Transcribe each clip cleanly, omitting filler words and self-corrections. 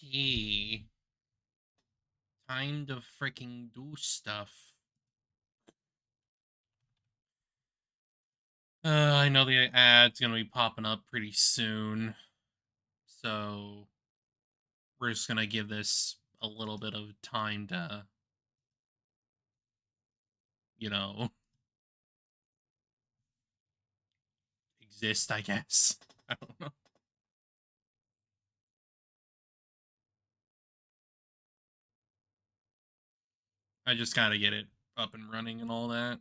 Okay. Time to freaking do stuff. I know the ad's gonna be popping up pretty soon. So we're just gonna give this a little bit of time to, you know, exist, I guess. I don't know. I just gotta get it up and running and all that.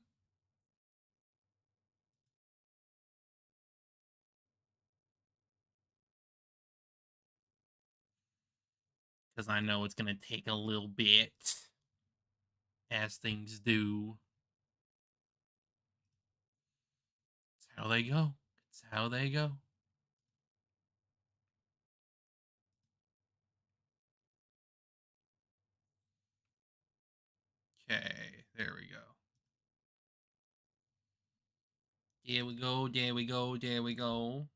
Because I know it's gonna take a little bit, as things do. It's how they go. It's how they go. Okay, there we go. There we go, there we go, there we go.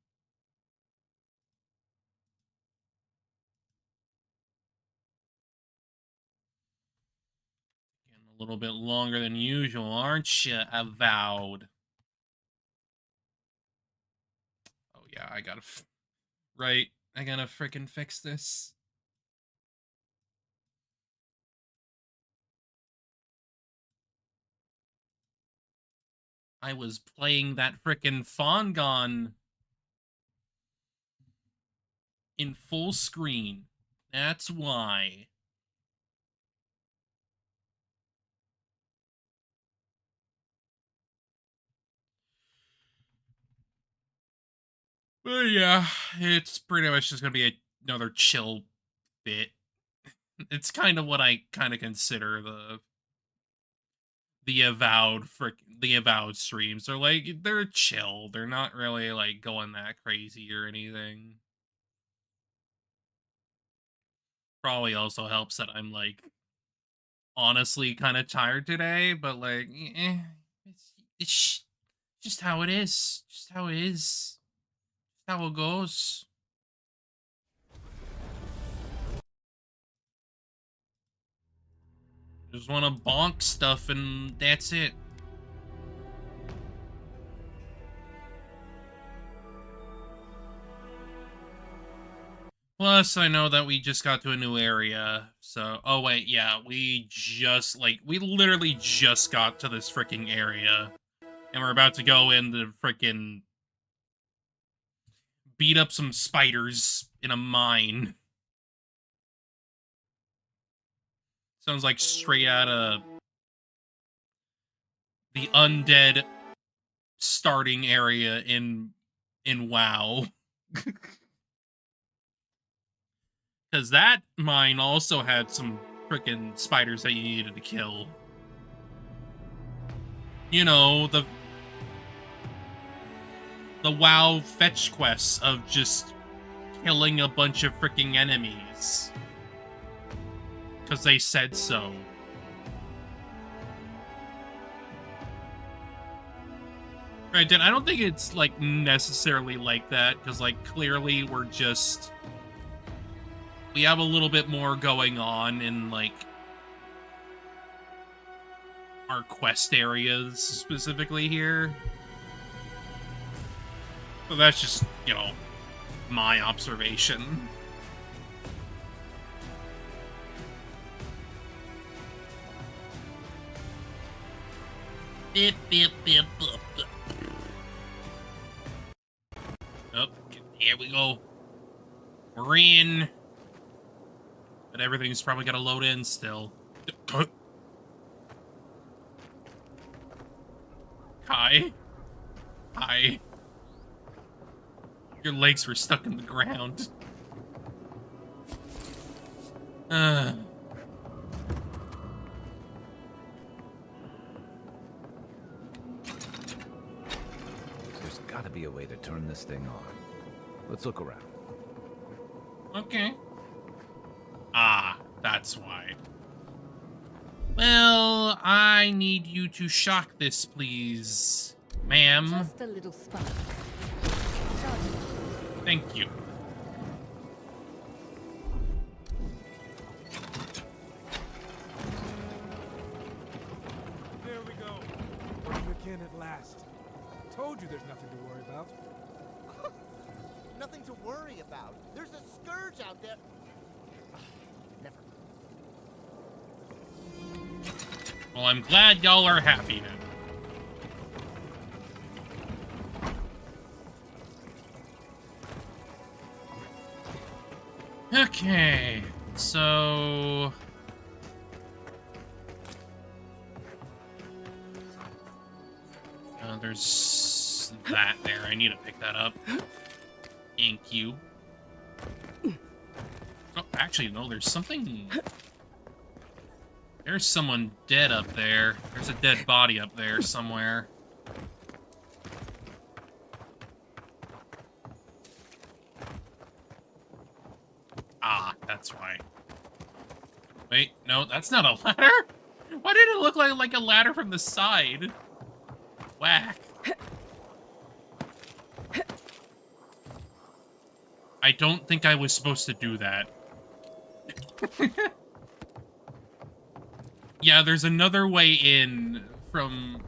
Getting a little bit longer than usual, aren't you, Avowed? Oh yeah, I gotta... right, I gotta freaking fix this. I was playing that frickin' Fongon in full screen. That's why. But yeah, it's pretty much just gonna be another chill bit. It's kind of what I kind of consider the Avowed streams. They're like, they're chill. They're not really like going that crazy or anything. Probably also helps that I'm like honestly kind of tired today, but like it's just how it is. Just how it is. Just how it goes. Just want to bonk stuff and that's it. Plus, I know that we just got to a new area, so... Oh, wait, yeah, we literally just got to this freaking area. And we're about to go in to freaking... beat up some spiders in a mine. Sounds like straight out of... the undead starting area in WoW. Because that mine also had some freaking spiders that you needed to kill. You know, the WoW fetch quests of just killing a bunch of freaking enemies. Because they said so. Granted, I don't think it's, like, necessarily like that, because, like, clearly we're just... we have a little bit more going on in, like, our quest areas, specifically here. So that's just, you know, my observation. Bip, bip, bip, bip, bip. Oh, here we go. We're in. But everything's probably got to load in still. Hi. Hi. Your legs were stuck in the ground. There's gotta be a way to turn this thing on. Let's look around. Okay. Ah, that's why. Well, I need you to shock this, please, ma'am. Just a little spark. Thank you. Bonkin at last. Told you there's nothing to worry about. Nothing to worry about. There's a scourge out there. Never. Well, I'm glad y'all are happy now. Okay, so... there's that there. I need to pick that up. Thank you. Oh, actually, no, there's something... There's someone dead up there. There's a dead body up there somewhere. Ah, that's why. Wait, no, that's not a ladder? Why did it look like a ladder from the side? Whack. I don't think I was supposed to do that. Yeah, there's another way in from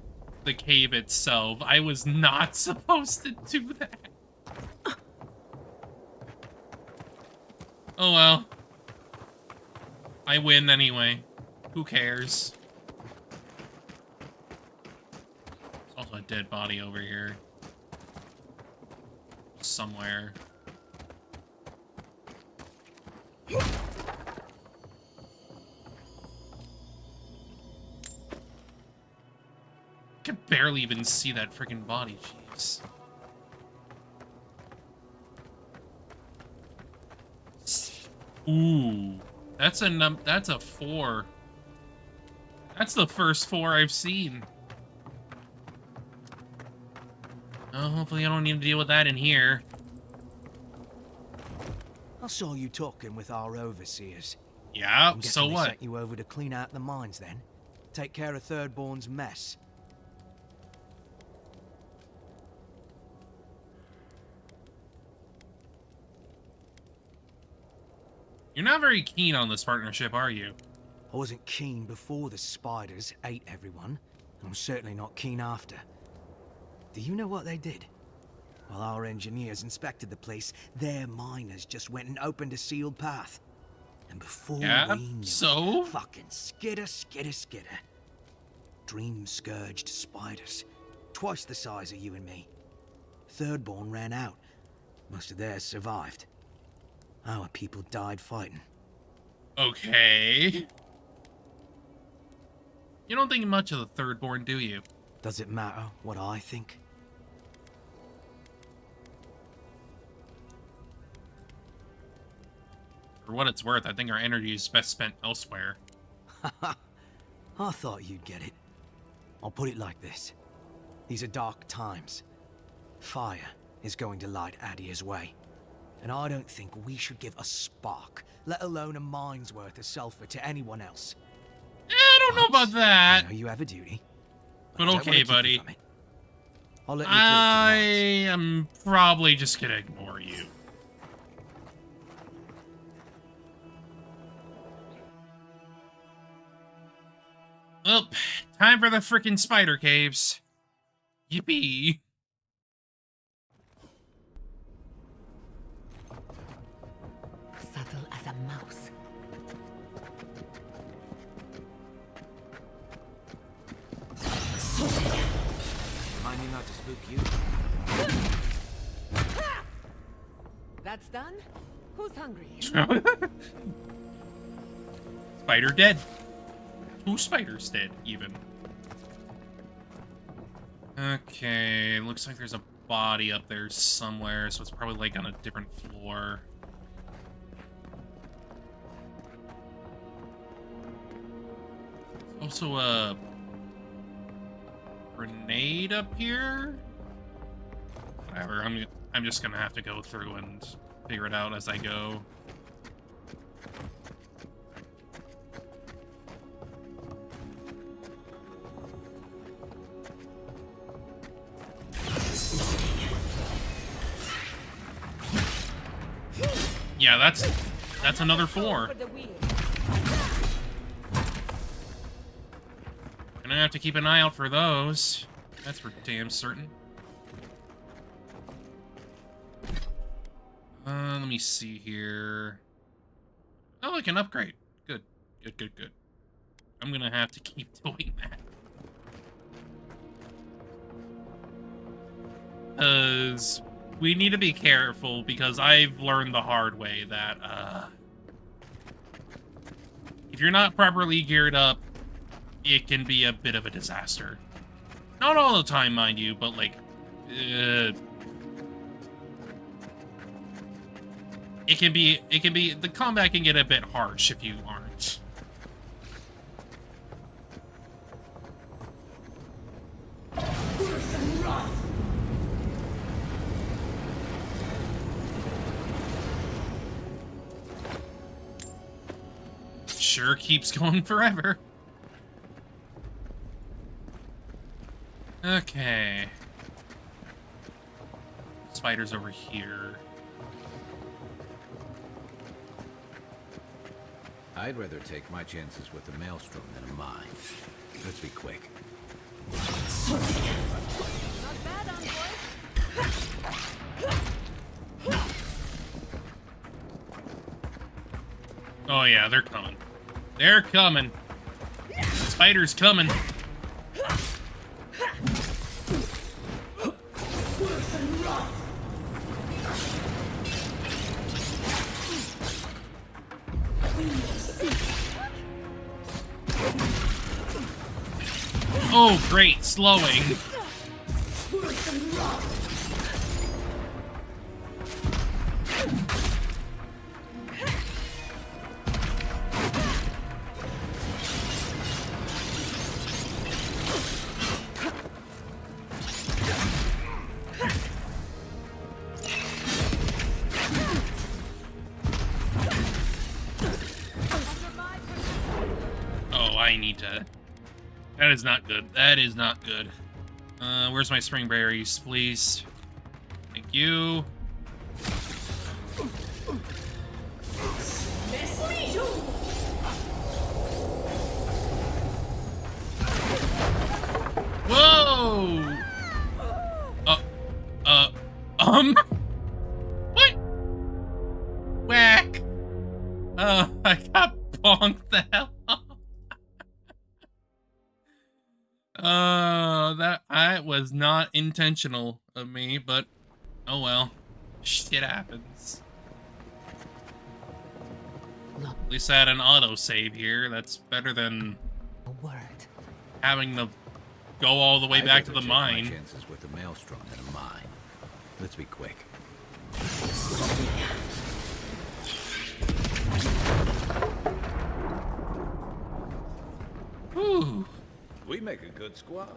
the cave itself. I was not supposed to do that. Oh well. I win anyway. Who cares? There's also a dead body over here. Somewhere. I can barely even see that freaking body, jeez. Ooh, that's a 4. That's the first 4 I've seen. Oh, hopefully I don't need to deal with that in here. I saw you talking with our overseers. Yeah, I'm so guessing they what? sent you over to clean out the mines then? Take care of Thirdborn's mess. You're not very keen on this partnership, are you? I wasn't keen before the spiders ate everyone, and I'm certainly not keen after. Do you know what they did? While our engineers inspected the place, their miners just went and opened a sealed path. And before Yeah, we knew so? it, fucking skitter, skitter, skitter. Dream-scourged spiders. Twice the size of you and me. Thirdborn ran out. Most of theirs survived. Our people died fighting. Okay. You don't think much of the Thirdborn, do you? Does it matter what I think? For what it's worth, I think our energy is best spent elsewhere. I thought you'd get it. I'll put it like this. These are dark times. Fire is going to light Adia's way. And I don't think we should give a spark, let alone a mine's worth of sulfur to anyone else. I don't know about that. I know you have a duty. But I don't wanna okay, keep you buddy. from it. I'll let you through I to the mines. am probably just gonna ignore you. Well, time for the frickin' spider caves. Yippee. Subtle as a mouse. Mind me not to spook you. That's done? Who's hungry? Spider dead. 2 spiders dead, even. Okay, looks like there's a body up there somewhere, so it's probably like on a different floor. Also a grenade up here. Whatever. I'm just gonna have to go through and figure it out as I go. Yeah, that's another 4. For the wheel. Gonna have to keep an eye out for those. That's for damn certain. Let me see here. Oh, I can upgrade. Good. Good, good, good. I'm gonna have to keep doing that. Because we need to be careful, because I've learned the hard way that, if you're not properly geared up, it can be a bit of a disaster. Not all the time, mind you, but, like, it can be, the combat can get a bit harsh if you aren't. Sure keeps going forever. Okay. Spider's over here. I'd rather take my chances with a maelstrom than a mine. Let's be quick. Not bad, envoy. Oh yeah, they're coming. They're coming. Spider's coming. Oh, great, slowing. Oh, I need to... That is not good. That is not good. Where's my spring berries, please? Thank you. Whoa! What? Whack! I got bonked the hell off. That was not intentional of me, but oh well. Shit happens. Not At least I had an auto-save here. That's better than a word. having to go all the way I'd back to rather the take my mine. chances with a maelstrom than a mine. Let's be quick. Whew. We make a good squad.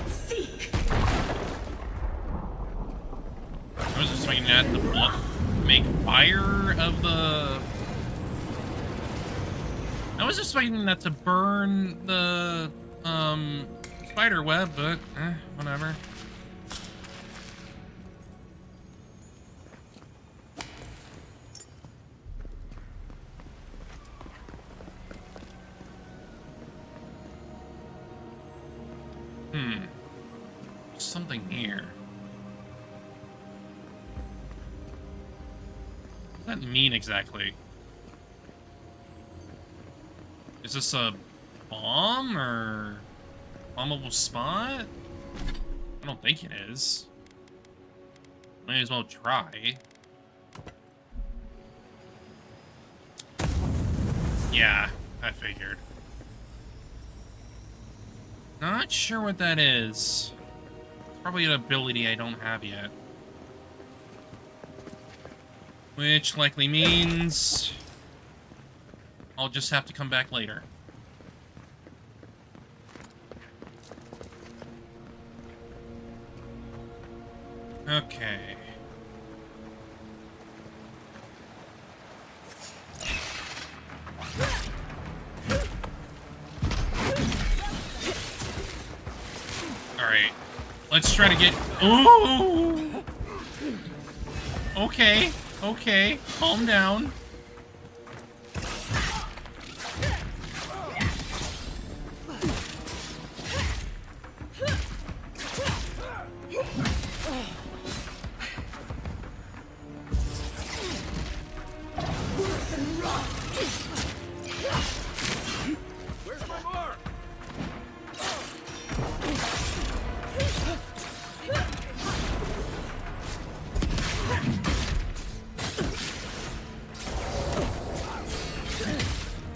Seek. I was just thinking that to make fire of the... I was just expecting that to burn the, spider web, but, whatever. Something here. What does that mean exactly? Is this a bomb or bombable spot? I don't think it is. Might as well try. Yeah, I figured. Not sure what that is. It's probably an ability I don't have yet. Which likely means I'll just have to come back later. Okay. Alright. Let's try to get... Ooh! Okay. Okay. Calm down. Where's my mark?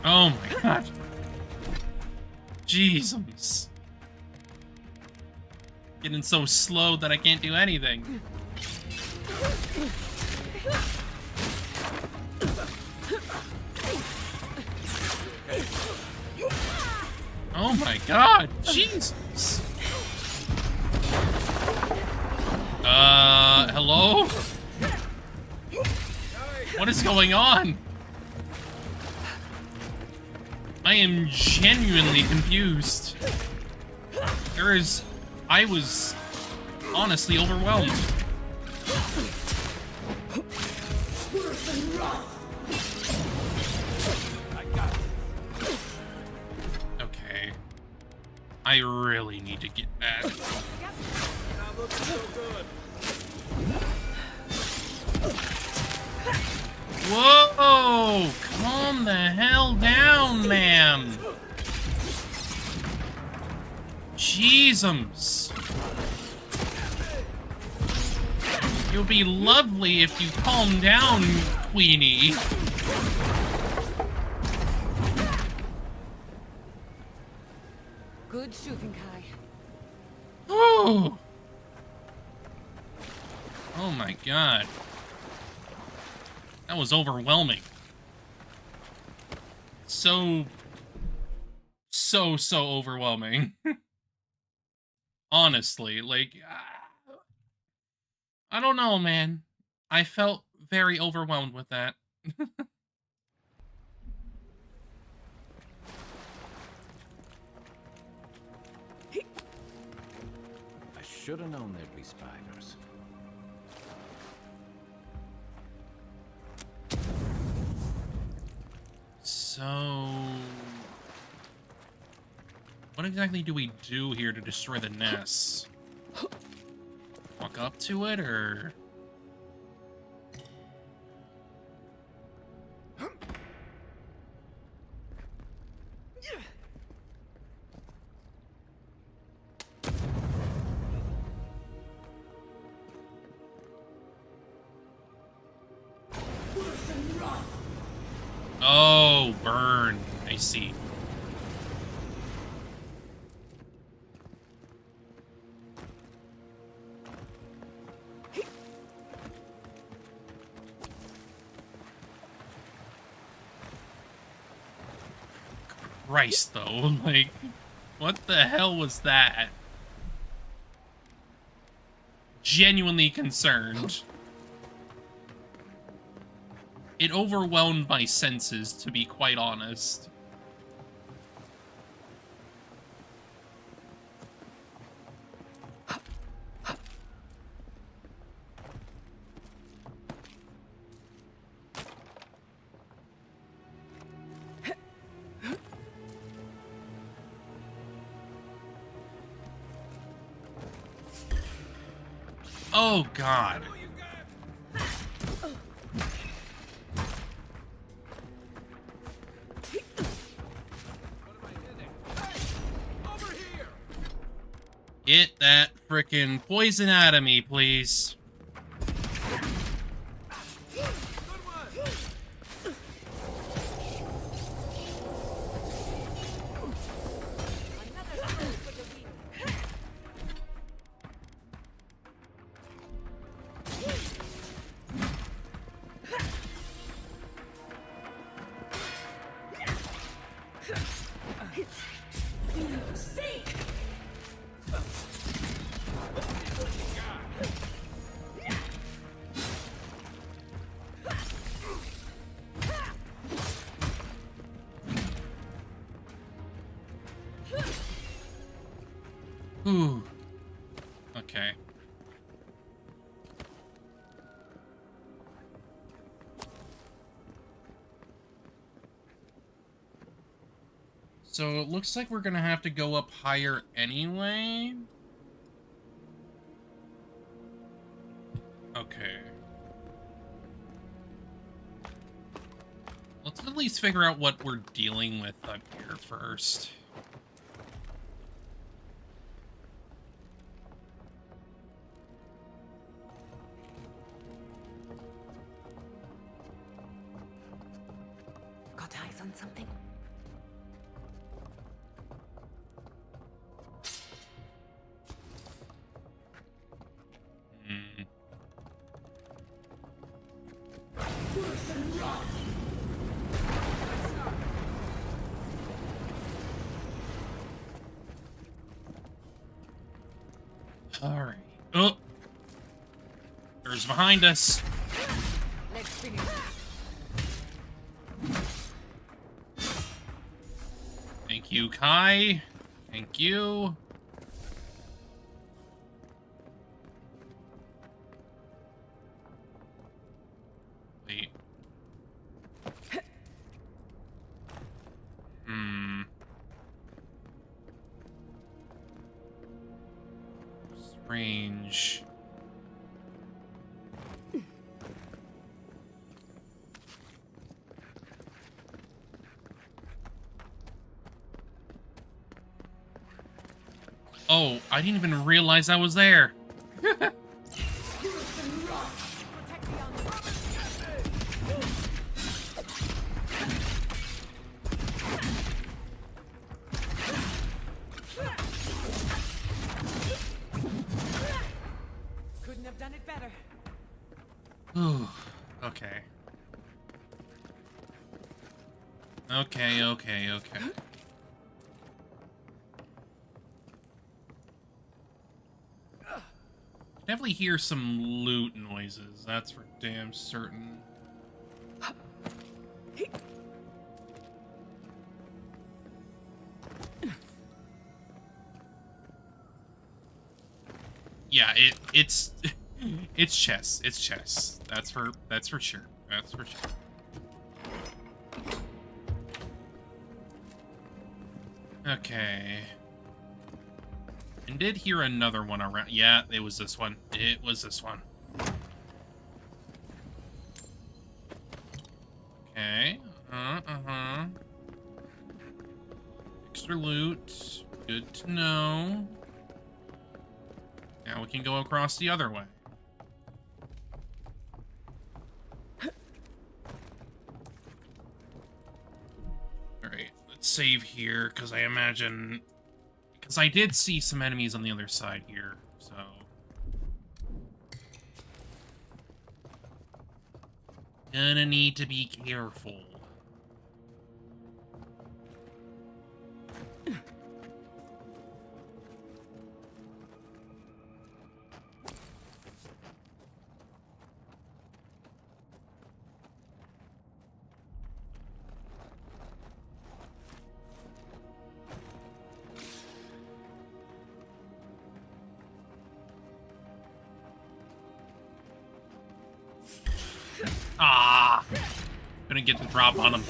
Oh my god. Jesus. Getting so slow that I can't do anything. Oh my god, Jesus. Hello? What is going on? I am genuinely confused. I was honestly overwhelmed. Okay. I really need to get back. Not looking so good. Whoa! Calm the hell down, ma'am. Jeezums. You'll be lovely if you calm down, Queenie. Good shooting, Kai. Oh. Oh my god. That was overwhelming. So overwhelming. Honestly, like, I don't know, man. I felt very overwhelmed with that. I should have known there'd be spiders. So, what exactly do we do here to destroy the nests? Walk up to it, or? Oh, burn. I see. Christ, though. Like, what the hell was that? Genuinely concerned. It overwhelmed my senses, to be quite honest. Oh, God. Get that frickin' poison out of me, please. Ooh. Okay. So it looks like we're gonna have to go up higher anyway. Okay. Let's at least figure out what we're dealing with up here first. Got eyes on something? Hmm. All right. Oh, there's behind us. Let's finish. Thank you, Kai. Thank you. Wait. Hmm. Strange. Oh, I didn't even realize I was there. Couldn't have done it better. Ooh, okay. Okay. Definitely hear some loot noises, that's for damn certain. Yeah, it's it's chess. It's chess. That's for sure. That's for sure. Okay. And did hear another one around. Yeah, it was this one. It was this one. Okay. Uh-huh. Extra loot. Good to know. Now we can go across the other way. Alright, let's save here, because I imagine... Because I did see some enemies on the other side here, so... Gonna need to be careful. Ah! Couldn't get the drop on him.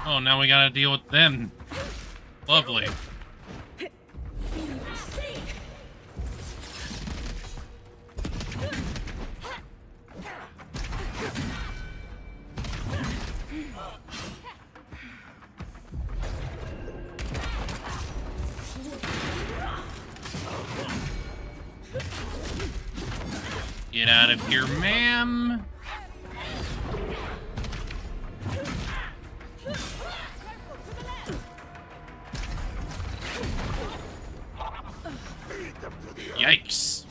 Oh, now we gotta deal with them. Lovely. Get out of here, ma'am. Yikes.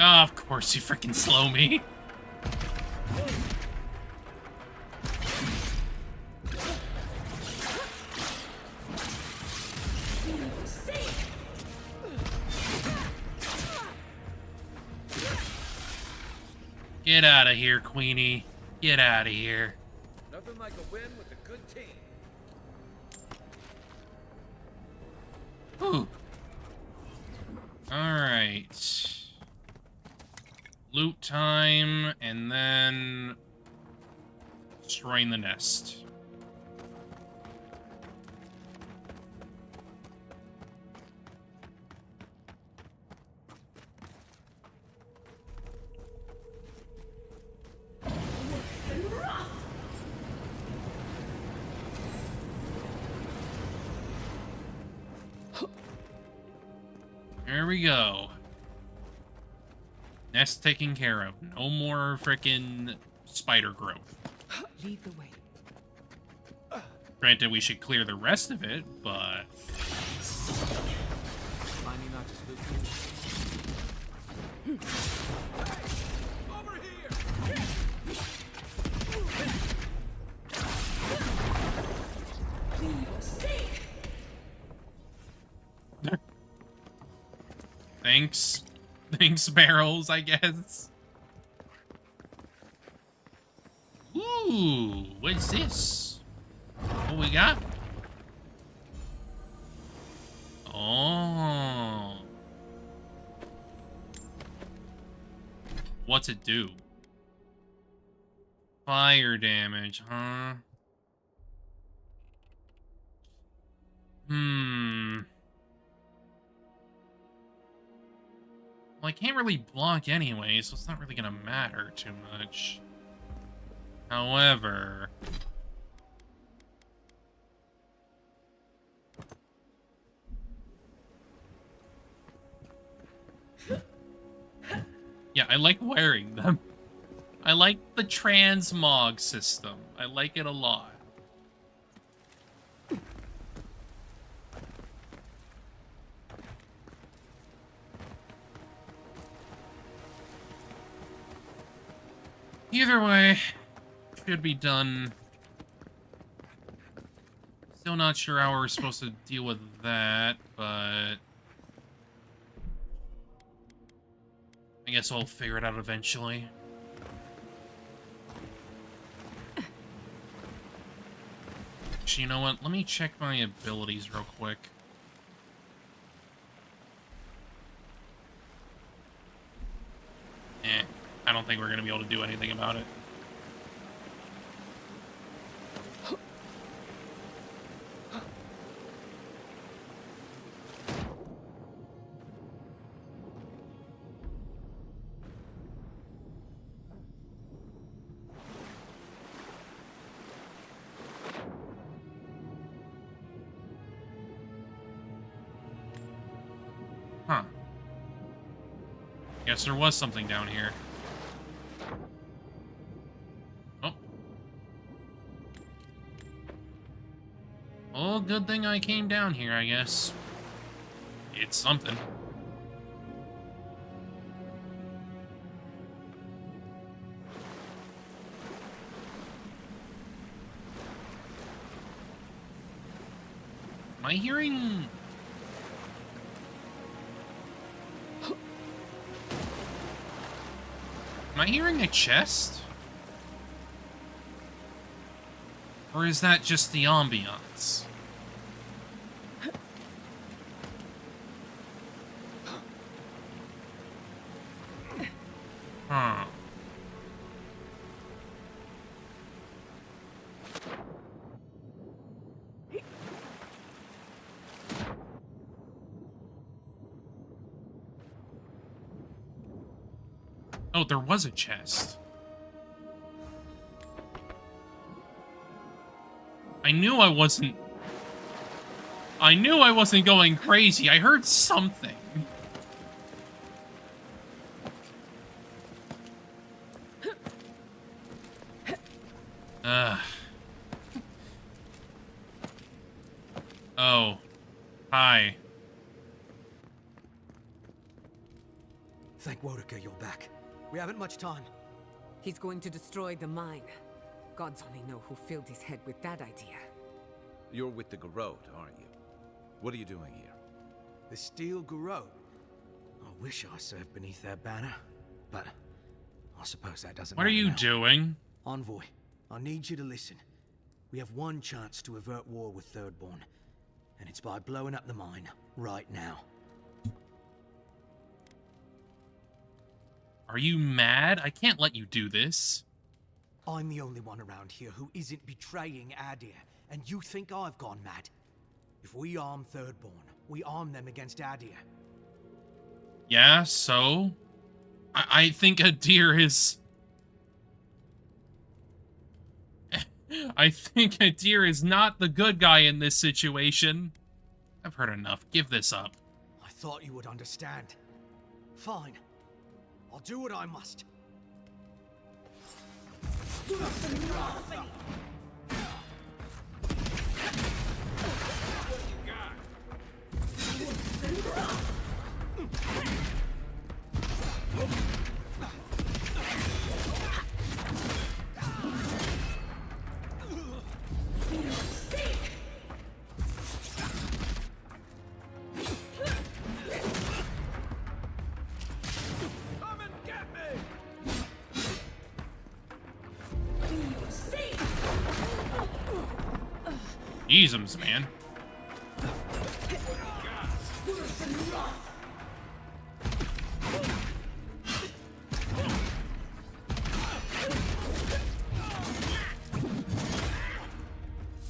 Oh, of course you freaking slow me. Get out of here, Queenie. Get out of here. Nothing like a win with a good team. Whew. Alright. Loot time, and then destroying the nest. There we go. Nest taken care of. No more frickin' spider growth. Lead the way. Granted, we should clear the rest of it, but... Mind me not to spook you? Over here! Thanks. Thanks, barrels, I guess. Ooh, what's this? What we got? Oh. What's it do? Fire damage, huh? Well, I can't really block anyway, so it's not really gonna matter too much. However... yeah, I like wearing them. I like the transmog system. I like it a lot. Either way, should be done. Still not sure how we're supposed to deal with that, but... I guess I'll figure it out eventually. Actually, you know what? Let me check my abilities real quick. I don't think we're going to be able to do anything about it. Huh. Guess there was something down here. Oh. Well, good thing I came down here, I guess. It's something. Am I hearing... Am I hearing a chest? Or is that just the ambiance? Huh. Oh, there was a chest. I knew I wasn't going crazy. I heard something. Oh. Hi. Thank Wodeker you're back. We haven't much time. He's going to destroy the mine. Gods only know who filled his head with that idea. You're with the Garrote, aren't you? What are you doing here? The Steel Garrote. I wish I served beneath their banner, but I suppose that doesn't What are matter you now. doing? Envoy, I need you to listen. We have one chance to avert war with Thirdborn, and it's by blowing up the mine right now. Are you mad? I can't let you do this. I'm the only one around here who isn't betraying Adir, and you think I've gone mad? If we arm Thirdborn, we arm them against Adir. Yeah, so? I think Adir is... I think Adir is not the good guy in this situation. I've heard enough. Give this up. I thought you would understand. Fine. I'll do what I must. Come and get me! Jesus, man.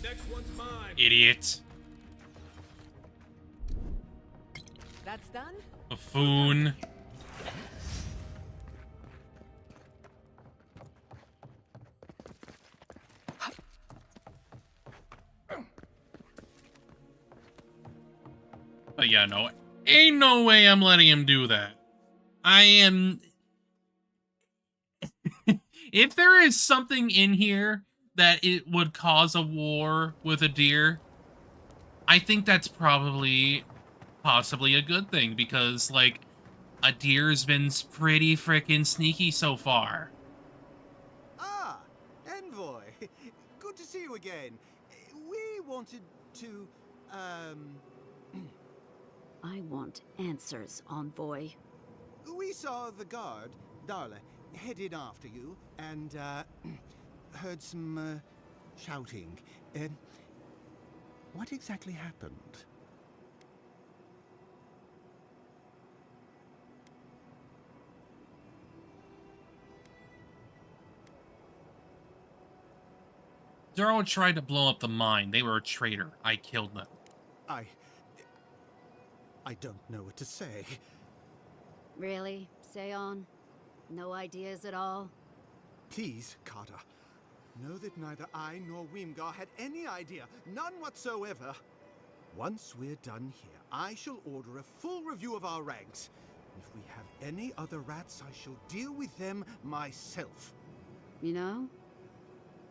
Next one's mine. Idiot. That's done? Buffoon. But yeah, no. Ain't no way I'm letting him do that. I am... If there is something in here that it would cause a war with Adir, I think that's possibly a good thing, because, like, Adir's been pretty freaking sneaky so far. Ah, Envoy. Good to see you again. We wanted to, I want answers, Envoy. we saw the guard, Darla, headed after you, and, heard some, shouting. What exactly happened? Darrow tried to blow up the mine. They were a traitor. I killed them. I don't know what to say. Really? Say on? No ideas at all? Please, Carter. Know that neither I nor Weemgar had any idea. None whatsoever. Once we're done here, I shall order a full review of our ranks. If we have any other rats, I shall deal with them myself. You know,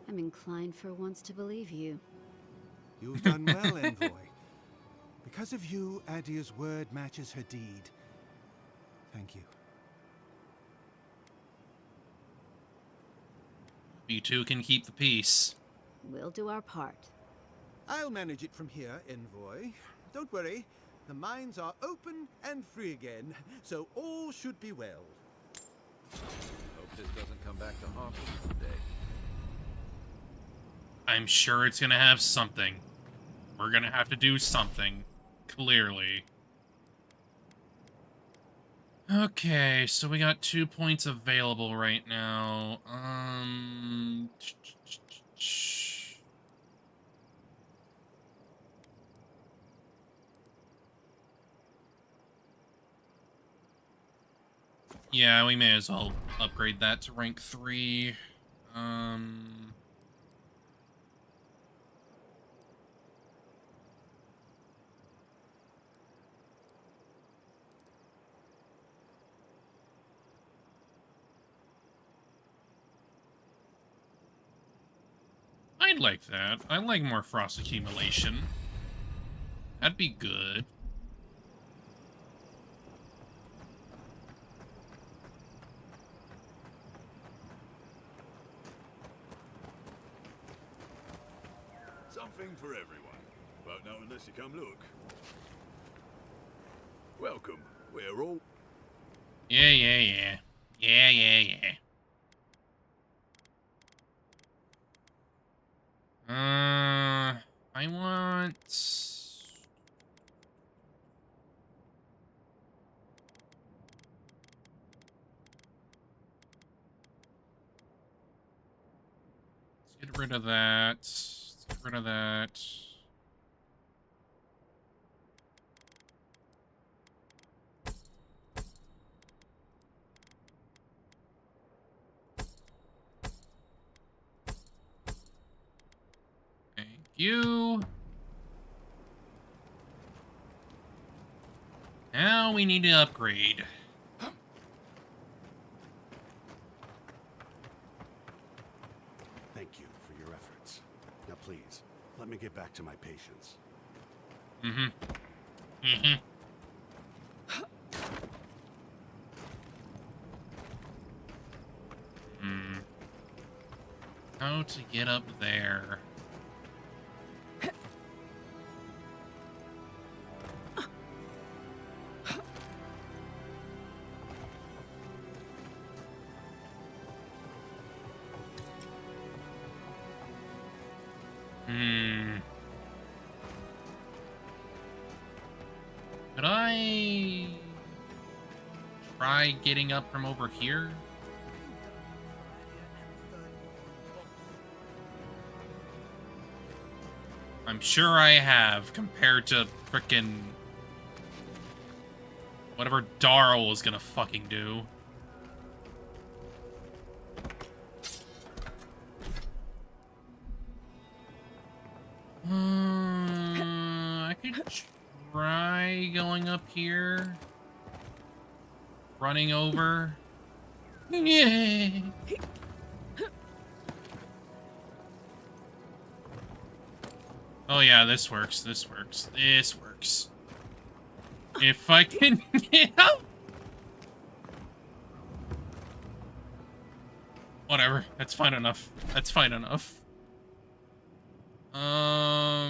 I'm inclined for once to believe you. You've done well, Envoy. Because of you, Adir's word matches her deed. Thank you. You two can keep the peace. We'll do our part. I'll manage it from here, Envoy. Don't worry. The mines are open and free again, so all should be well. Hope this doesn't come back to haunt us someday. I'm sure it's gonna have something. We're gonna have to do something. Clearly. Okay, so we got 2 points available right now. Yeah, we may as well upgrade that to rank 3. I'd like that. I like more frost accumulation. That'd be good. Something for everyone. Won't know unless you come look. Welcome. We're all... Yeah. Let's get rid of that. Let's get rid of that. Thank you. Now we need to upgrade. Thank you for your efforts. Now please, let me get back to my patients. How to get up there? Could I try getting up from over here? I'm sure I have, compared to frickin' whatever Darl was gonna fucking do. I could try going up here. Running over. Yay! Oh yeah, this works, this works, this works. If I can get up! Whatever, that's fine enough. That's fine enough. I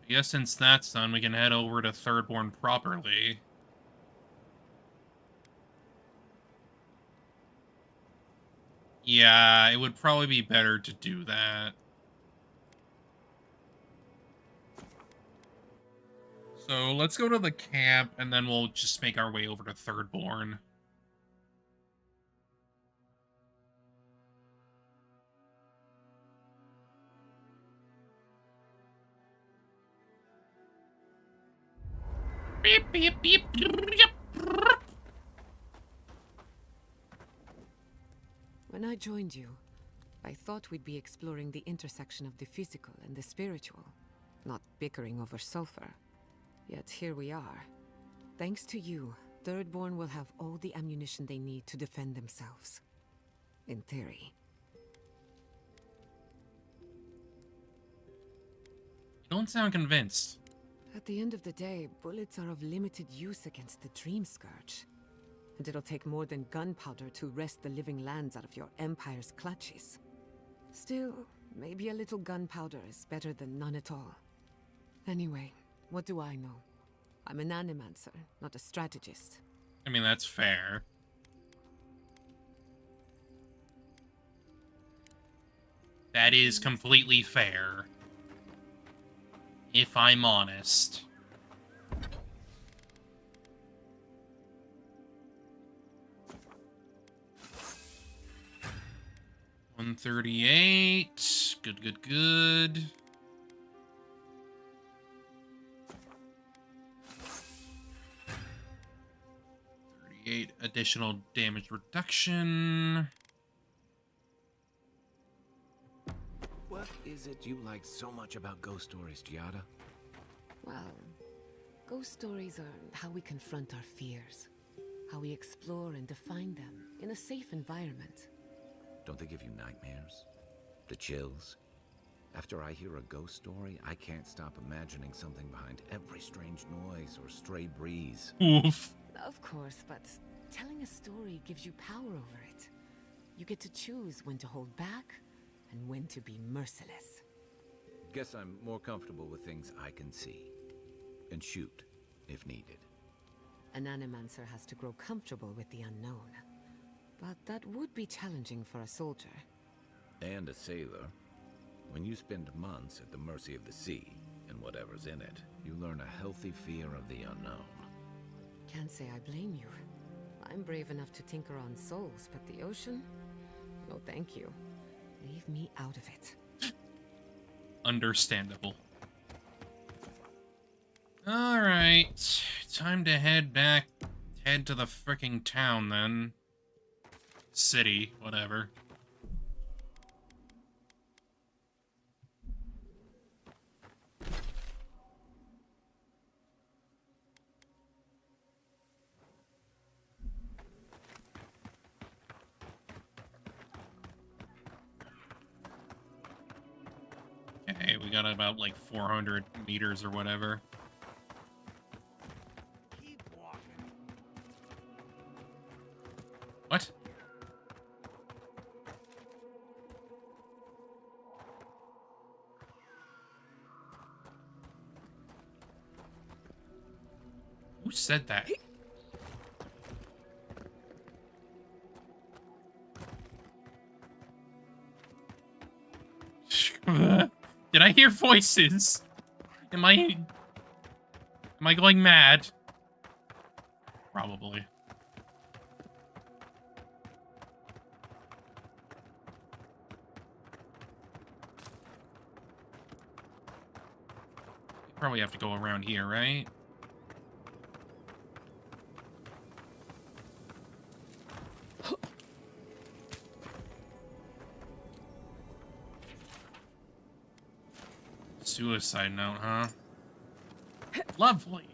guess since that's done, we can head over to Thirdborn properly. Yeah, it would probably be better to do that. So let's go to the camp, and then we'll just make our way over to Thirdborn. Beep, beep, beep, beep. When I joined you, I thought we'd be exploring the intersection of the physical and the spiritual, not bickering over sulfur. Yet here we are. Thanks to you, Thirdborn will have all the ammunition they need to defend themselves. In theory. You don't sound convinced. At the end of the day, bullets are of limited use against the Dream Scourge. And it'll take more than gunpowder to wrest the living lands out of your Empire's clutches. Still, maybe a little gunpowder is better than none at all. Anyway, what do I know? I'm an animancer, not a strategist. I mean, that's fair. That is completely fair. If I'm honest. $138. Good, good, good. 38 additional damage reduction. What is it you like so much about ghost stories, Giada? Well, ghost stories are how we confront our fears. How we explore and define them in a safe environment. Don't they give you nightmares? The chills? After I hear a ghost story, I can't stop imagining something behind every strange noise or stray breeze. Oof. Of course, but telling a story gives you power over it. You get to choose when to hold back and when to be merciless. Guess I'm more comfortable with things I can see. And shoot, if needed. An animancer has to grow comfortable with the unknown. But that would be challenging for a soldier. And a sailor. When you spend months at the mercy of the sea and whatever's in it, you learn a healthy fear of the unknown. Can't say I blame you. I'm brave enough to tinker on souls, but the ocean? No, thank you. Leave me out of it. Understandable. Alright. Time to head to the fricking town then. City, whatever. Okay, we got about like 400 meters or whatever. Keep walking. What? Who said that? Did I hear voices? Am I going mad? Probably. Probably have to go around here, right? Suicide note, huh? Lovely.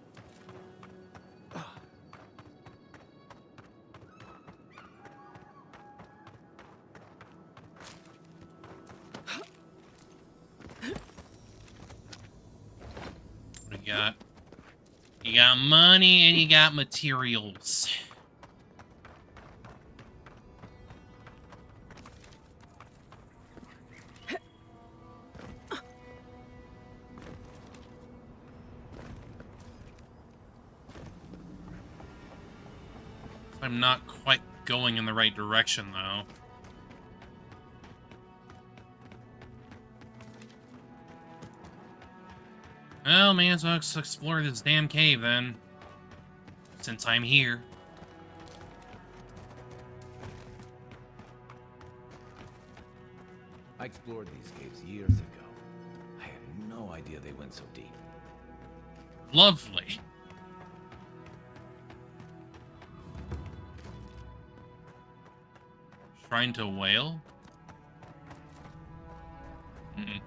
What do you got? You got money and you got materials. I'm not quite going in the right direction, though. Well, may as well explore this damn cave, then. Since I'm here. I explored these caves years ago. I had no idea they went so deep. Lovely. Shrine to a whale? Mm-mm.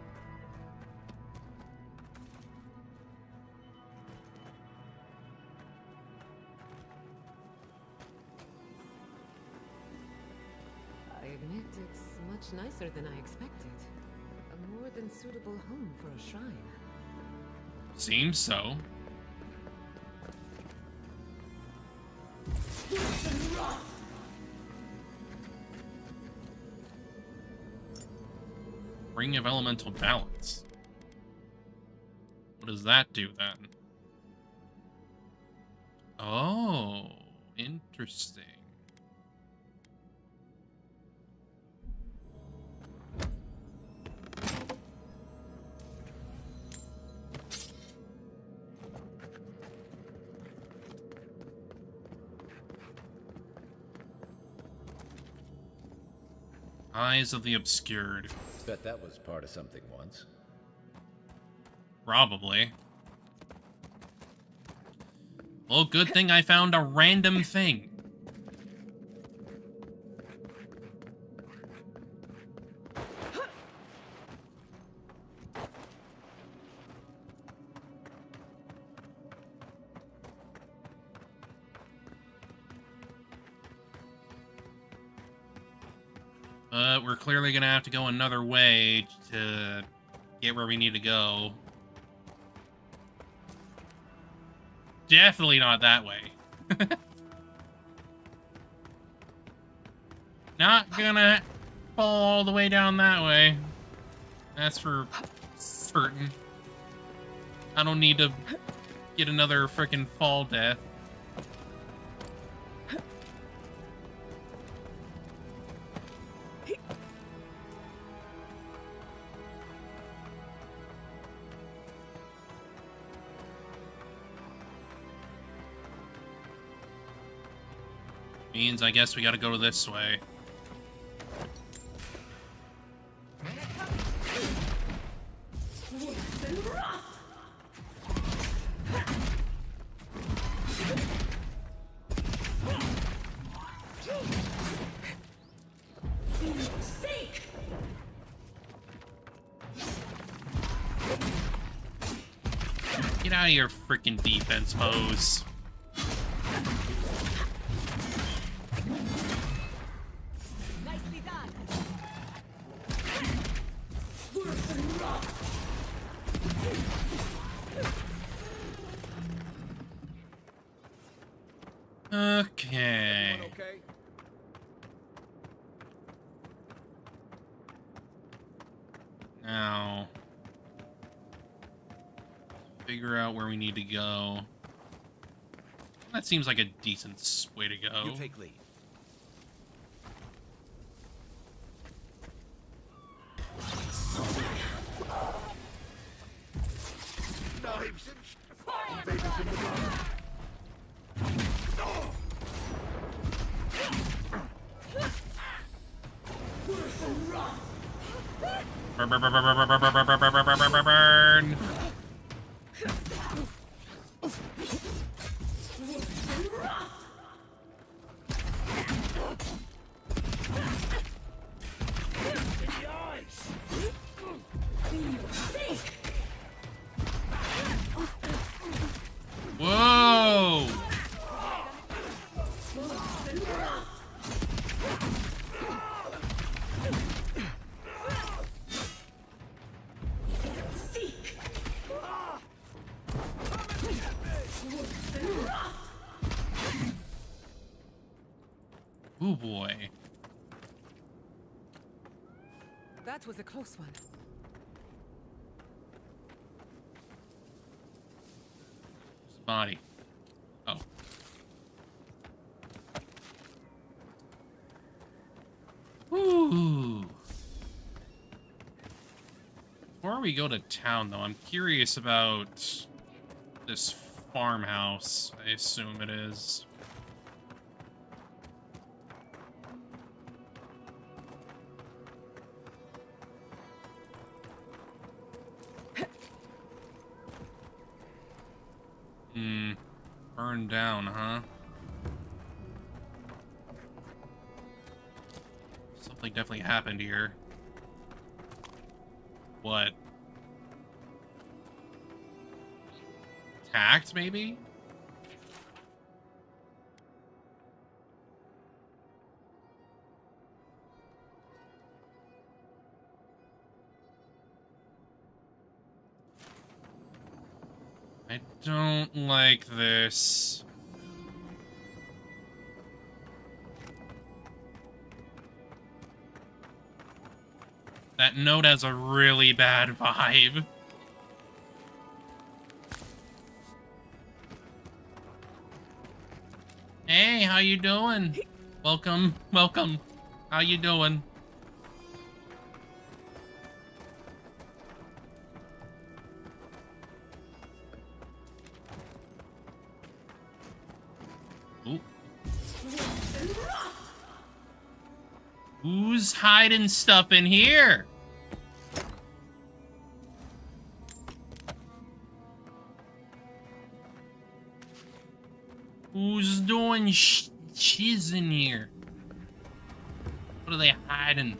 I admit it's much nicer than I expected. A more than suitable home for a shrine. Seems so. Ring of Elemental Balance. What does that do, then? Oh, interesting. Eyes of the Obscured. Bet that was part of something once. Probably. Well, good thing I found a random thing. We're clearly gonna have to go another way to get where we need to go. Definitely not that way. Not gonna fall all the way down that way. That's for certain. I don't need to get another frickin' fall death. Means I guess we gotta go this way. Get out of your freaking defense pose. Nicely done. Okay. Everyone okay? Now, figure out where we need to go. That seems like a decent way to go. You take lead. Knives and invaders in the dark. Burn, burn, burn, burn, burn, burn, burn, burn, burn, burn, burn, burn, burn. Whoa! Oh boy. That was a close one. Body. Oh. Ooh. Before we go to town, though, I'm curious about this farmhouse. I assume it is. Burned down, huh? Something definitely happened here. What? Attacked, maybe? I don't like this. That note has a really bad vibe. Hey, how you doing? Welcome, welcome. How you doing? Ooh. Who's hiding stuff in here? Who's doing shiz in here? What are they hiding?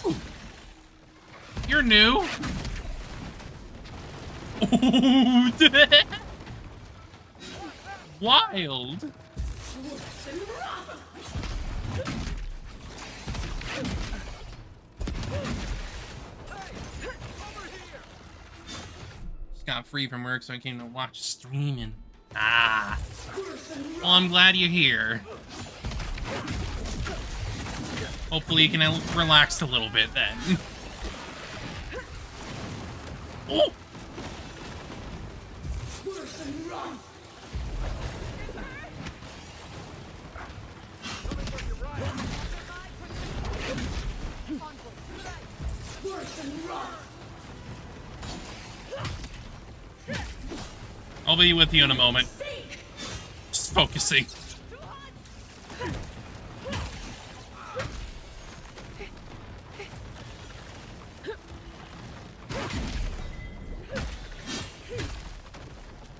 Ooh. You're new. Wild. Just got free from work, so I came to watch streaming. Ah. Well, I'm glad you're here. Hopefully you can relax a little bit then. Oh! I'll be with you in a moment. Just focusing.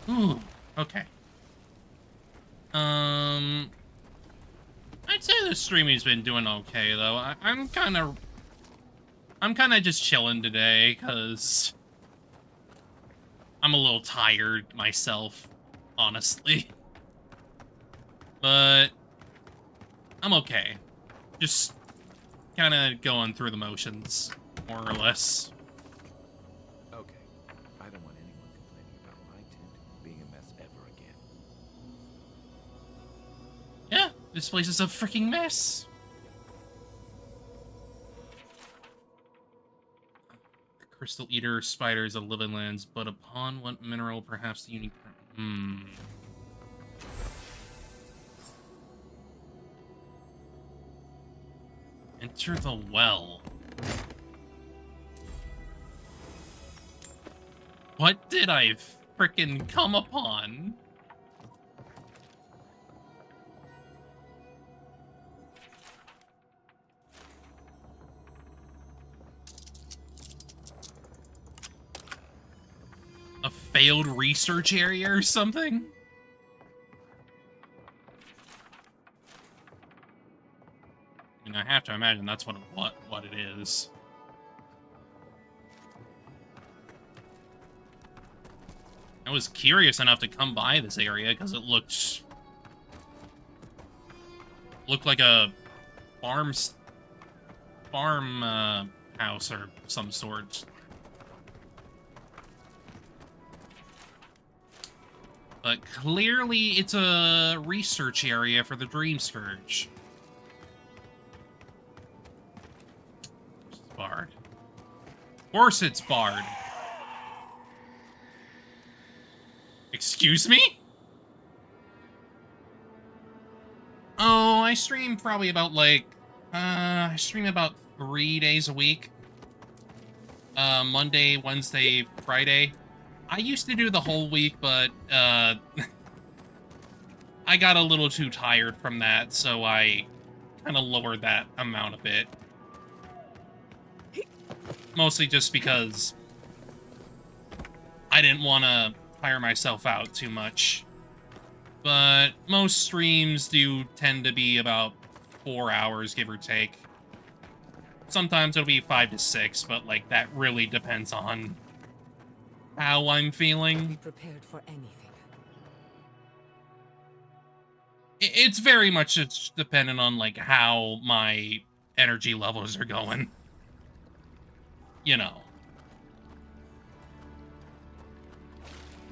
Ooh, okay. I'd say the streaming's been doing okay though. I'm kind of just chilling today because I'm a little tired myself, honestly. But I'm okay. Just kind of going through the motions, more or less. Okay. I don't want anyone complaining about my tent being a mess ever again. Yeah, this place is a freaking mess. Crystal Eater spiders of living lands, but upon what mineral perhaps the unique... Enter the well. What did I frickin' come upon? A failed research area or something? I mean, I have to imagine that's what it is. I was curious enough to come by this area because it looked like a farm house or some sort. But clearly it's a research area for the Dream Scourge. It's barred. Of course it's barred. Excuse me? Oh, I stream probably about like, I stream about 3 days a week. Monday, Wednesday, Friday. I used to do the whole week, but, I got a little too tired from that, so I kind of lowered that amount a bit. Mostly just because I didn't want to tire myself out too much. But most streams do tend to be about 4 hours, give or take. Sometimes it'll be 5 to 6, but, like, that really depends on how I'm feeling. Be prepared for anything. It's very much just dependent on, like, how my energy levels are going. You know.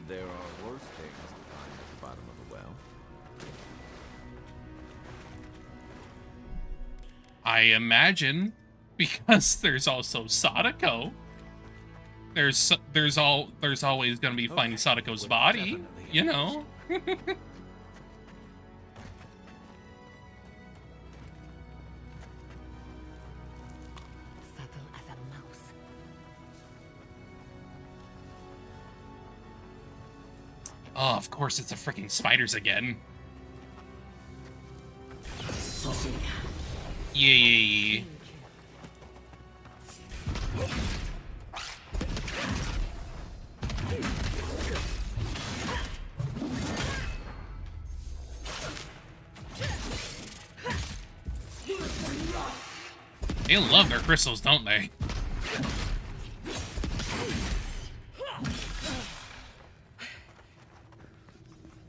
There are worse things to find at the bottom of the well. I imagine, because there's also Sadako. There's always gonna be finding Sadako's body, you know. Subtle as a mouse. Oh, of course it's the freaking spiders again. Yeah. They love their crystals, don't they?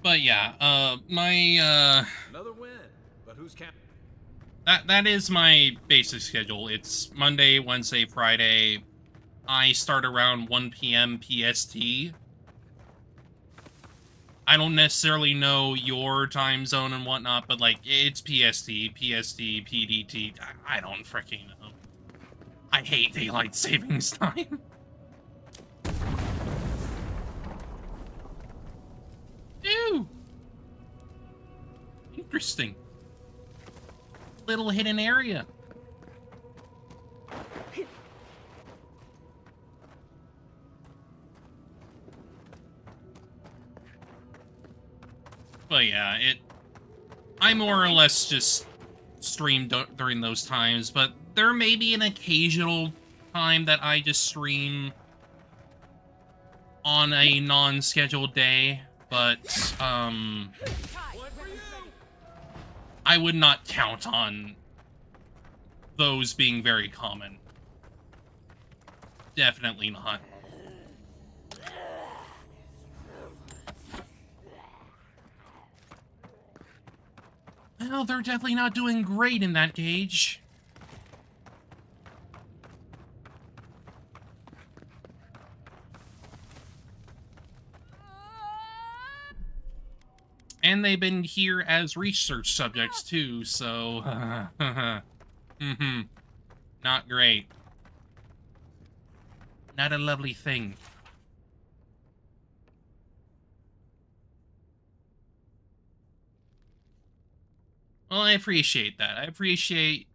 But yeah, Another win, but who's counting? that is my basic schedule. It's Monday, Wednesday, Friday. I start around 1 p.m. PST. I don't necessarily know your time zone and whatnot, but, like, it's PST, PDT. I don't freaking know. I hate daylight savings time. Ew. Interesting. Little hidden area. But yeah, I more or less just stream during those times, but there may be an occasional time that I just stream on a non-scheduled day, but I would not count on those being very common. Definitely not. Well, they're definitely not doing great in that cage. And they've been here as research subjects too, so not great. Not a lovely thing. Well, I appreciate that. I appreciate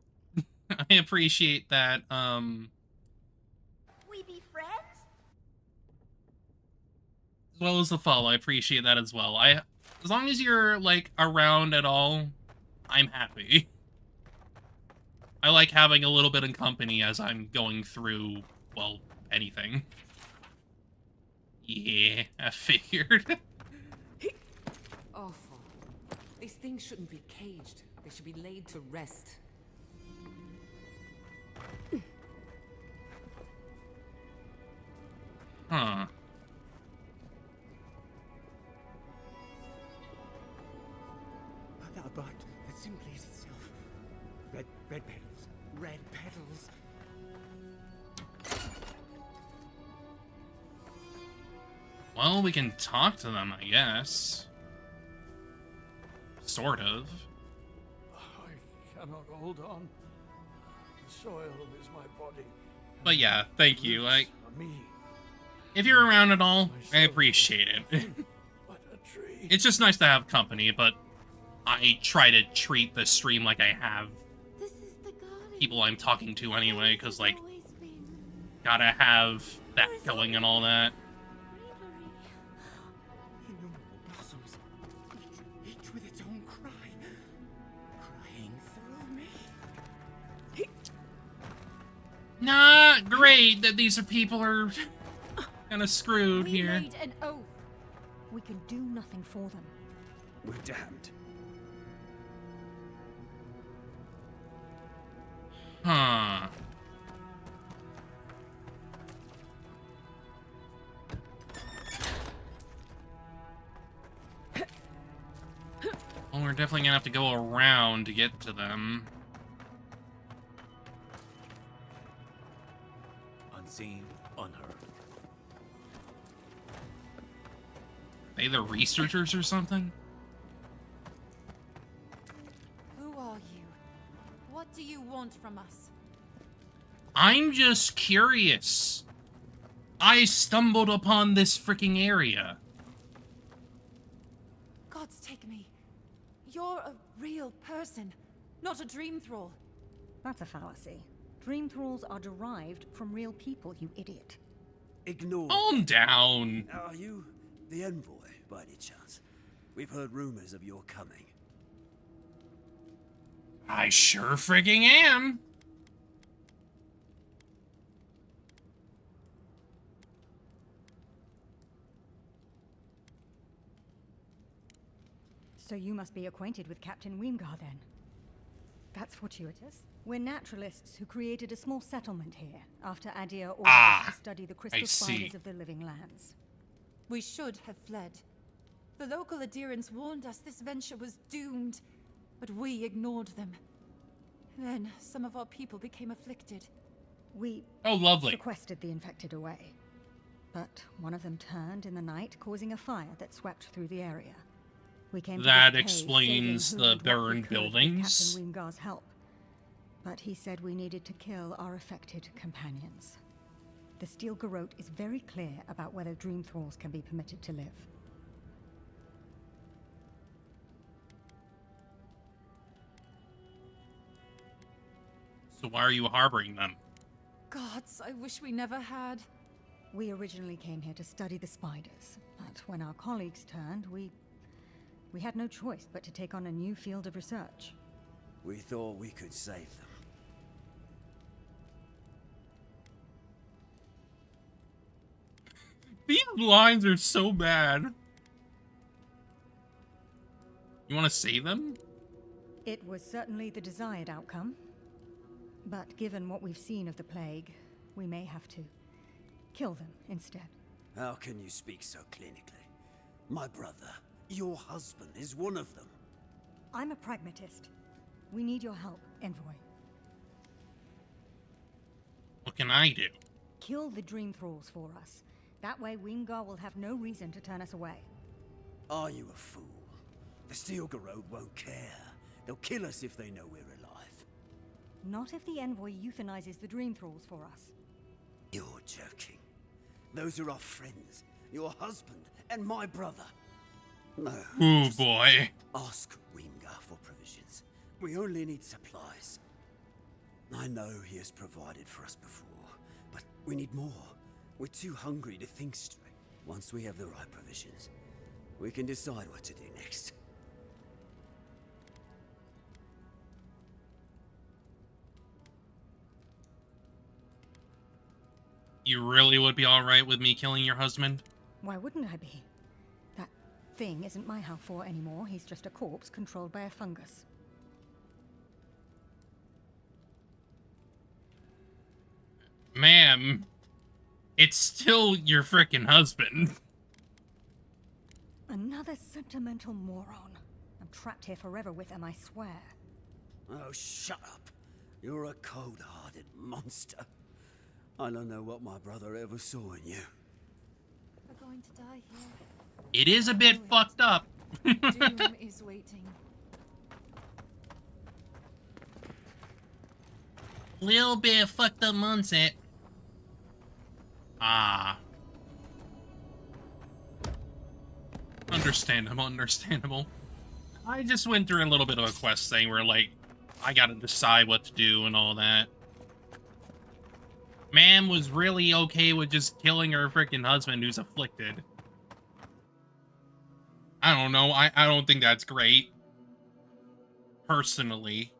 that, We be friends? as well as the follow. I appreciate that as well. As long as you're, like, around at all, I'm happy. I like having a little bit of company as I'm going through, well, anything. Yeah, I figured. Awful. These things shouldn't be caged. They should be laid to rest. Huh. Thou bud that simply is itself. Red petals. Red petals. Well, we can talk to them, I guess. Sort of. I cannot hold on. The soil is my body. But yeah, thank you. Like, Me. if you're around at all, I appreciate it. But a tree. It's just nice to have company, but I try to treat the stream like I have This is the garden. people I'm talking to anyway, because, like, Always been gotta have that going and all that. greenery. Innumerable blossoms, each with its own cry, crying through me. Not great that these people are kind of screwed We here. made an oath. We can do nothing for them. We're damned. Huh. Well, we're definitely gonna have to go around to get to them. Unseen, unheard. They the researchers or something? Who are you? What do you want from us? I'm just curious. I stumbled upon this freaking area. Gods take me. You're a real person, not a dream thrall. That's a fallacy. Dream thralls are derived from real people, you idiot. Ignore. Calm down. Are you the envoy, by any chance? We've heard rumors of your coming. I sure frigging am. So you must be acquainted with Captain Weemgar, then. That's fortuitous. We're naturalists who created a small settlement here after Adir ordered us to study the crystal spiders of the living lands. We should have fled. The local adherents warned us this venture was doomed, but we ignored them. Then some of our people became afflicted. We Oh, lovely. sequestered the infected away. But one of them turned in the night, causing a fire that swept through the area. We came to That this cave, explains saving the who and what we burned could with buildings. Captain Weemgar's help. But he said we needed to kill our affected companions. The Steel Garrote is very clear about whether Dream Thralls can be permitted to live. So why are you harboring them? Gods, I wish we never had. We originally came here to study the spiders, but when our colleagues turned, we We had no choice but to take on a new field of research. We thought we could save them. These lines are so bad. You want to save them? It was certainly the desired outcome. But given what we've seen of the plague, we may have to kill them instead. How can you speak so clinically? My brother, your husband, is one of them. I'm a pragmatist. We need your help, Envoy. What can I do? Kill the Dream Thralls for us. That way Weemgar will have no reason to turn us away. Are you a fool? The Steel Garrod won't care. They'll kill us if they know we're alive. Not if the Envoy euthanizes the Dream Thralls for us. You're joking. Those are our friends, your husband, and my brother. No. Oh boy. Ask Weemgar for provisions. We only need supplies. I know he has provided for us before, but we need more. We're too hungry to think straight. Once we have the right provisions, we can decide what to do next. You really would be alright with me killing your husband? Why wouldn't I be? That thing isn't my Halfor anymore. He's just a corpse controlled by a fungus. Ma'am, it's still your frickin' husband. Another sentimental moron. I'm trapped here forever with him, I swear. Oh, shut up. You're a cold-hearted monster. I don't know what my brother ever saw in you. We're going to die here. It is a bit fucked up. Doom is waiting. Little bit fucked up mindset. Ah. Understandable, understandable. I just went through a little bit of a quest thing where, like, I gotta decide what to do and all that. Ma'am was really okay with just killing her freaking husband who's afflicted. I don't know, I don't think that's great. Personally.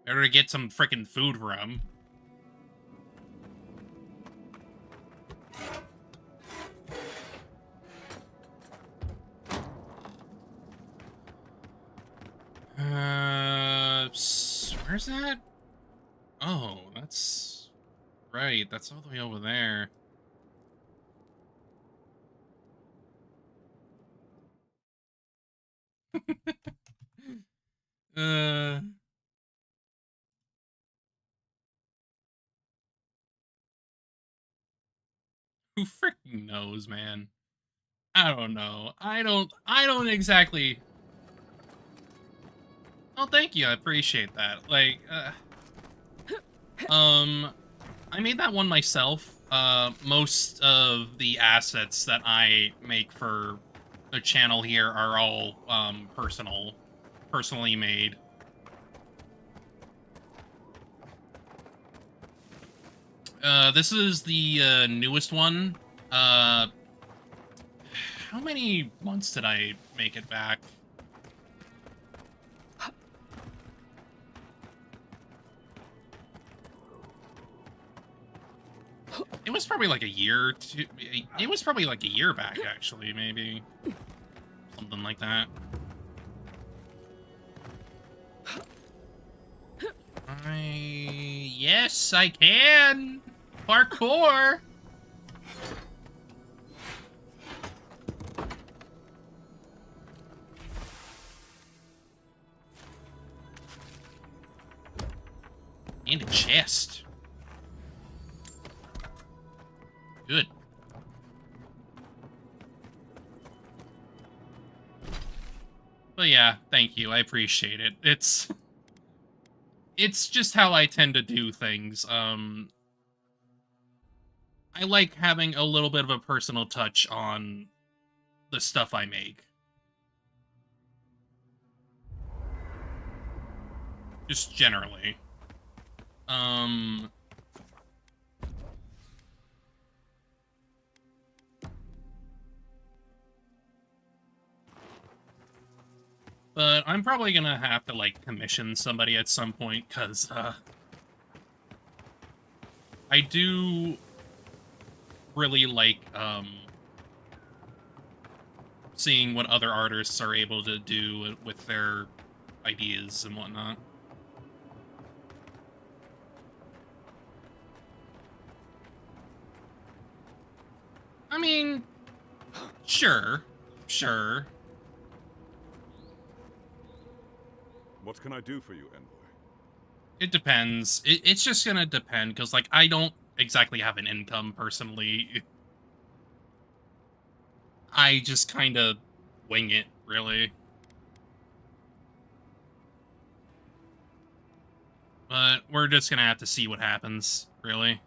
Better get some freaking food for him. Where's that? Oh, that's right. That's all the way over there. uh. Who freaking knows, man? I don't know. I don't exactly. Oh, thank you. I appreciate that. Like, I made that one myself. Most of the assets that I make for the channel here are all, personally made. This is the, newest one. How many months did I make it back? It was probably like a year or two. It was probably like a year back, actually, maybe. Something like that. Yes, I can! Parkour! And a chest. Good. But yeah, thank you. I appreciate it. It's just how I tend to do things. I like having a little bit of a personal touch on the stuff I make. Just generally. But I'm probably gonna have to, like, commission somebody at some point, because, I do really like, seeing what other artists are able to do with their ideas and whatnot. I mean, sure. What can I do for you, Envoy? It depends. It's just gonna depend, because, like, I don't exactly have an income, personally. I just kind of wing it, really. But we're just gonna have to see what happens, really.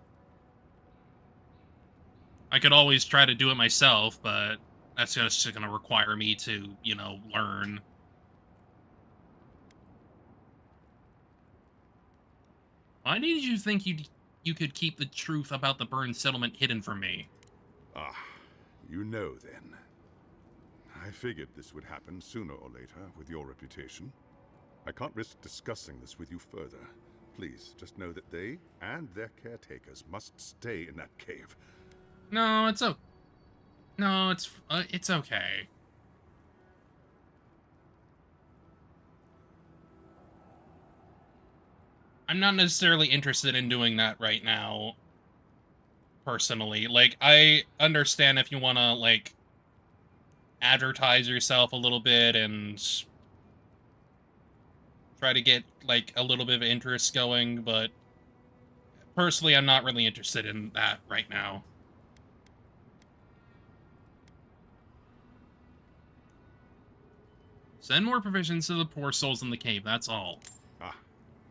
I could always try to do it myself, but that's just gonna require me to, you know, learn. Why did you think you could keep the truth about the burned settlement hidden from me? Ah, you know then. I figured this would happen sooner or later with your reputation. I can't risk discussing this with you further. Please, just know that they and their caretakers must stay in that cave. No, it's okay. No, it's okay. I'm not necessarily interested in doing that right now, personally. Like, I understand if you want to, like, advertise yourself a little bit and try to get, like, a little bit of interest going, but personally, I'm not really interested in that right now. Send more provisions to the poor souls in the cave, that's all. Ah,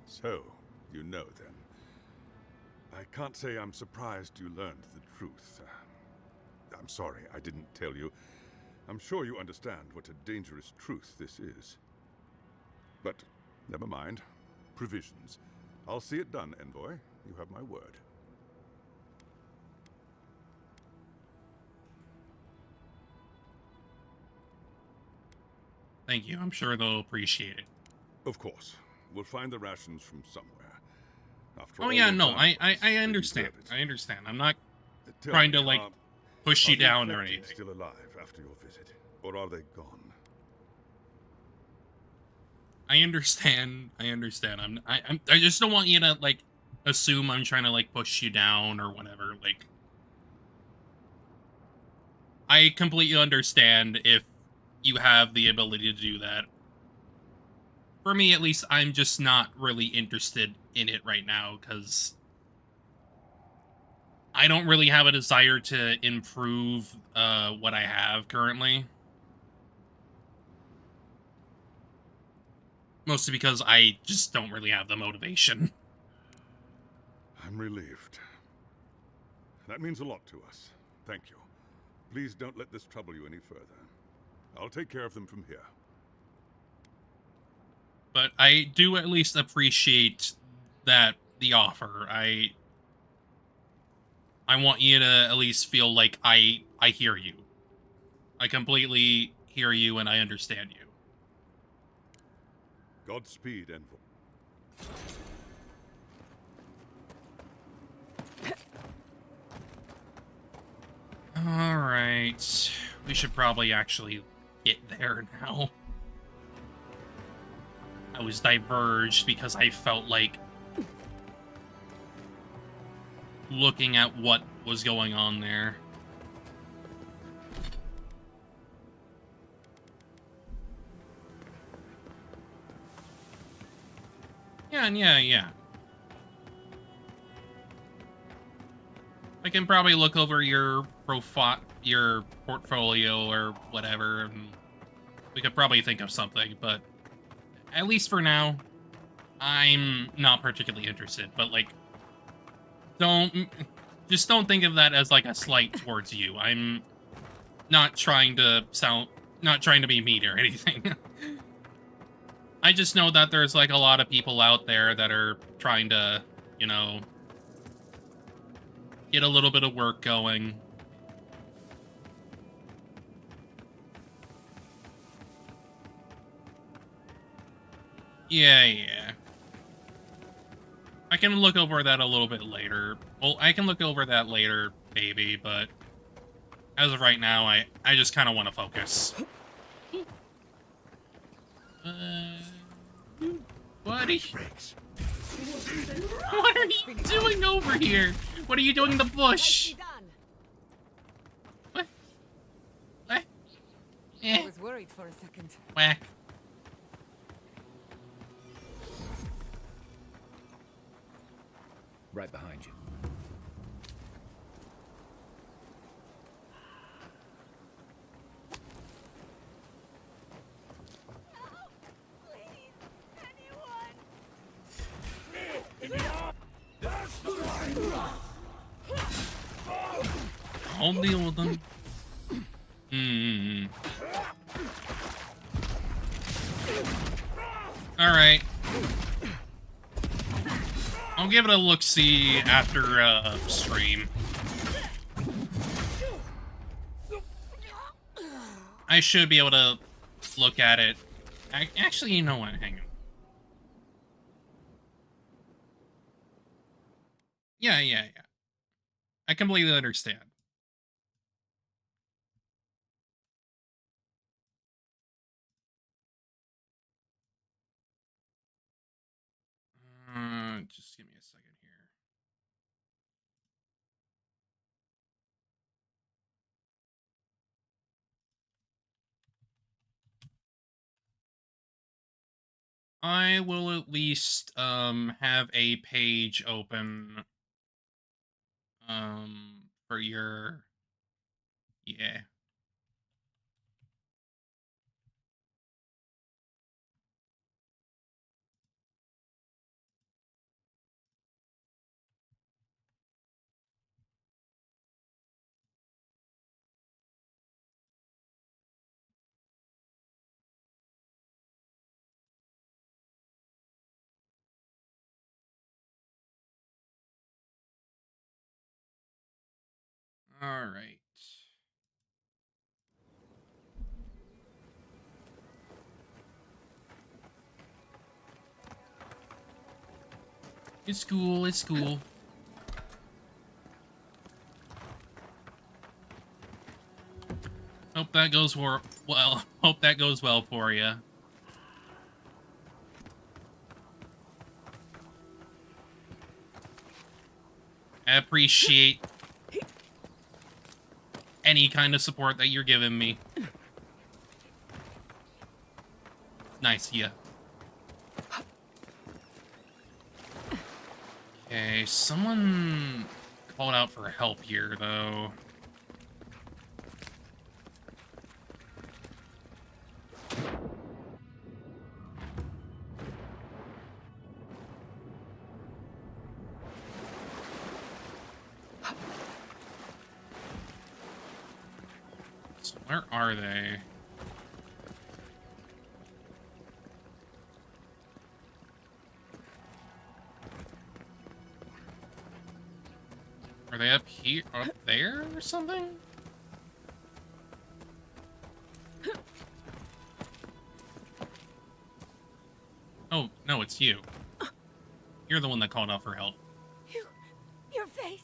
so you know then. I can't say I'm surprised you learned the truth. I'm sorry I didn't tell you. I'm sure you understand what a dangerous truth this is. But never mind. Provisions. I'll see it done, Envoy. You have my word. Thank you. I'm sure they'll appreciate it. Of course. We'll find the rations from somewhere. After Oh all yeah, we've no, done I for us, they understand. deserve it. I understand. I'm not Tell trying me, to, like, push you are the down or infected anything. still alive after your visit? Or are they gone? I understand. I just don't want you to, like, assume I'm trying to, like, push you down or whatever. Like, I completely understand if you have the ability to do that. For me, at least, I'm just not really interested in it right now, because I don't really have a desire to improve what I have currently. Mostly because I just don't really have the motivation. I'm relieved. That means a lot to us. Thank you. Please don't let this trouble you any further. I'll take care of them from here. But I do at least appreciate the offer. I want you to at least feel like I hear you. I completely hear you and I understand you. Godspeed, Envoy. Alright. We should probably actually get there now. I was diverged because I felt like looking at what was going on there. Yeah. I can probably look over your profile, your portfolio or whatever, and we could probably think of something, but at least for now, I'm not particularly interested, but, like, don't think of that as, like, a slight towards you. I'm not trying to be mean or anything. I just know that there's, like, a lot of people out there that are trying to, you know, get a little bit of work going. Yeah. I can look over that a little bit later. Well, I can look over that later, baby, but as of right now, I just kind of want to focus. Buddy? What are you doing over here? What are you doing in the bush? What? What? I was worried for a second. Whack. Right behind you. I'll deal with them. Alright. I'll give it a look-see after, stream. I should be able to look at it. Actually, you know what? Hang on. Yeah. I completely understand. Just give me a second here. I will at least have a page open for your yeah. All right. It's cool. It's cool. Hope that goes well. Hope that goes well for you. I appreciate any kind of support that you're giving me. Nice, yeah. Okay, someone called out for help here, though. So where are they? Are they up here? Up there or something? Oh, no, it's you. You're the one that called out for help. Your face.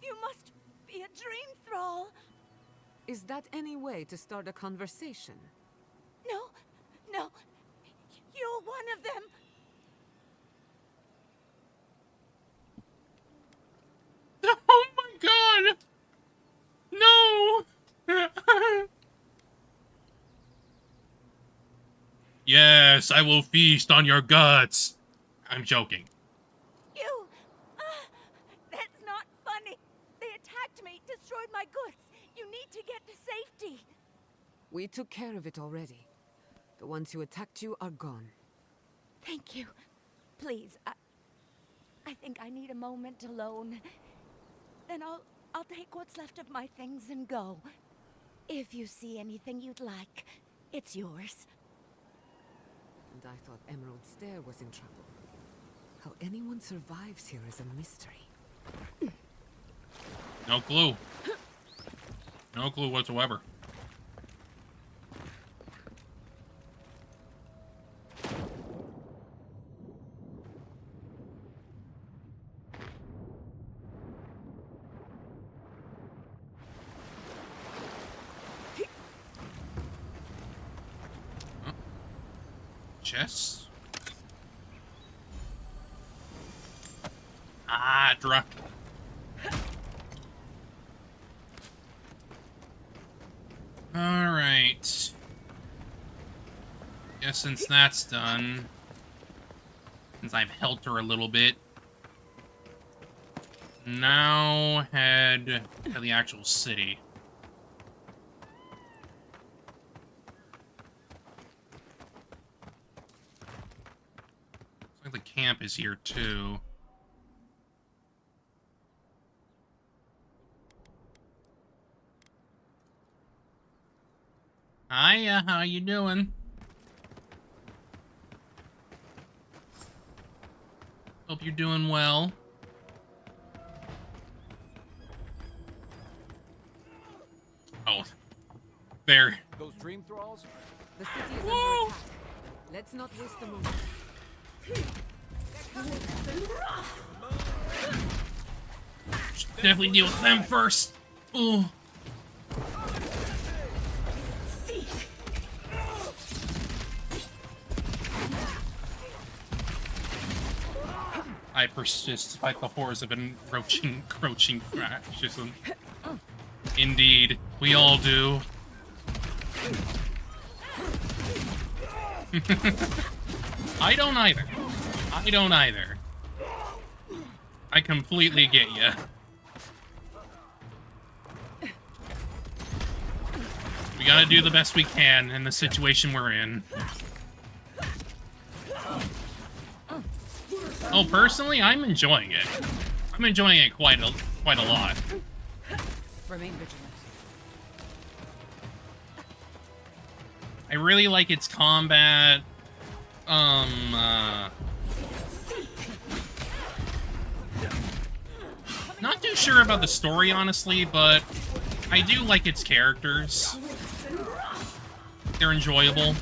You must be a dream thrall. Is that any way to start a conversation? No. You're one of them. Oh my god! No! Yes, I will feast on your guts. I'm joking. You. That's not funny. They attacked me, destroyed my goods. You need to get to safety. We took care of it already. The ones who attacked you are gone. Thank you. Please, I think I need a moment alone. Then I'll take what's left of my things and go. If you see anything you'd like, it's yours. And I thought Emerald Stair was in trouble. How anyone survives here is a mystery. No clue. No clue whatsoever. chest. Ah, Dra. Alright. Guess since that's done, since I've helped her a little bit, now head to the actual city. Looks like the camp is here too. Hiya, how you doing? Hope you're doing well. Oh, there. Those dream thralls? The city is under attack. Let's not waste a moment. Should definitely deal with them first. Ooh. I persist despite the horrors of encroaching fascism. Indeed, we all do. I don't either. I don't either. I completely get ya. We gotta do the best we can in the situation we're in. Oh, personally, I'm enjoying it. I'm enjoying it quite a lot. Remain vigilant. I really like its combat. Not too sure about the story, honestly, but I do like its characters. They're enjoyable.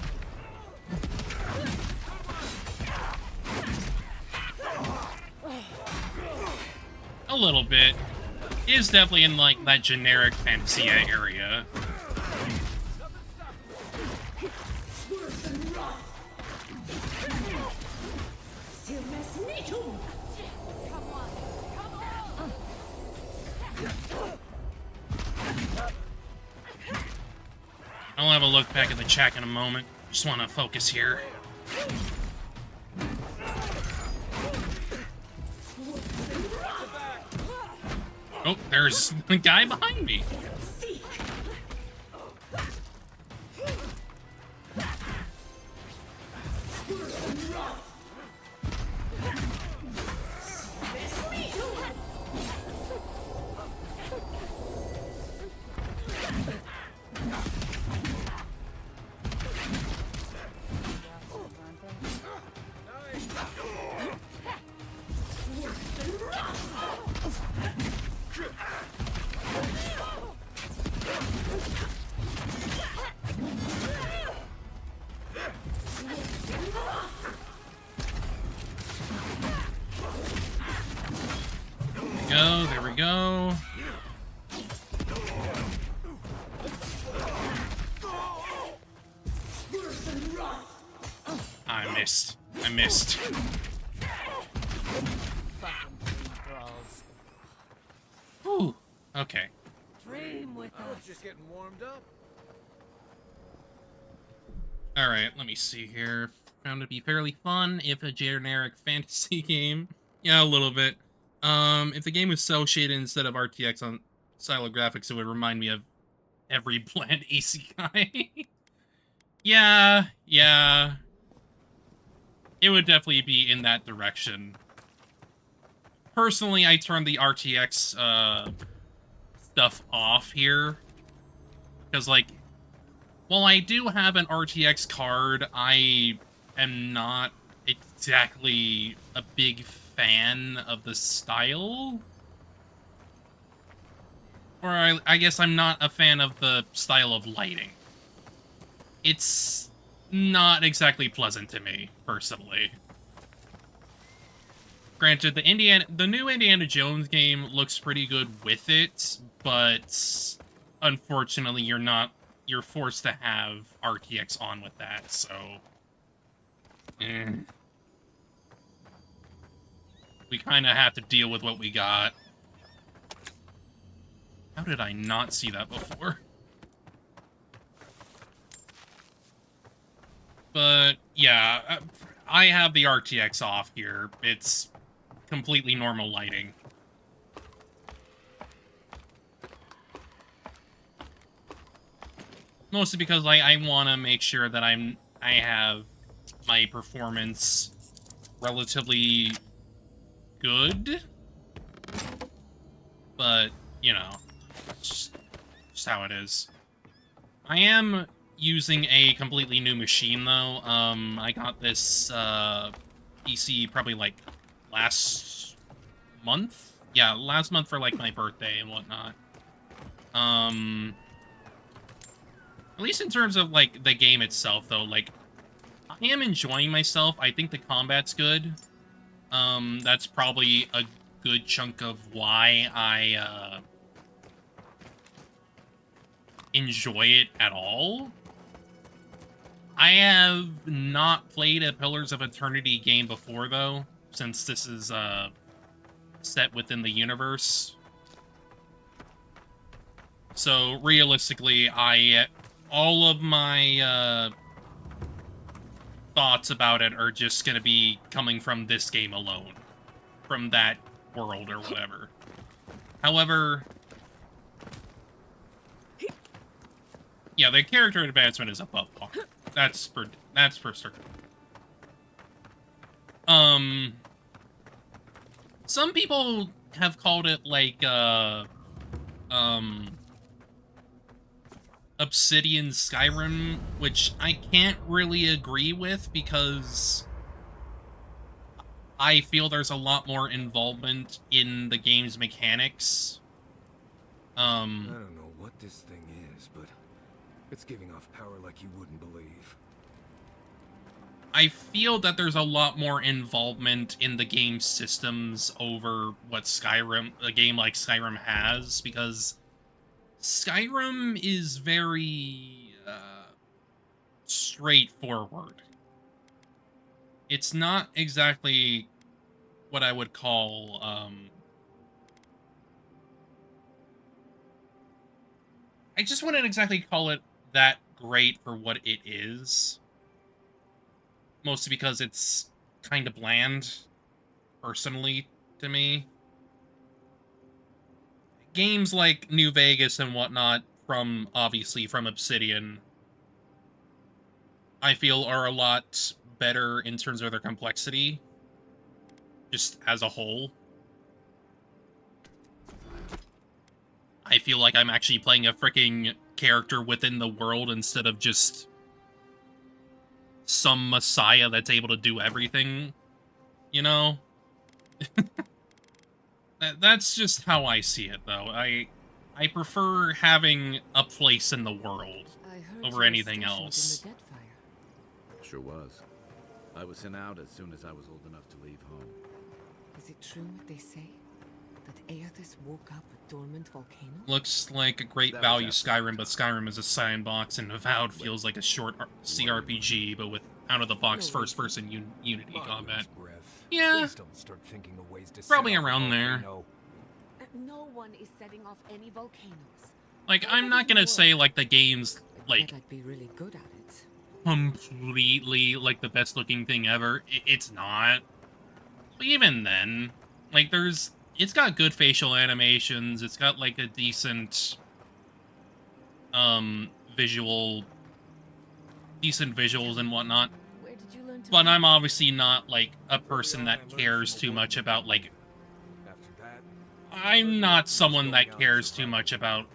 A little bit. It is definitely in, like, that generic Fantasia area. I'll have a look back at the chat in a moment. Just want to focus here. Oh, there's the guy behind me. There we go. I missed. I missed. Ooh, okay. Dream with us. Just getting warmed up. Alright, let me see here. Found it to be fairly fun, if a generic fantasy game. Yeah, a little bit. If the game was cel shaded instead of RTX on style graphics, it would remind me of every bland isekai. Yeah. It would definitely be in that direction. Personally, I turned the RTX stuff off here. Because, like, while I do have an RTX card, I am not exactly a big fan of the style. Or I guess I'm not a fan of the style of lighting. It's not exactly pleasant to me, personally. Granted, the new Indiana Jones game looks pretty good with it, but unfortunately you're forced to have RTX on with that, so We kind of have to deal with what we got. How did I not see that before? But, yeah, I have the RTX off here. It's completely normal lighting. Mostly because I want to make sure that I have my performance relatively good. But, you know, it's just how it is. I am using a completely new machine, though. I got this PC probably, like, last month? Yeah, last month for, like, my birthday and whatnot. At least in terms of, like, the game itself, though, like, I am enjoying myself. I think the combat's good. That's probably a good chunk of why I, enjoy it at all. I have not played a Pillars of Eternity game before, though, since this is, set within the universe. So, realistically, all of my, thoughts about it are just gonna be coming from this game alone. From that world or whatever. However... yeah, the character advancement is above par. That's for certain. Some people have called it, like, Obsidian Skyrim, which I can't really agree with because I feel there's a lot more involvement in the game's mechanics. I don't know what this thing is, but it's giving off power like you wouldn't believe. I feel that there's a lot more involvement in the game's systems over what a game like Skyrim has, because Skyrim is very, straightforward. It's not exactly what I would call, I just wouldn't exactly call it that great for what it is. Mostly because it's kind of bland, personally, to me. Games like New Vegas and whatnot, obviously from Obsidian, I feel are a lot better in terms of their complexity, just as a whole. I feel like I'm actually playing a freaking character within the world instead of just some messiah that's able to do everything, you know? That's just how I see it, though. I prefer having a place in the world over anything else. In the dead fire. Sure was. I was sent out as soon as I was old enough to leave home. Is it true what they say? That Aethys woke up a dormant volcano? Looks like a great value Skyrim, but Skyrim is a sandbox, and Avowed feels like a short CRPG, but with out-of-the-box first-person Unity combat. Yeah, probably around there. No one is setting off any volcanoes. Like, I'm not gonna say, like, the game's, like, I'd be really good at it. completely, like, the best-looking thing ever. It's not. But even then, like, it's got good facial animations, it's got, like, a decent, decent visuals and whatnot. Where did you learn to But I'm obviously not, like, a person that cares too much about, like... I'm not someone that cares too much about,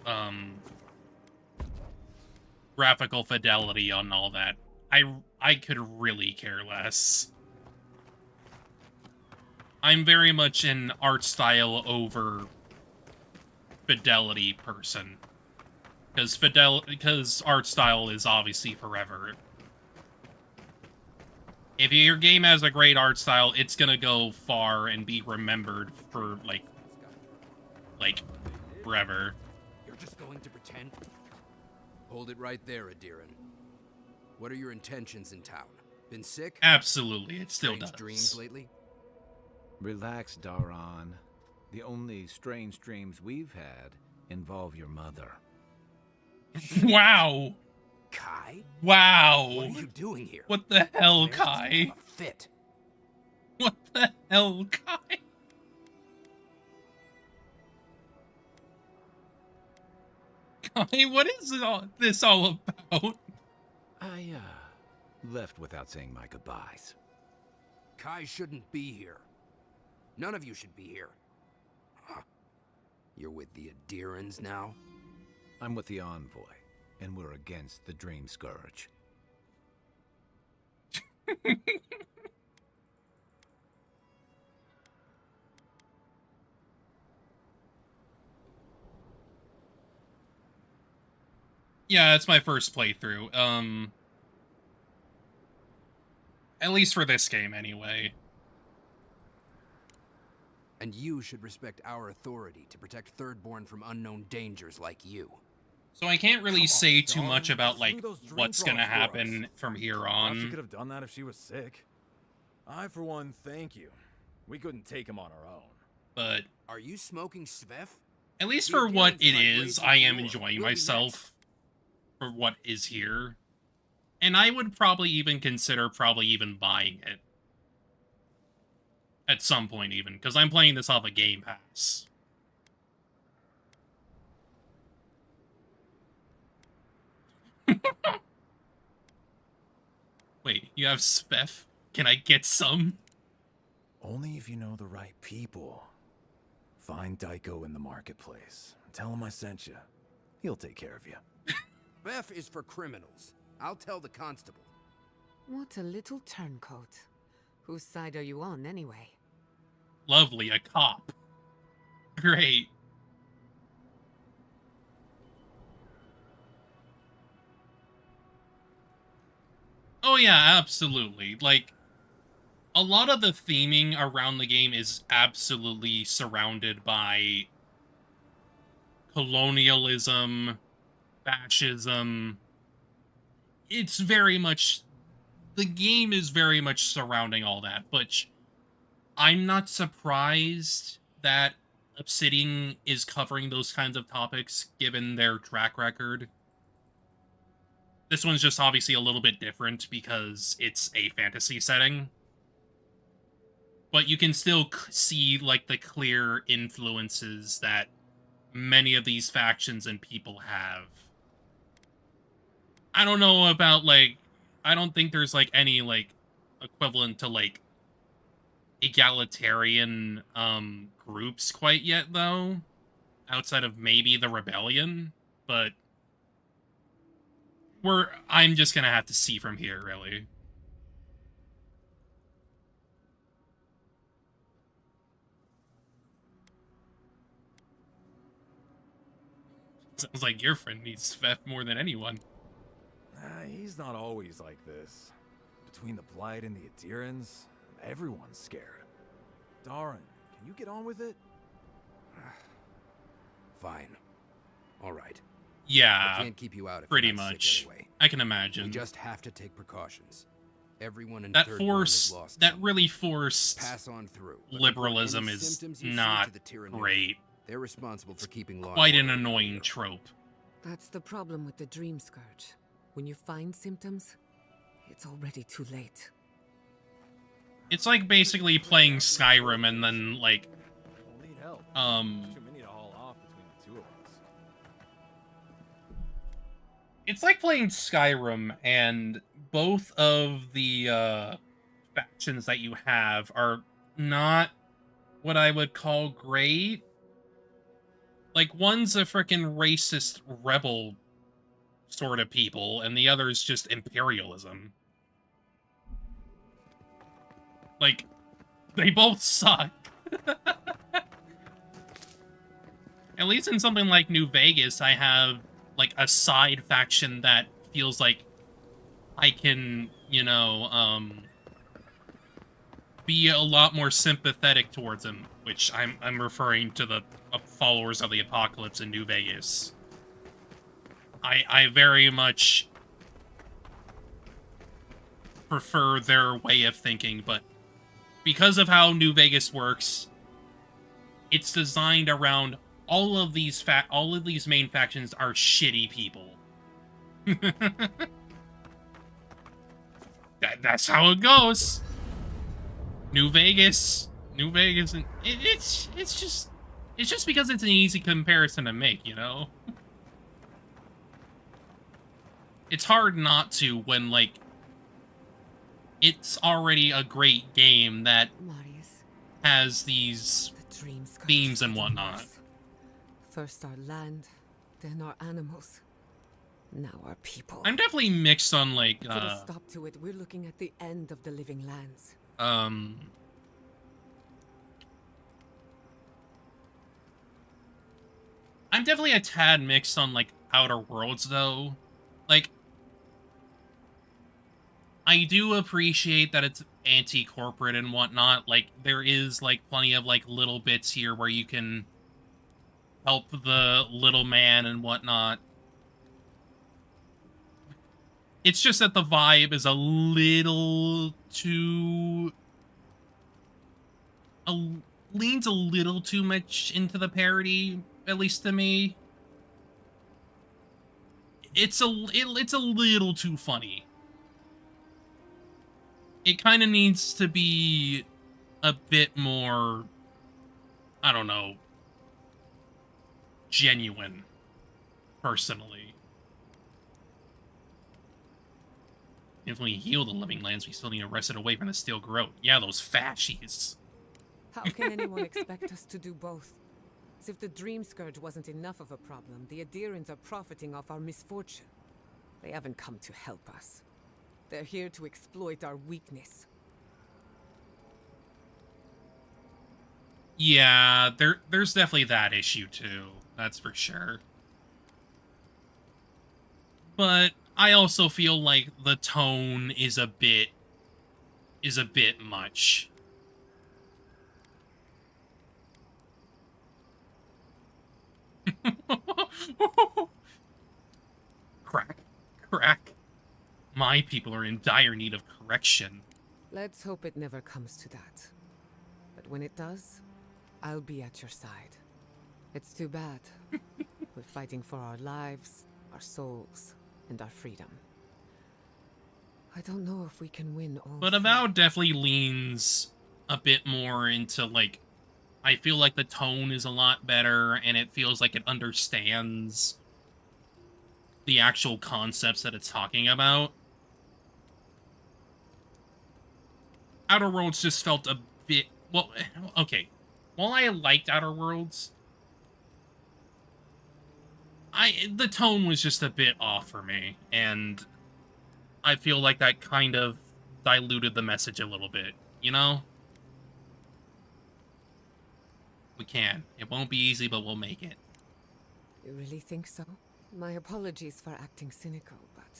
graphical fidelity on all that. I could really care less. I'm very much an art style over fidelity person. Because art style is obviously forever. If your game has a great art style, it's gonna go far and be remembered for, like, forever. You're just going to pretend? Hold it right there, Adiran. What are your intentions in town? Been sick? Absolutely, it still Strange does. dreams lately? Relax, Daron. The only strange dreams we've had involve your mother. Wow. Kai? Wow. What are you doing here? What the hell, Mayor's gonna Kai? have a fit. What the hell, Kai? Kai, what is this all about? I, left without saying my goodbyes. Kai shouldn't be here. None of you should be here. Huh. You're with the Adirans now? I'm with the Envoy, and we're against the Dream Scourge. Yeah, it's my first playthrough. At least for this game, anyway. And you should respect our authority to protect Thirdborn from unknown dangers like you. So I can't really say too much about, like, what's gonna happen from here Thought she on. could have done that if she was sick. I, for one, thank you. We couldn't take him on our own. But Are you smoking Svef? at least The for what Adirans it tried is, raising I am war. enjoying We'll be myself for what is here. And I would probably even consider even buying it. At some point, even, because I'm playing this off a Game Pass. Wait, you have Svef? Can I get some? Only if you know the right people. Find Daiko in the marketplace. Tell him I sent you. He'll take care of you. Svef is for criminals. I'll tell the constable. What a little turncoat. Whose side are you on, anyway? Lovely, a cop. Great. Oh yeah, absolutely. Like, a lot of the theming around the game is absolutely surrounded by colonialism, fascism. It's very much... The game is very much surrounding all that, but I'm not surprised that Obsidian is covering those kinds of topics, given their track record. This one's just obviously a little bit different because it's a fantasy setting. But you can still see, like, the clear influences that many of these factions and people have. I don't know about, like... I don't think there's, like, any, like, equivalent to, like, egalitarian, groups quite yet, though. Outside of maybe the Rebellion. But... I'm just gonna have to see from here, really. Sounds like your friend needs Svef more than anyone. He's not always like this. Between the Blight and the Adirans, everyone's scared. Daron, can you get on with it? Fine. All right. Yeah, I can't keep you out if pretty you're not much. sick anyway. I can imagine. We just have to take precautions. Everyone in that Thirdborn force, is lost. that really forced Pass on through. But liberalism any is symptoms you see not to the Tyranid, great. They're responsible for keeping law. Quite and an order annoying here. trope. That's the problem with the Dream Scourge. When you find symptoms, it's already too late. It's like basically playing Skyrim and then, like, We'll need help. We need to haul off between the two of us. it's like playing Skyrim, and both of the factions that you have are not what I would call great. Like, one's a freaking racist rebel sort of people, and the other's just imperialism. Like, they both suck. At least in something like New Vegas, I have, like, a side faction that feels like I can, you know, be a lot more sympathetic towards them, which I'm referring to the followers of the Apocalypse in New Vegas. I very much prefer their way of thinking, but because of how New Vegas works, it's designed around all of these main factions are shitty people. That's how it goes. New Vegas, and it's just because it's an easy comparison to make, you know? It's hard not to when, like, it's already a great game that has these themes and whatnot. First our land, then our animals. Now our people. I'm definitely mixed on, like, Put a stop to it. We're looking at the end of the living lands. I'm definitely a tad mixed on, like, Outer Worlds, though. Like, I do appreciate that it's anti-corporate and whatnot. Like, there is, like, plenty of, like, little bits here where you can help the little man and whatnot. It's just that the vibe is a little too... leans a little too much into the parody, at least to me. It's a little too funny. It kind of needs to be a bit more, I don't know, genuine, personally. If we heal the living lands, we still need to wrest it away from the steel growth. Yeah, those fascies. How can anyone expect us to do both? As if the Dream Scourge wasn't enough of a problem, the Adherents are profiting off our misfortune. They haven't come to help us. They're here to exploit our weakness. Yeah, there's definitely that issue too. That's for sure. But I also feel like the tone is a bit much. Crack. My people are in dire need of correction. Let's hope it never comes to that. But when it does, I'll be at your side. It's too bad. We're fighting for our lives, our souls, and our freedom. I don't know if we can win all. But Avowed definitely leans a bit more into, like, I feel like the tone is a lot better, and it feels like it understands the actual concepts that it's talking about. Outer Worlds just felt a bit... Well, okay. While I liked Outer Worlds, the tone was just a bit off for me, and I feel like that kind of diluted the message a little bit, you know? We can. It won't be easy, but we'll make it. You really think so? My apologies for acting cynical, but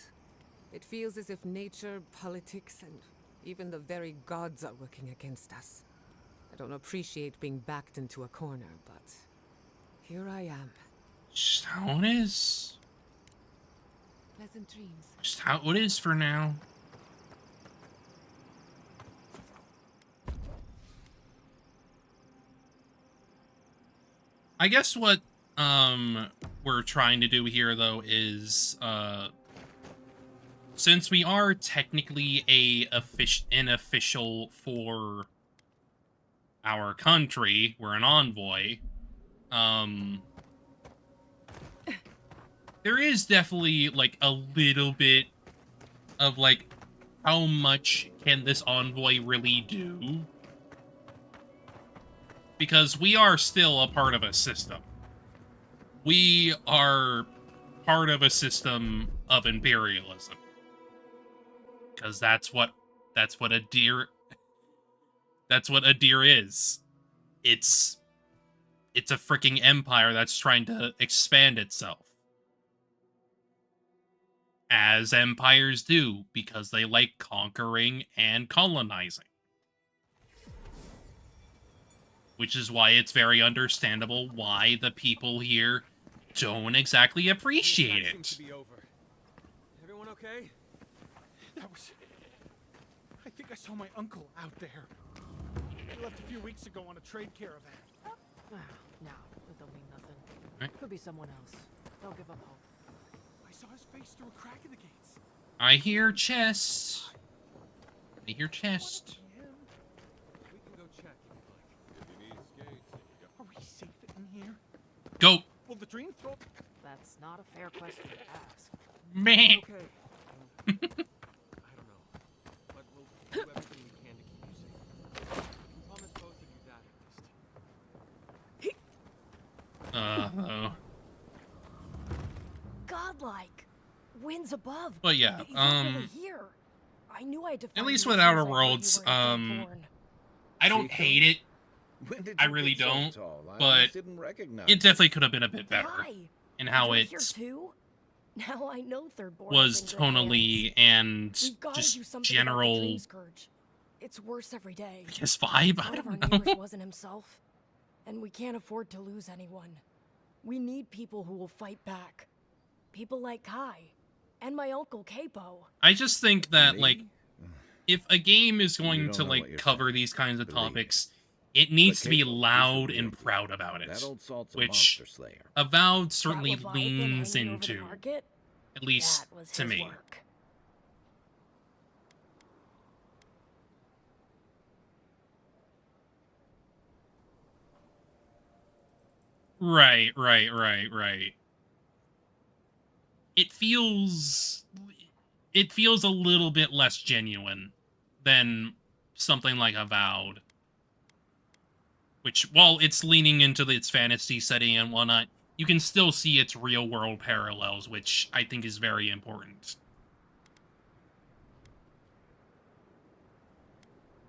it feels as if nature, politics, and even the very gods are working against us. I don't appreciate being backed into a corner, but here I am. Just how it is. Pleasant dreams. Just how it is for now. I guess what we're trying to do here, though, is since we are technically an official for our country, we're an envoy. There is definitely, like, a little bit of, like, how much can this envoy really do? Because we are still a part of a system. We are part of a system of imperialism. Because that's what Adir is. It's a freaking empire that's trying to expand itself. As empires do, because they like conquering and colonizing. Which is why it's very understandable why the people here don't exactly appreciate it. Everyone okay? think I saw my uncle out there. He left a few weeks ago on a trade caravan. No, that don't mean nothing. Right. Could be someone else. Don't give up hope. I saw his face through a crack in the gates. I hear chest. I hear chest. We can go check if you like. If you need skates, you Are we safe in here? Go. Will the dream throw? That's not a fair question to ask. Meh. Okay. I don't know. But we'll do everything we can to keep you safe. I can promise both of you that at least. Oh. Godlike. Winds above. But yeah, He's not really here. I knew I had to at find least you with as soon Outer as I heard you Worlds, were in Thornborn. I don't hate it. When did I you really get so don't, tall? I but almost didn't recognize it definitely could have been a bit better Hi. in how You're it here too? Now I know Thornborn was is in good hands. tonally and We've gotta do just something about the general, dream scourge. It's worse every day. I guess, vibe. I One of our don't neighbors know. wasn't himself, and we can't afford to lose anyone. We need people who will fight back. People like Kai, and my uncle Capo. I just think that, Me? like, if a game is You going don't to, know what like, you're cover saying. these kinds of Believe me. topics, it needs But to be Capo, he's the loud real and deal. proud about it. That old salt's a Which monster slayer. Avowed certainly That Leviathan leans hanging over the into, market? at least That was to his me. work. Right. It feels a little bit less genuine than something like Avowed. Which, while it's leaning into its fantasy setting and whatnot, you can still see its real-world parallels, which I think is very important.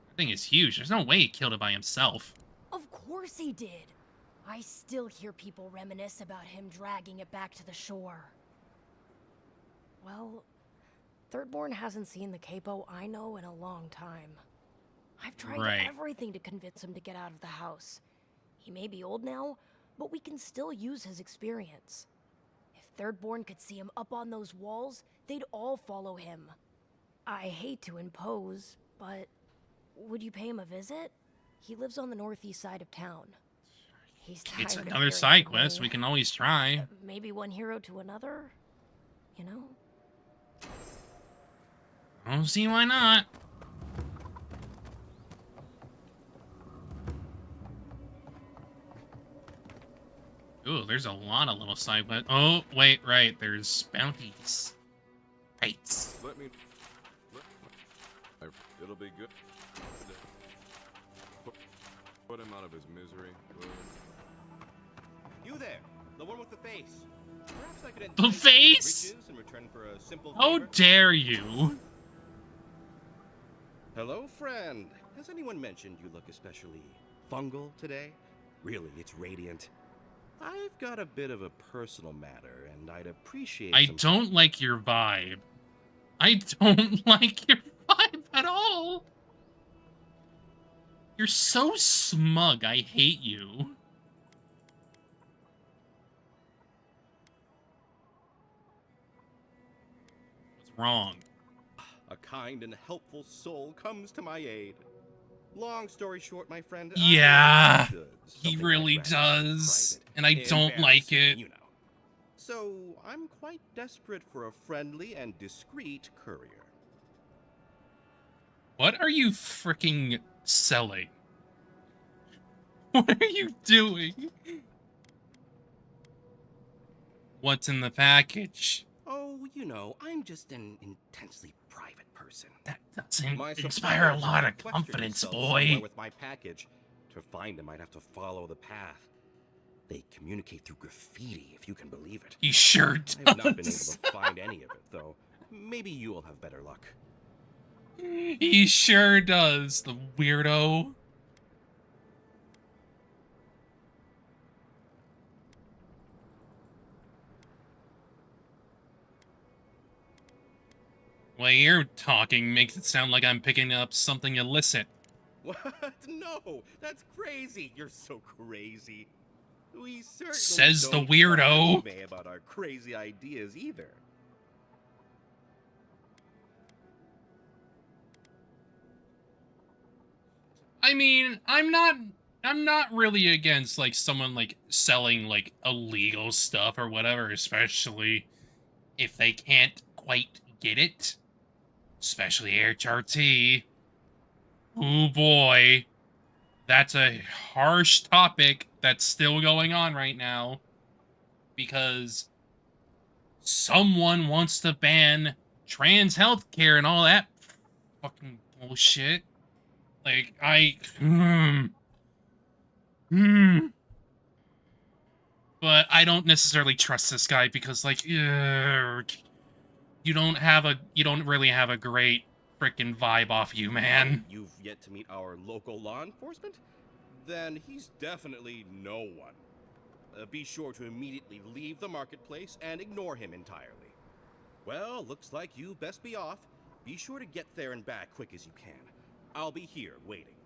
That thing is huge. There's no way he killed it by himself. Of course he did. I still hear people reminisce about him dragging it back to the shore. Well, Thirdborn hasn't seen the capo I know in a long time. I've tried Right. everything to convince him to get out of the house. He may be old now, but we can still use his experience. If Thirdborn could see him up on those walls, they'd all follow him. I hate to impose, but would you pay him a visit? He lives on the northeast side of town. He's tired It's of another hearing side from quest. me. We can always try. Maybe one hero to another, you know? I don't see why not. Ooh, there's a lot of little side quests. Oh, wait, right. There's bounties. Right. It'll be good. Put him out of his misery. You there, the one with the face. Perhaps I could The entice you with face? riches in return for a simple How favor? dare you? Hello, friend. Has anyone mentioned you look especially fungal today? Really, it's radiant. I've got a bit of a personal matter, and I'd appreciate I some... don't like your vibe. I don't like your vibe at all. You're so smug. I hate you. What's wrong? A kind and helpful soul comes to my aid. Long story short, my friend... I Yeah, understood he something really I'd rather keep does. private. And I don't like Embarrassing, it. You know. So, I'm quite desperate for a friendly and discreet courier. What are you freaking selling? What are you doing? What's in the package? Oh, you know, I'm just an intensely private person. That doesn't My inspire a suppliers lot of sequestered confidence, themselves boy. somewhere with my package. To find them, I'd have to follow the path. They communicate through graffiti, if you can believe it. He sure I have not been able does. to find any of it, though. Maybe you will have better luck. He sure does, the weirdo. The way you're talking makes it sound like I'm picking up something illicit. What? No, that's crazy. You're so crazy. We certainly Says the don't weirdo. talk anime about our crazy ideas either. I mean, I'm not really against like someone like selling like illegal stuff or whatever, especially if they can't quite get it. Especially HRT. Oh boy. That's a harsh topic that's still going on right now. Because someone wants to ban trans healthcare and all that fucking bullshit. Like, but I don't necessarily trust this guy because, like, you don't really have a great freaking vibe off you, man. You've yet to meet our local law enforcement? Then he's definitely no one. Be sure to immediately leave the marketplace and ignore him entirely. Well, looks like you best be off. Be sure to get there and back quick as you can. I'll be here waiting.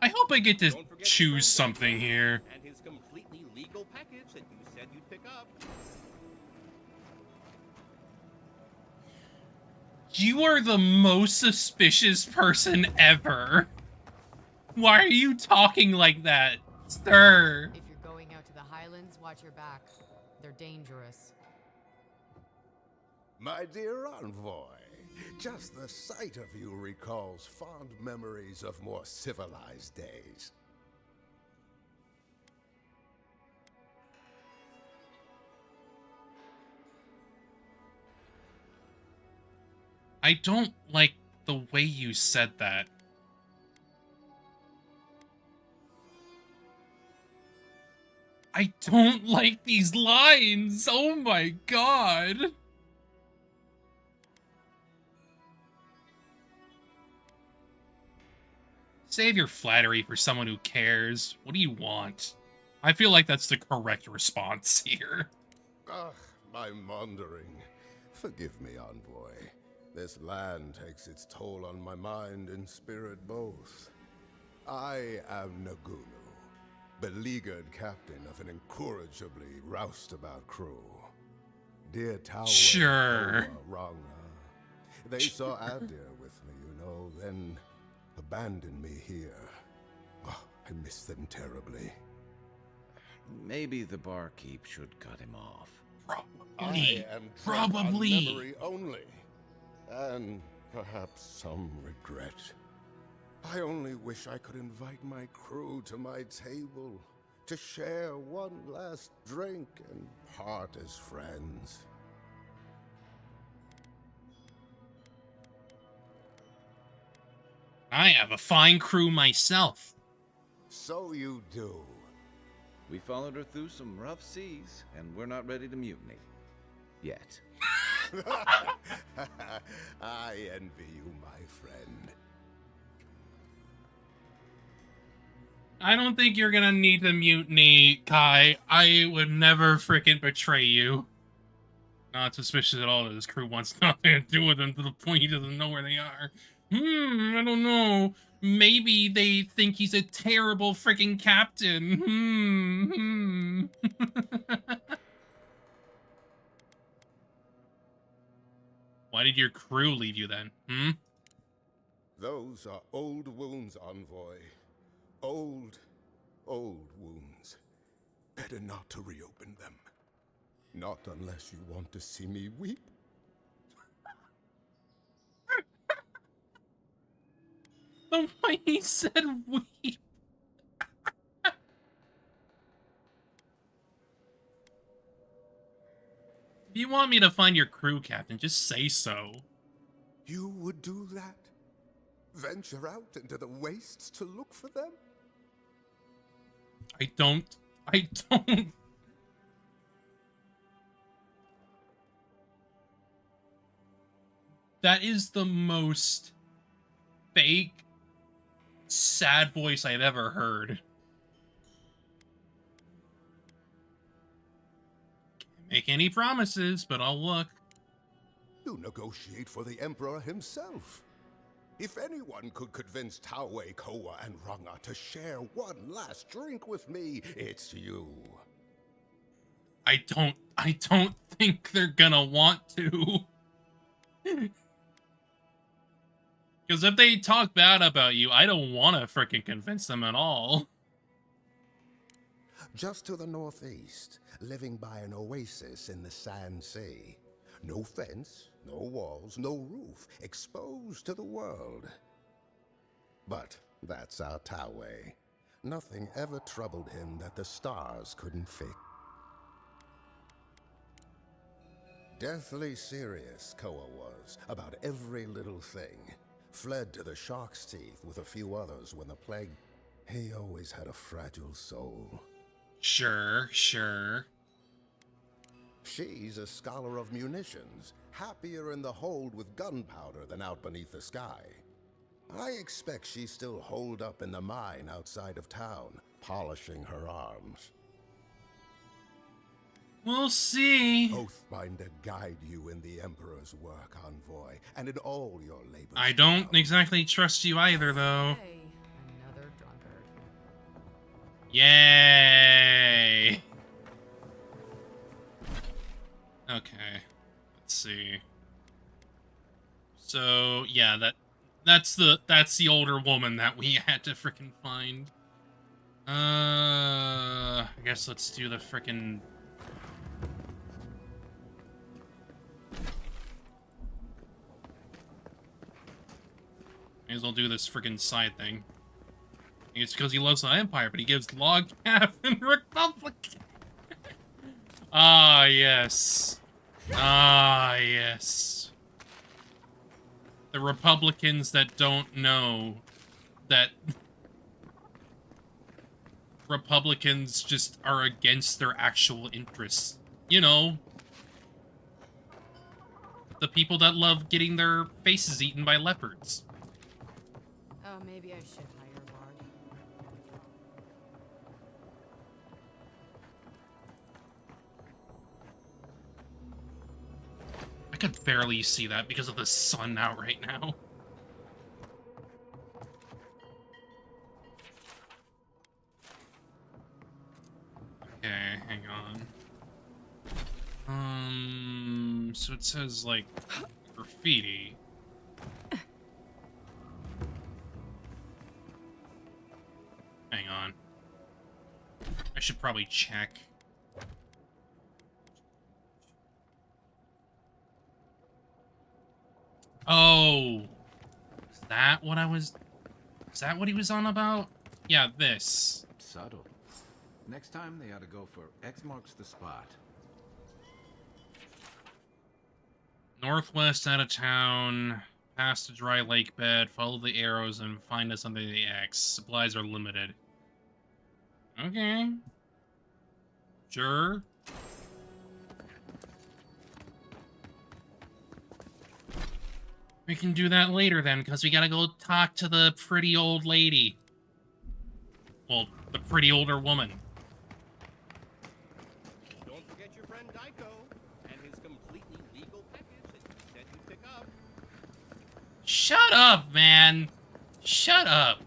I hope I get to choose something here. And his completely legal package that you said you'd pick up. You are the most suspicious person ever. Why are you talking like that, sir? If you're going out to the Highlands, watch your back. They're dangerous. My dear envoy, just the sight of you recalls fond memories of more civilized days. I don't like the way you said that. I don't like these lines. Oh my god. Save your flattery for someone who cares. What do you want? I feel like that's the correct response here. Ah, my maundering. Forgive me, envoy. This land takes its toll on my mind and spirit both. I am Nagunu, beleaguered captain of an incorrigibly roustabout crew. Dear Tao, sure. Ranga. They saw Adir with me, you know, then abandoned me here. Oh, I miss them terribly. Maybe the barkeep should cut him off. I am Probably. On memory only, and perhaps some regret. I only wish I could invite my crew to my table to share one last drink and part as friends. I have a fine crew myself. So you do. We followed her through some rough seas, and we're not ready to mutiny. Yet. I envy you, my friend. I don't think you're gonna need to mutiny, Kai. I would never frickin' betray you. Not suspicious at all that his crew wants nothing to do with him to the point he doesn't know where they are. I don't know. Maybe they think he's a terrible freaking captain. Why did your crew leave you then? Those are old wounds, envoy. Old wounds. Better not to reopen them. Not unless you want to see me weep. The way he said weep. If you want me to find your crew, Captain, just say so. You would do that? Venture out into the wastes to look for them? I don't. That is the most fake, sad voice I've ever heard. Can't make any promises, but I'll look. You negotiate for the Emperor himself. If anyone could convince Tawe, Koa, and Ranga to share one last drink with me, it's you. I don't think they're gonna want to. Because if they talk bad about you, I don't want to freaking convince them at all. Just to the northeast, living by an oasis in the Sand Sea. No fence, no walls, no roof, exposed to the world. But that's our Tawe. Nothing ever troubled him that the stars couldn't fix. Deathly serious, Koa was, about every little thing. Fled to the shark's teeth with a few others when the plague... He always had a fragile soul. Sure, sure. She's a scholar of munitions, happier in the hold with gunpowder than out beneath the sky. I expect she's still holed up in the mine outside of town, polishing her arms. We'll see. Oathbinder guide you in the Emperor's work, Envoy, and in all your labors. I don't exactly trust you either, though. Hey, another drunkard. Yay! Okay, let's see. So yeah, that's the older woman that we had to frickin' find. I guess let's do the frickin'. May as well do this frickin' side thing. It's because he loves the Empire, but he gives Log Cabin and Republic. Ah, yes. Ah, yes. The Republicans that don't know that Republicans just are against their actual interests. You know. The people that love getting their faces eaten by leopards. Oh, maybe I should hire Bard. I could barely see that because of the sun out right now. Okay, hang on. So it says, like, graffiti. Hang on. I should probably check. Oh, is that what is that what he was on about? Yeah, this. Subtle. Next time they ought to go for X marks the spot. Northwest out of town, past the dry lake bed, follow the arrows, and find us under the X. Supplies are limited. Okay. Sure. We can do that later then, because we gotta go talk to the pretty old lady. Well, the pretty older woman. Don't forget your friend Daiko and his completely legal package that you said you'd pick up. Shut up, man! Shut up!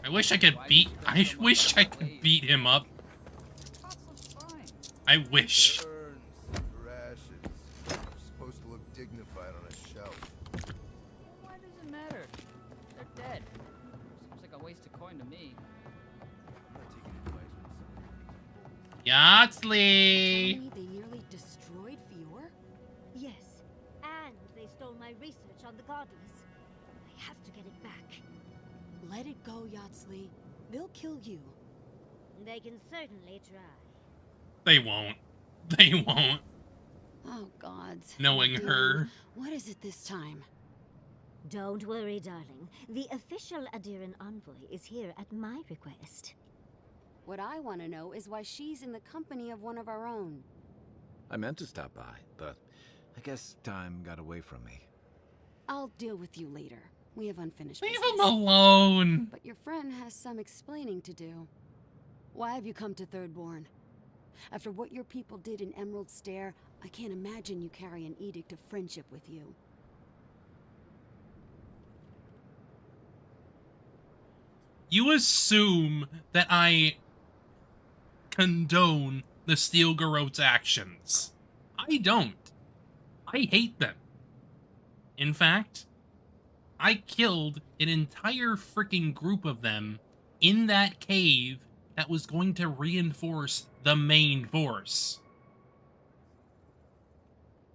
I wish I could beat him up. I wish. Supposed to look dignified on a shelf. Why does it matter? They're dead. Seems like a waste of coin to me. Yahtzee! They nearly destroyed Fior? Yes, and they stole my research on the Guardians. I have to get it back. Let it go, Yahtzee. They'll kill you. They can certainly try. They won't. They won't. Oh, gods. Knowing her. What is it this time? Don't worry, darling. The official Adiran envoy is here at my request. What I want to know is why she's in the company of one of our own. I meant to stop by, but I guess time got away from me. I'll deal with you later. We have unfinished Leave business. him alone! But your friend has some explaining to do. Why have you come to Thirdborn? After what your people did in Emerald Stair, I can't imagine you carry an edict of friendship with you. You assume that I condone the Steel Garrote's actions. I don't. I hate them. In fact, I killed an entire freaking group of them in that cave that was going to reinforce the main force.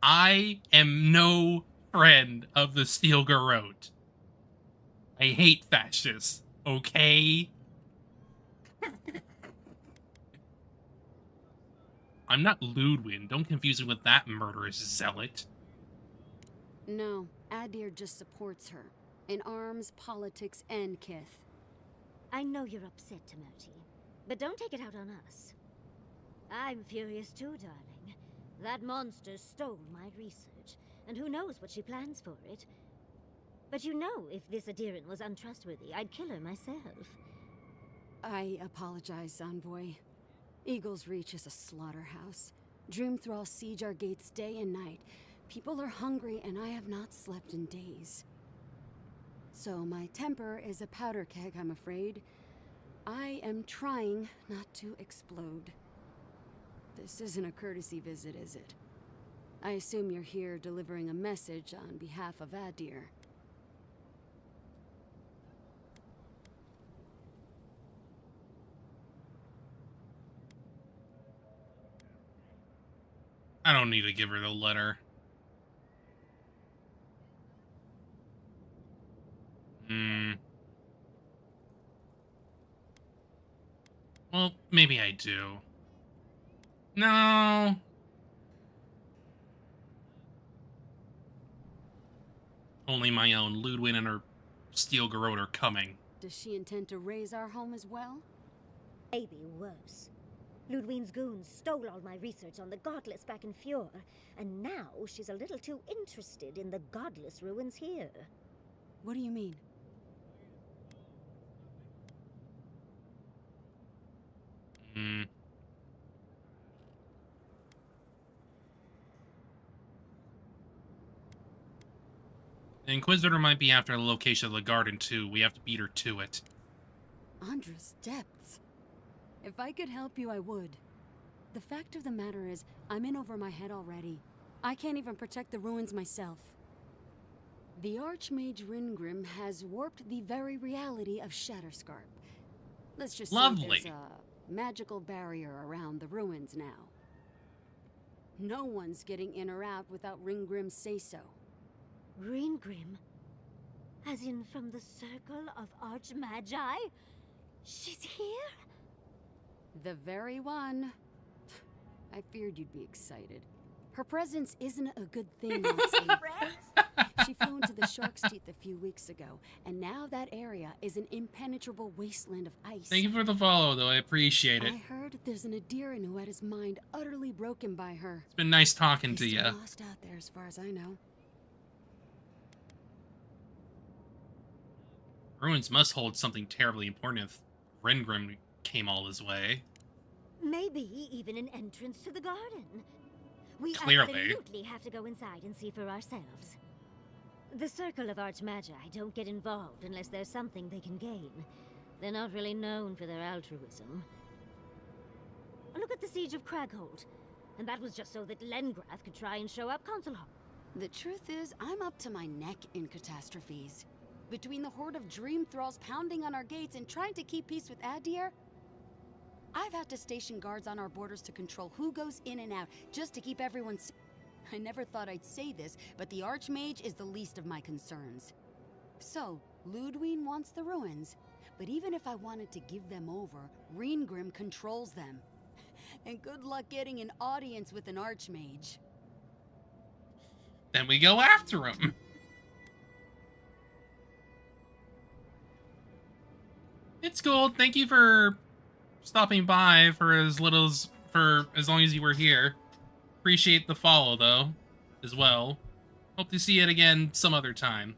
I am no friend of the Steel Garrote. I hate fascists, okay? I'm not Ludwin. Don't confuse me with that murderous zealot. No, Adir just supports her. In arms, politics, and kith. I know you're upset, Timoti, but don't take it out on us. I'm furious too, darling. That monster stole my research, and who knows what she plans for it. But you know, if this Adiran was untrustworthy, I'd kill her myself. I apologize, Envoy. Eagle's Reach is a slaughterhouse. Dreamthralls siege our gates day and night. People are hungry, and I have not slept in days. So my temper is a powder keg, I'm afraid. I am trying not to explode. This isn't a courtesy visit, is it? I assume you're here delivering a message on behalf of Adir. I don't need to give her the letter. Well, maybe I do. No. Only my own Ludwin and her Steel Garrote are coming. Does she intend to raise our home as well? Maybe worse. Ludwin's goons stole all my research on the Godless back in Fjord, and now she's a little too interested in the Godless ruins here. What do you mean? The Inquisitor might be after the location of the garden, too. We have to beat her to it. Andra's depths. If I could help you, I would. The fact of the matter is, I'm in over my head already. I can't even protect the ruins myself. The Archmage Ringrim has warped the very reality of Shatterscarp. Let's just say there's a magical barrier around the ruins now. No one's getting in or out without Ringgrim's say-so. Ringrim? As in from the Circle of Archmagi? She's here? The very one. I feared you'd be excited. Her presence isn't a good thing, Nancy. She flew into the Shark's Teeth a few weeks ago, and now that area is an impenetrable wasteland of ice. Thank you for the follow, though. I appreciate it. I heard there's an Adiran who had his mind utterly broken by her. It's been nice talking to He's you. lost out there, as far as I know. Ruins must hold something terribly important if Ringrim came all his way. Maybe even an entrance to the garden. We Clearly. absolutely have to go inside and see for ourselves. The Circle of Archmagi don't get involved unless there's something they can gain. They're not really known for their altruism. Look at the Siege of Craghold. And that was just so that Lengrath could try and show up Consul Hall. The truth is, I'm up to my neck in catastrophes. Between the horde of dream thralls pounding on our gates and trying to keep peace with Adir, I've had to station guards on our borders to control who goes in and out, just to keep everyone safe. I never thought I'd say this, but the Archmage is the least of my concerns. So, Ludwin wants the ruins, but even if I wanted to give them over, Ringrim controls them. And good luck getting an audience with an Archmage. Then we go after him. It's cool. Thank you for stopping by for as long as you were here. Appreciate the follow, though, as well. Hope to see it again some other time.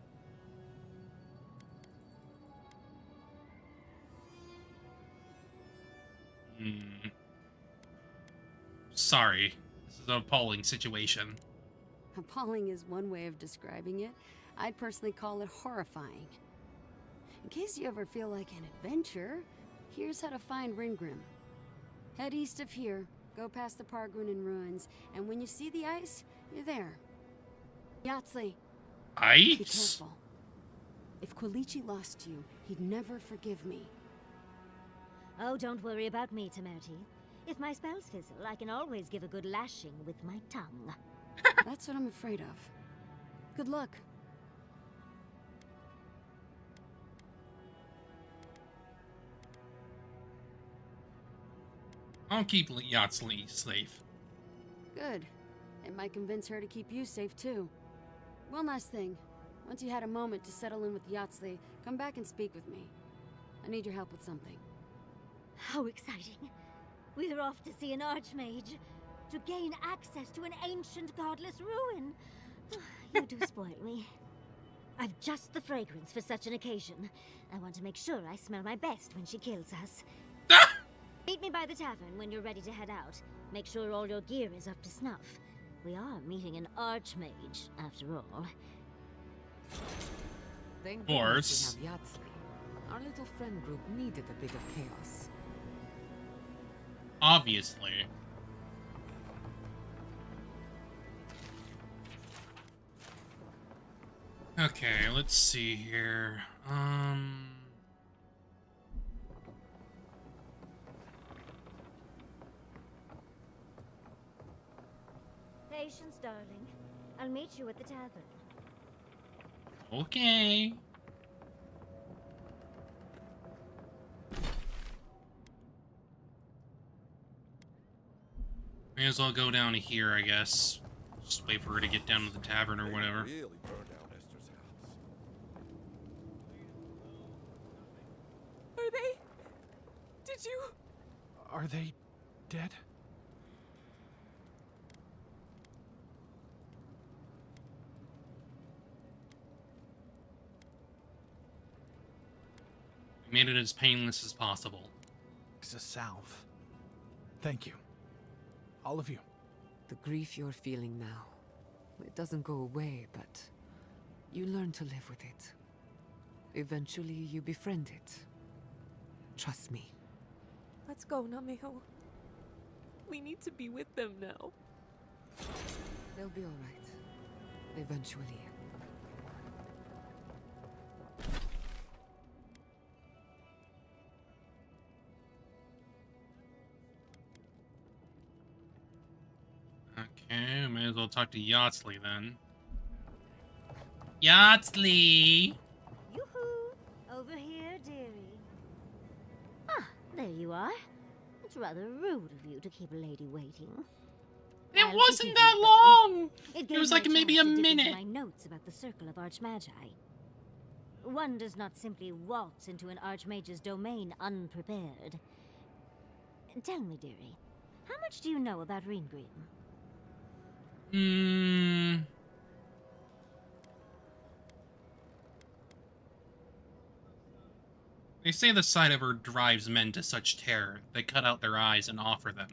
Sorry. This is an appalling situation. Appalling is one way of describing it. I'd personally call it horrifying. In case you ever feel like an adventure, here's how to find Ringrim. Head east of here, go past the Pargunin ruins, and when you see the ice, you're there. Yahtzee. Be Yikes. careful. If Quilici lost you, he'd never forgive me. Oh, don't worry about me, Temerity. If my spells fizzle, I can always give a good lashing with my tongue. That's what I'm afraid of. Good luck. I'll keep Yahtzee safe. Good. It might convince her to keep you safe, too. One last thing. Once you had a moment to settle in with Yahtzee, come back and speak with me. I need your help with something. How exciting. We're off to see an archmage. To gain access to an ancient godless ruin. You do spoil me. I've just the fragrance for such an occasion. I want to make sure I smell my best when she kills us. Meet me by the tavern when you're ready to head out. Make sure all your gear is up to snuff. We are meeting an archmage, after all. Thank Of course. goodness we have Yahtzee. Our little friend group needed a bit of chaos. Obviously. Okay, let's see here. Patience, darling. I'll meet you at the tavern. Okay. May as well go down to here, I guess. Just wait for her to get down to the tavern or whatever. Really burn down Esther's house. Are they? Did you? Are they dead? I made it as painless as possible. It's a salve. Thank you. All of you. The grief you're feeling now, it doesn't go away, but you learn to live with it. Eventually, you befriend it. Trust me. Let's go, Namiho. We need to be with them now. They'll be all right. Eventually. Okay, may as well talk to Yahtzee then. Yahtzee! Yoo-hoo! Over here, dearie. Ah, there you are. It's rather rude of you to keep a lady waiting. It wasn't that long! It gave was me like maybe a chance to dig into minute. my notes about the Circle of Archmagi. One does not simply waltz into an Archmage's domain unprepared. Tell me, dearie, how much do you know about Reengrim? They say the sight of her drives men to such terror, they cut out their eyes and offer them.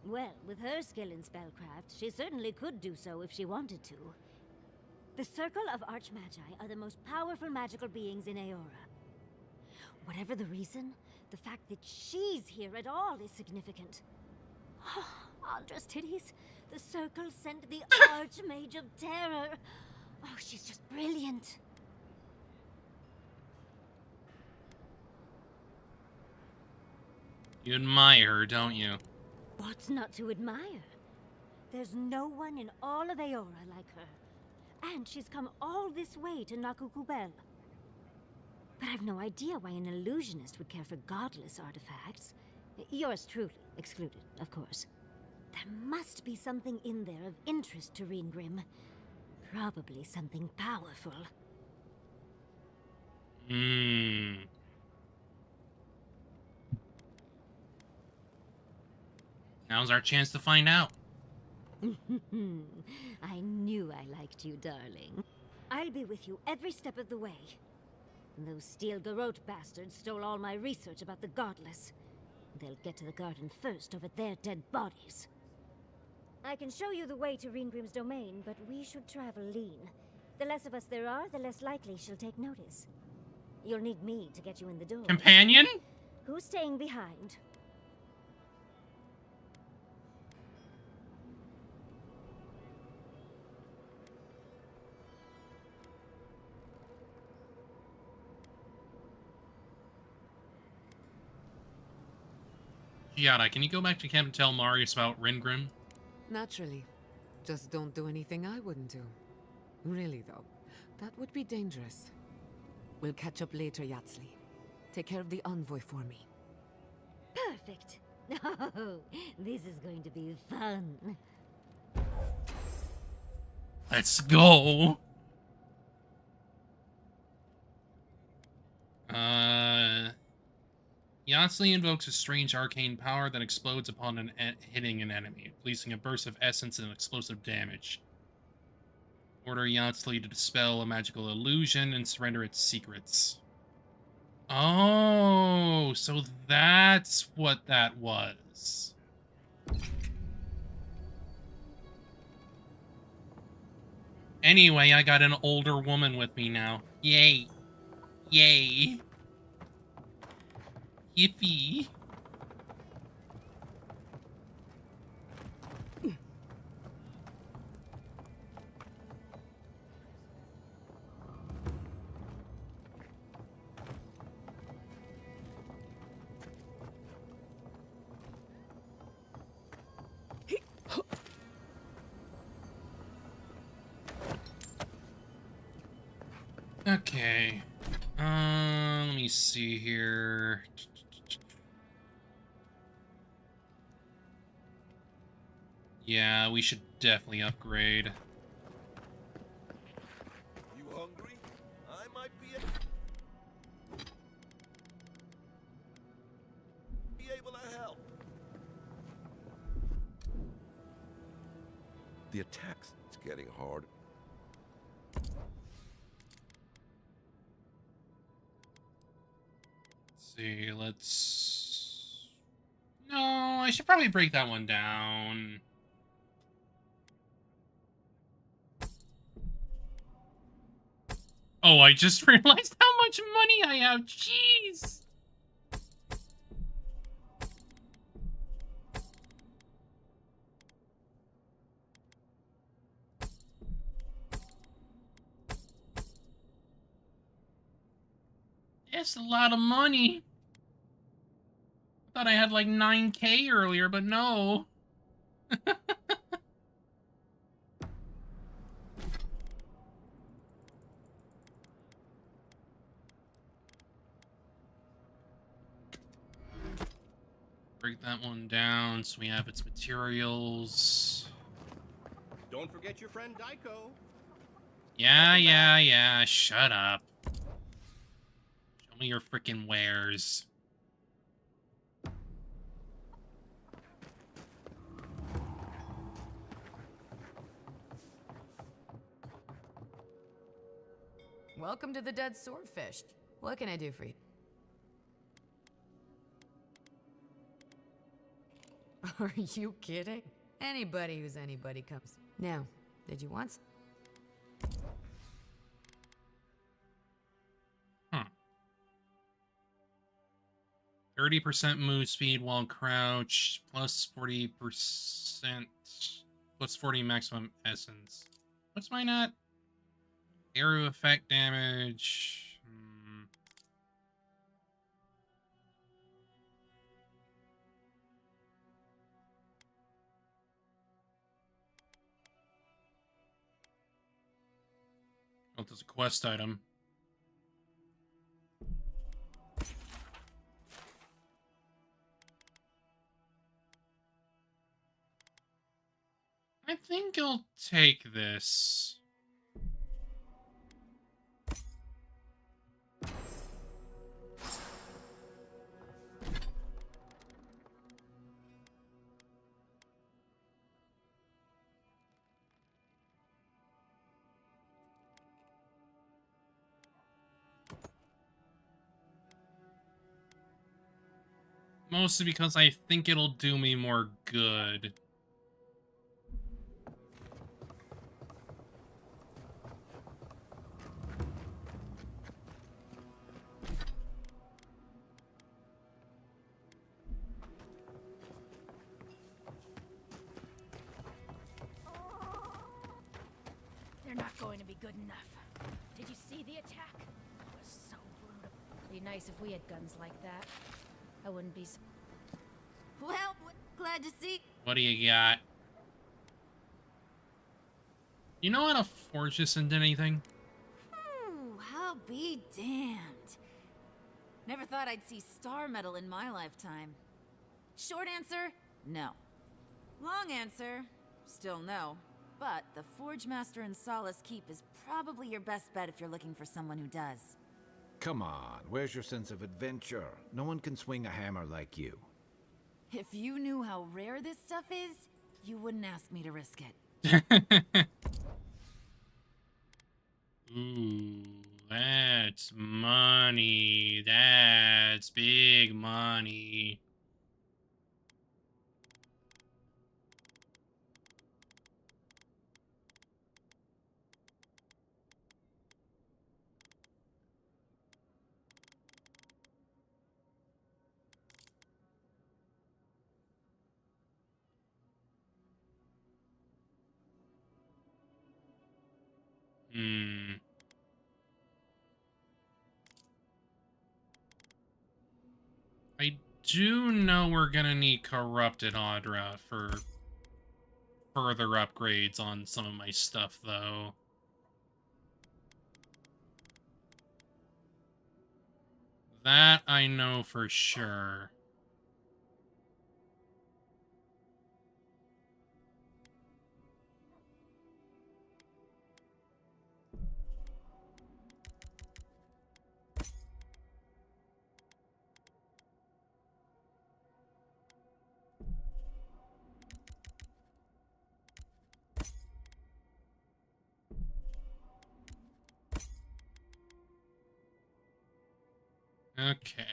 Well, with her skill in spellcraft, she certainly could do so if she wanted to. The Circle of Archmagi are the most powerful magical beings in Aora. Whatever the reason, the fact that she's here at all is significant. Andras Titties, the Circle sent the Archmage of Terror. Oh, she's just brilliant. You admire her, don't you? What's not to admire? There's no one in all of Aora like her. And she's come all this way to Nakukubel. But I've no idea why an illusionist would care for godless artifacts. Yours truly excluded, of course. There must be something in there of interest to Reengrim. Probably something powerful. Now's our chance to find out. I knew I liked you, darling. I'll be with you every step of the way. Those Steel Garrote bastards stole all my research about the Godless. They'll get to the garden first over their dead bodies. I can show you the way to Reengrim's domain, but we should travel lean. The less of us there are, the less likely she'll take notice. You'll need me to get you in the door. Companion? Who's staying behind? Giada, can you go back to camp and tell Marius about Ringrim? Naturally. Just don't do anything I wouldn't do. Really, though. That would be dangerous. We'll catch up later, Yatsley. Take care of the envoy for me. Perfect. Oh, this is going to be fun. Let's go. Yatsley invokes a strange arcane power that explodes upon hitting an enemy, releasing a burst of essence and explosive damage. Order Yatsley to dispel a magical illusion and surrender its secrets. Oh, so that's what that was. Anyway, I got an older woman with me now. Yay. Yay. Yippee. Okay. Let me see here. Yeah, we should definitely upgrade. You hungry? I might be able to help. The attack's getting hard. Let's see, let's... No, I should probably break that one down. Oh, I just realized how much money I have. Jeez. That's a lot of money. I thought I had like 9K earlier, but no. Break that one down so we have its materials. Don't forget your friend Daiko. Yeah, shut up. Show me your freaking wares. Welcome to the Dead Swordfish. What can I do for you? Are you kidding? Anybody who's anybody comes. Now, did you want? 30% move speed while crouch, plus 40%, plus 40 maximum essence. What's mine at? Arrow effect damage. Oh, there's a quest item. I think I'll take this. Mostly because I think it'll do me more good. They're not going to be good enough. Did you see the attack? It was so brutal. Be nice if we had guns like that. I wouldn't be so... Well, glad to see. What do you got? You know how to forge this into anything? I'll be damned. Never thought I'd see star metal in my lifetime. Short answer, no. Long answer, still no. But the Forge Master in Solace Keep is probably your best bet if you're looking for someone who does. Come on, where's your sense of adventure? No one can swing a hammer like you. If you knew how rare this stuff is, you wouldn't ask me to risk it. Ooh, that's money. That's big money. I do know we're gonna need Corrupted Audra for further upgrades on some of my stuff, though. That I know for sure. Okay.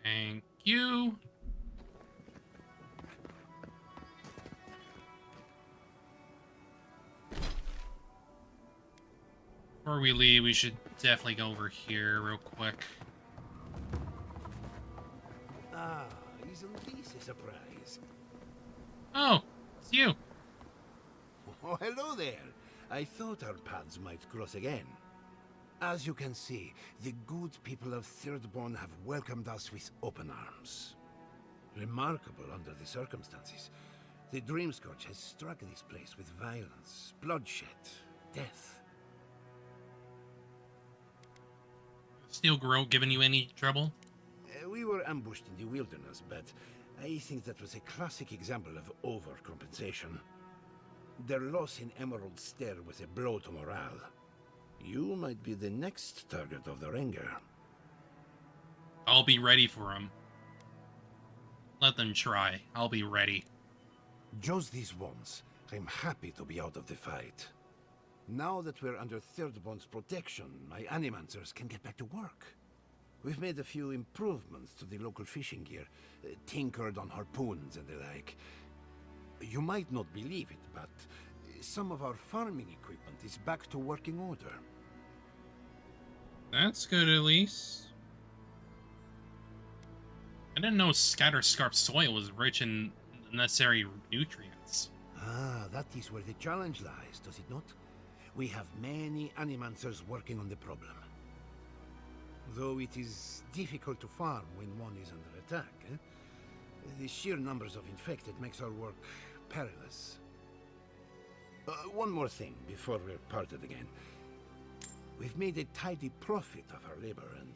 Thank you. Before we leave, we should definitely go over here real quick. Ah, isn't this a surprise? Oh, it's you. Oh, hello there. I thought our paths might cross again. As you can see, the good people of Thirdborn have welcomed us with open arms. Remarkable under the circumstances. The Dreamscourge has struck this place with violence, bloodshed, death. Steel Grove giving you any trouble? We were ambushed in the wilderness, but I think that was a classic example of overcompensation. Their loss in Emerald Stair was a blow to morale. You might be the next target of their anger. I'll be ready for them. Let them try. I'll be ready. Just this once, I'm happy to be out of the fight. Now that we're under Thirdborn's protection, my animancers can get back to work. We've made a few improvements to the local fishing gear, tinkered on harpoons and the like. You might not believe it, but some of our farming equipment is back to working order. That's good, at least. I didn't know Scatterscarp soil was rich in necessary nutrients. Ah, that is where the challenge lies, does it not? We have many animancers working on the problem. Though it is difficult to farm when one is under attack, the sheer numbers of infected makes our work perilous. One more thing before we're parted again. We've made a tidy profit of our labor, and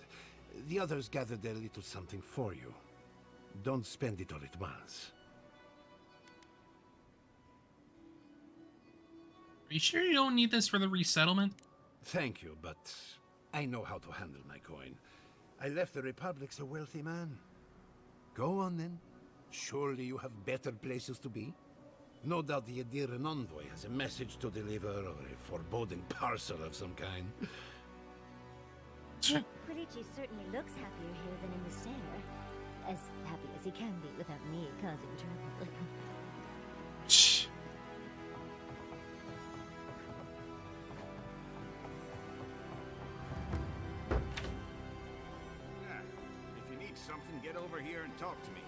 the others gathered a little something for you. Don't spend it all at once. Are you sure you don't need this for the resettlement? Thank you, but I know how to handle my coin. I left the Republic's a wealthy man. Go on then. Surely you have better places to be. No doubt the Adiran envoy has a message to deliver or a foreboding parcel of some kind. Quilici certainly looks happier here than in the Stair. As happy as he can be without me causing trouble. and get over here and talk to me.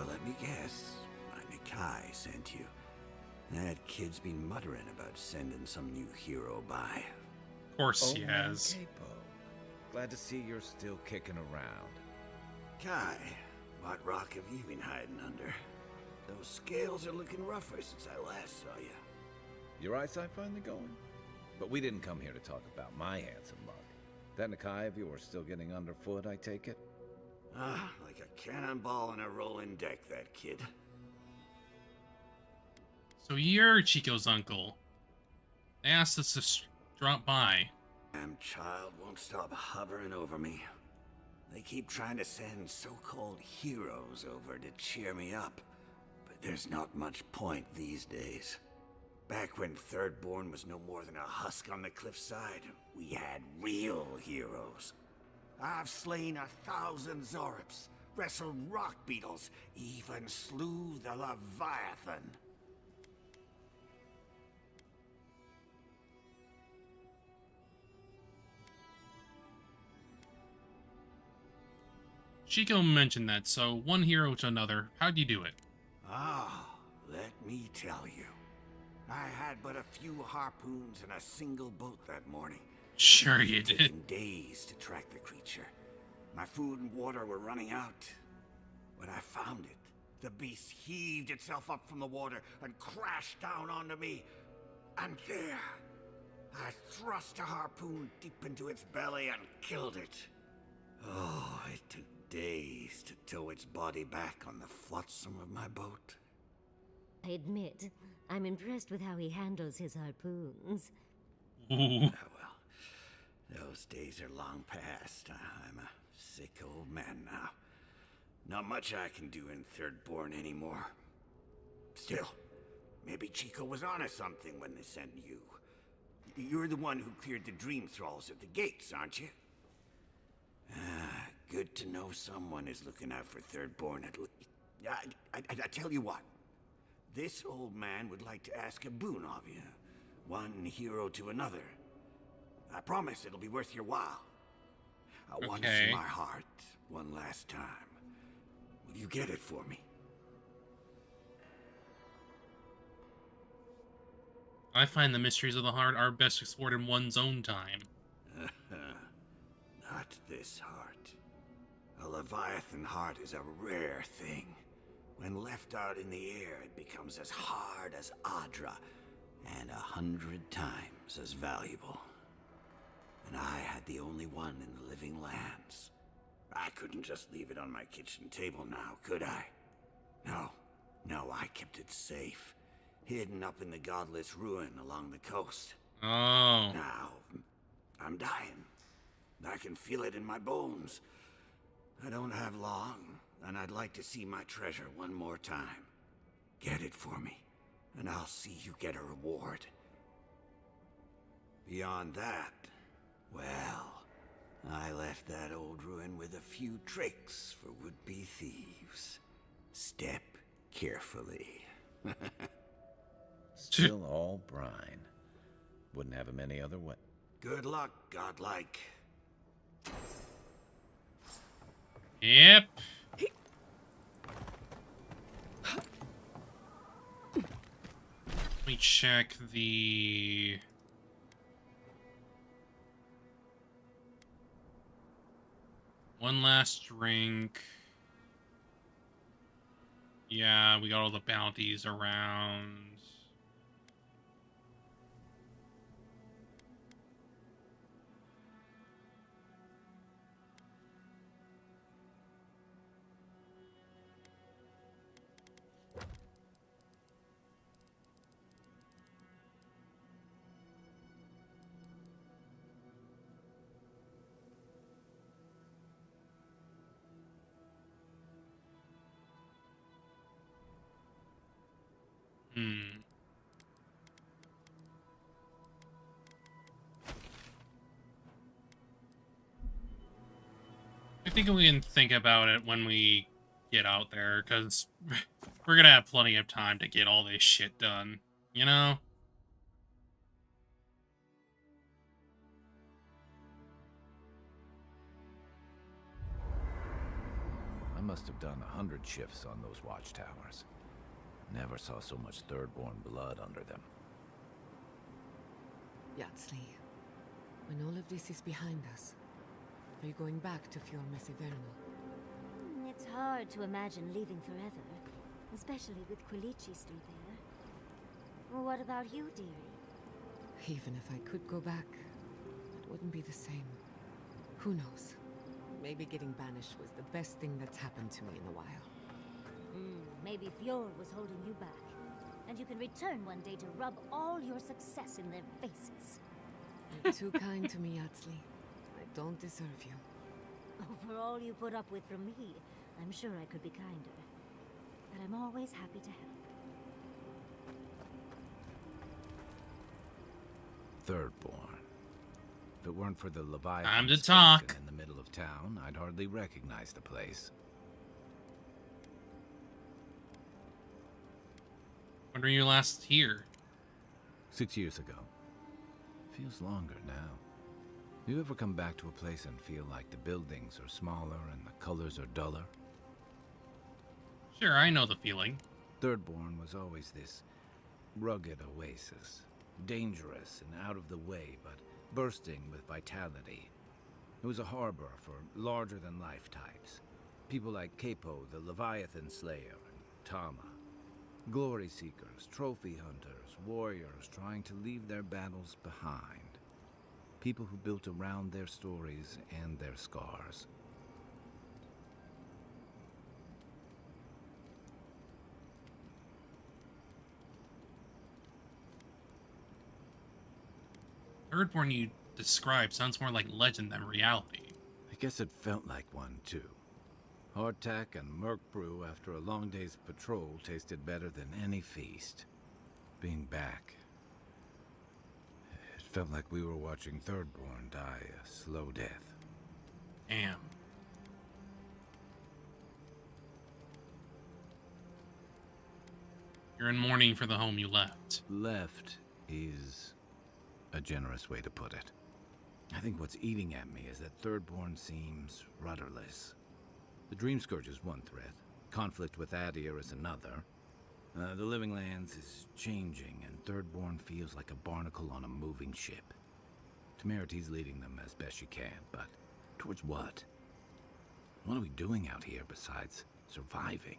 Let me guess. My Nikai sent you. That kid's been muttering about sending some new hero by. Of course he Oh, man, has. Capo. Glad to see you're still kicking around. Kai, what rock have you been hiding under? Those scales are looking rougher since I last saw you. Your eyesight finally going? But we didn't come here to talk about my handsome mug. That Nikai of yours still getting underfoot, I take it? Ah, like a cannonball in a rolling deck, that kid. So you're Chico's uncle. They asked us to drop by. Damn child won't stop hovering over me. They keep trying to send so-called heroes over to cheer me up, but there's not much point these days. Back when Thirdborn was no more than a husk on the cliffside, we had real heroes. I've slain 1,000 Zorips, wrestled rock beetles, even slew the Leviathan. Chico mentioned that, so one hero to another. How'd you do it? Ah, let me tell you. I had but a few harpoons and a single boat that morning. Sure you It did. had taken days to track the creature. My food and water were running out. When I found it, the beast heaved itself up from the water and crashed down onto me. And there, I thrust a harpoon deep into its belly and killed it. Oh, it took days to tow its body back on the flotsam of my boat. I admit, I'm impressed with how he handles his harpoons. Ooh. Those days are long past. I'm a sick old man now. Not much I can do in Thirdborn anymore. Still, maybe Chico was onto something when they sent you. You're the one who cleared the dream thralls at the gates, aren't you? Ah, good to know someone is looking out for Thirdborn at least. I tell you what. This old man would like to ask a boon of you. One hero to another. I promise it'll be worth your while. I want to see Okay. my heart one last time. Will you get it for me? I find the mysteries of the heart are best explored in one's own time. Not this heart. A Leviathan heart is a rare thing. When left out in the air, it becomes as hard as Adra, and 100 times as valuable. And I had the only one in the living lands. I couldn't just leave it on my kitchen table now, could I? No, I kept it safe. Hidden up in the godless ruin along the coast. Oh. Now, I'm dying. I can feel it in my bones. I don't have long, and I'd like to see my treasure one more time. Get it for me, and I'll see you get a reward. Beyond that, well, I left that old ruin with a few tricks for would-be thieves. Step carefully. Still all brine. Wouldn't have him any other way. Good luck, godlike. Yep. Let me check the... One last drink. Yeah, we got all the bounties around. I think we can think about it when we get out there, because we're gonna have plenty of time to get all this shit done, you know? I must have done 100 shifts on those watchtowers. Never saw so much Thirdborn blood under them. Yatsley, when all of this is behind us, are you going back to Fior Mesivernal? It's hard to imagine leaving forever, especially with Quilici still there. Well, what about you, dearie? Even if I could go back, it wouldn't be the same. Who knows? Maybe getting banished was the best thing that's happened to me in a while. Maybe Fior was holding you back, and you can return one day to rub all your success in their faces. You're too kind to me, Yatsley. I don't deserve you. Oh, for all you put up with from me, I'm sure I could be kinder. But I'm always happy to help. Thirdborn. If it weren't for the Leviathan Time to talk. in the middle of town, I'd hardly recognize the place. When were you last here? 6 years ago. Feels longer now. You ever come back to a place and feel like the buildings are smaller and the colors are duller? Sure, I know the feeling. Thirdborn was always this rugged oasis. Dangerous and out of the way, but bursting with vitality. It was a harbor for larger-than-life types. People like Capo, the Leviathan Slayer, and Tama. Glory seekers, trophy hunters, warriors trying to leave their battles behind. People who built around their stories and their scars. Thirdborn you described sounds more like legend than reality. I guess it felt like one, too. Hardtack and Merc brew after a long day's patrol tasted better than any feast. Being back, it felt like we were watching Thirdborn die a slow death. Damn. You're in mourning for the home you left. Left is a generous way to put it. I think what's eating at me is that Thirdborn seems rudderless. The Dream Scourge is one threat. Conflict with Adir is another. The Living Lands is changing, and Thirdborn feels like a barnacle on a moving ship. Temeriti's leading them as best she can, but towards what? What are we doing out here besides surviving?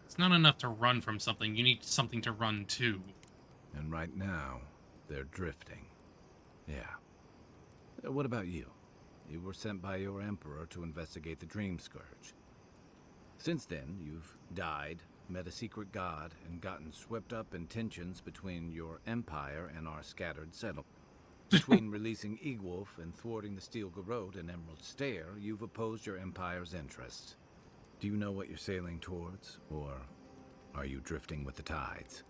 It's not enough to run from something. You need something to run to. And right now, they're drifting. Yeah. What about you? You were sent by your Emperor to investigate the Dream Scourge. Since then, you've died, met a secret god, and gotten swept up in tensions between your Empire and our scattered settlement. Between releasing Egwolf and thwarting the Steel Garrote and Emerald Stair, you've opposed your Empire's interests. Do you know what you're sailing towards, or are you drifting with the tides?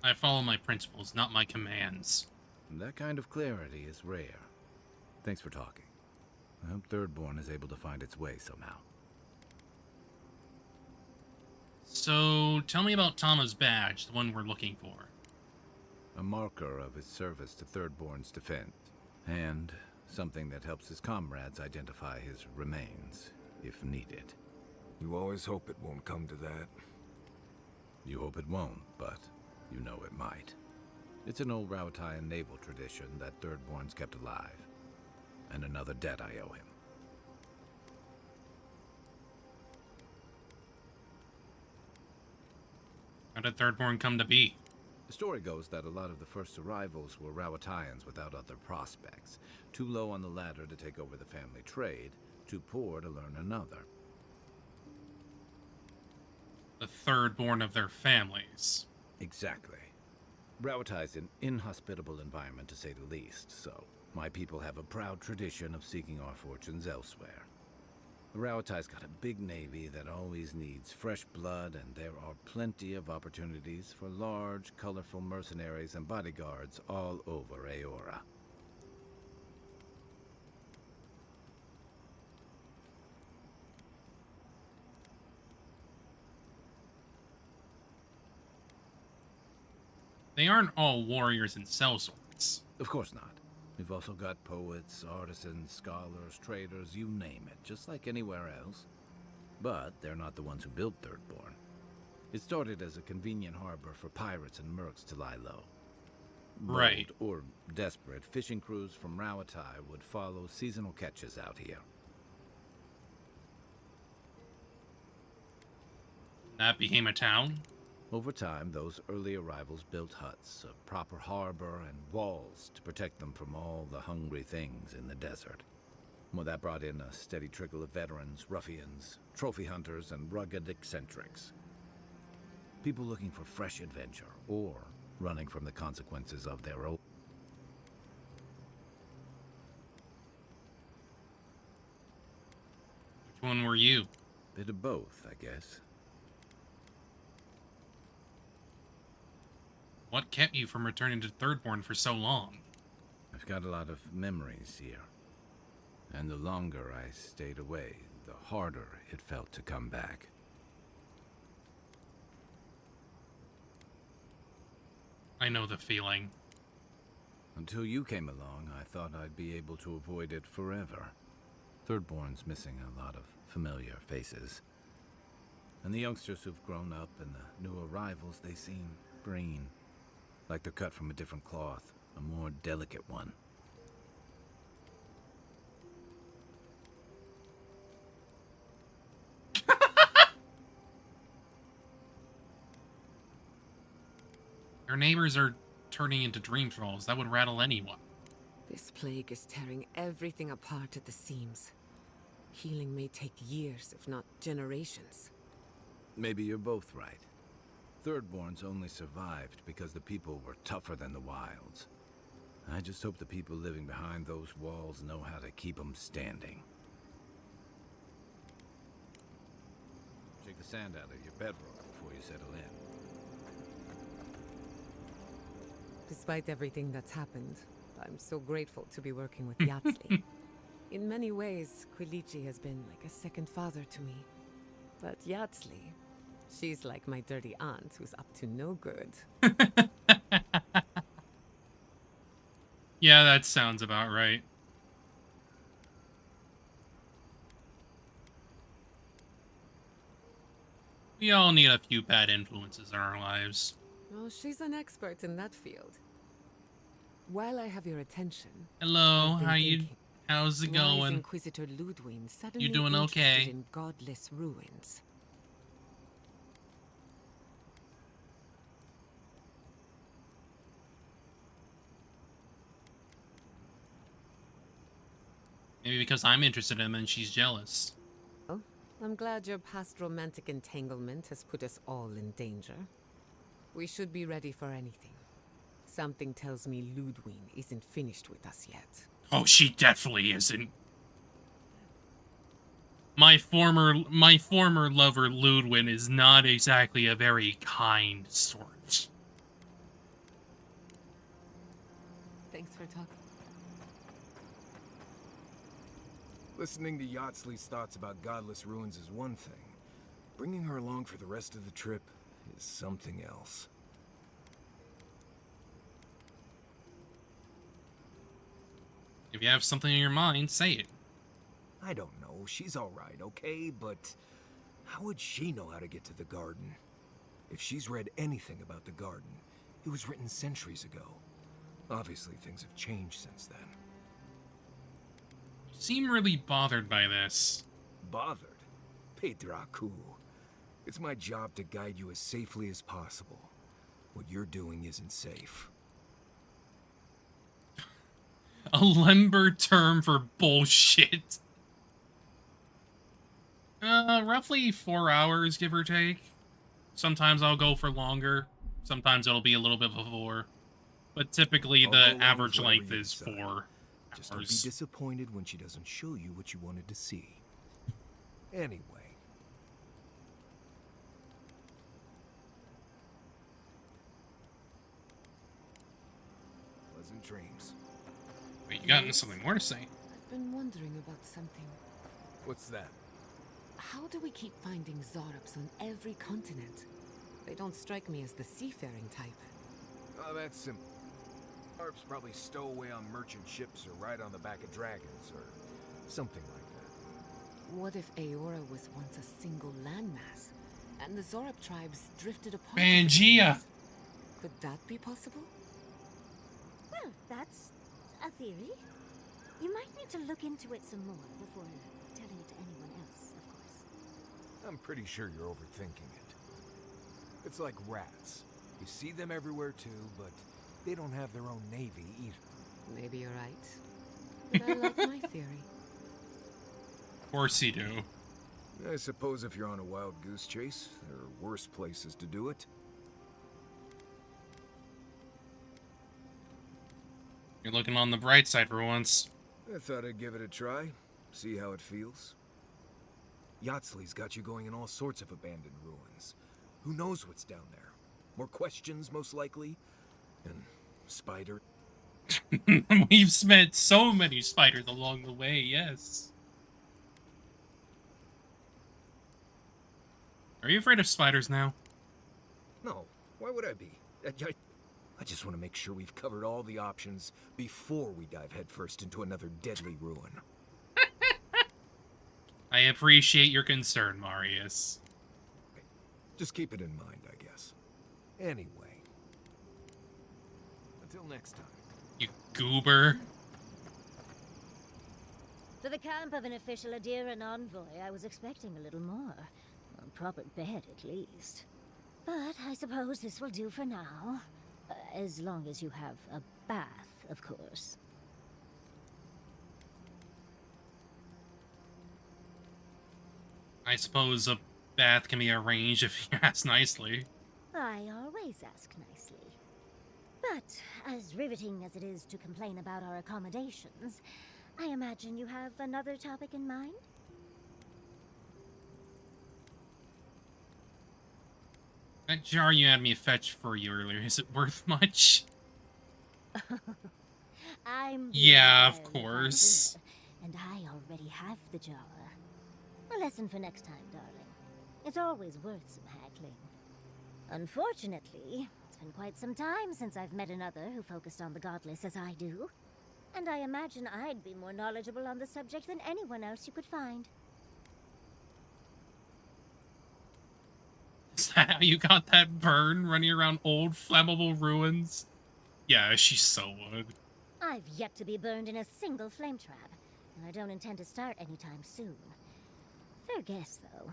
I follow my principles, not my commands. That kind of clarity is rare. Thanks for talking. I hope Thirdborn is able to find its way somehow. So, tell me about Tama's badge, the one we're looking for. A marker of his service to Thirdborn's defense, and something that helps his comrades identify his remains, if needed. You always hope it won't come to that. You hope it won't, but you know it might. It's an old Rauatayan naval tradition that Thirdborn's kept alive, and another debt I owe him. How did Thirdborn come to be? The story goes that a lot of the first arrivals were Rauatayans without other prospects, too low on the ladder to take over the family trade, too poor to learn another. The Thirdborn of their families. Exactly. Rauatai's an inhospitable environment, to say the least, so my people have a proud tradition of seeking our fortunes elsewhere. Rauatai's got a big navy that always needs fresh blood, and there are plenty of opportunities for large, colorful mercenaries and bodyguards all over Aora. They aren't all warriors and sellswords. Of course not. We've also got poets, artisans, scholars, traders, you name it, just like anywhere else. But they're not the ones who built Thirdborn. It started as a convenient harbor for pirates and mercs to lie low. Right. Bold or desperate, fishing crews from Rauatai would follow seasonal catches out here. That became a town? Over time, those early arrivals built huts, a proper harbor, and walls to protect them from all the hungry things in the desert. Well, that brought in a steady trickle of veterans, ruffians, trophy hunters, and rugged eccentrics. People looking for fresh adventure, or running from the consequences of their own. Which one were you? Bit of both, I guess. What kept you from returning to Thirdborn for so long? I've got a lot of memories here. And the longer I stayed away, the harder it felt to come back. I know the feeling. Until you came along, I thought I'd be able to avoid it forever. Thirdborn's missing a lot of familiar faces. And the youngsters who've grown up and the new arrivals, they seem green. Like they're cut from a different cloth, a more delicate one. Your neighbors are turning into dream trolls. That would rattle anyone. This plague is tearing everything apart at the seams. Healing may take years, if not generations. Maybe you're both right. Thirdborns only survived because the people were tougher than the wilds. I just hope the people living behind those walls know how to keep them standing. Shake the sand out of your bedroll before you settle in. Despite everything that's happened, I'm so grateful to be working with Yatsley. In many ways, Quilichi has been like a second father to me. But Yatsley, she's like my dirty aunt who's up to no good. Yeah, that sounds about right. We all need a few bad influences in our lives. Well, she's an expert in that field. While I have your attention... Hello, how's it why is going? Inquisitor Ludwig suddenly You doing interested okay? in godless ruins? Maybe because I'm interested in him and she's jealous. Oh, I'm glad your past romantic entanglement has put us all in danger. We should be ready for anything. Something tells me Ludwig isn't finished with us yet. Oh, she definitely isn't. My former lover Ludwig is not exactly a very kind sort. Thanks for talking. Listening to Yatsley's thoughts about godless ruins is one thing. Bringing her along for the rest of the trip is something else. If you have something in your mind, say it. I don't know. She's all right, okay? But how would she know how to get to the garden? If she's read anything about the garden, it was written centuries ago. Obviously, things have changed since then. You seem really bothered by this. Bothered? Pedraku. It's my job to guide you as safely as possible. What you're doing isn't safe. A limber term for bullshit. Roughly 4 hours, give or take. Sometimes I'll go for longer. Sometimes it'll be a little bit before. But typically I'll the go along with average whatever length you is decide. 4 Just don't be hours. disappointed when she doesn't show you what you wanted to see. Anyway. Pleasant dreams. Wait, you got something more to say? I've been wondering about something. What's that? How do we keep finding Zorops on every continent? They don't strike me as the seafaring type. Oh, that's simple. Harps probably stow away on merchant ships or ride on the back of dragons or something like that. What if Aora was once a single landmass, and the Zorop tribes drifted apart? Pangea! Could that be possible? Well, that's a theory. You might need to look into it some more before telling it to anyone else, of course. I'm pretty sure you're overthinking it. It's like rats. You see them everywhere too, but they don't have their own navy either. Maybe you're right. But I like my theory. Of course you do. I suppose if you're on a wild goose chase, there are worse places to do it. You're looking on the bright side for once. I thought I'd give it a try, see how it feels. Yatsley's got you going in all sorts of abandoned ruins. Who knows what's down there? More questions, most likely. And spider. We've met so many spiders along the way, yes. Are you afraid of spiders now? No, why would I be? I just want to make sure we've covered all the options before we dive headfirst into another deadly ruin. I appreciate your concern, Marius. Just keep it in mind, I guess. Anyway. Until next time. You goober. For the camp of an official Adiran envoy, I was expecting a little more. A proper bed, at least. But I suppose this will do for now. As long as you have a bath, of course. I suppose a bath can be arranged if you ask nicely. I always ask nicely. But, as riveting as it is to complain about our accommodations, I imagine you have another topic in mind? That jar you had me fetch for you earlier, is it worth much? Yeah, of course. And I already have the jar. A lesson for next time, darling. It's always worth some haggling. Unfortunately, it's been quite some time since I've met another who focused on the godless as I do. And I imagine I'd be more knowledgeable on the subject than anyone else you could find. Is that how you got that burn running around old flammable ruins? Yeah, she so would. I've yet to be burned in a single flame trap, and I don't intend to start anytime soon. Fair guess, though.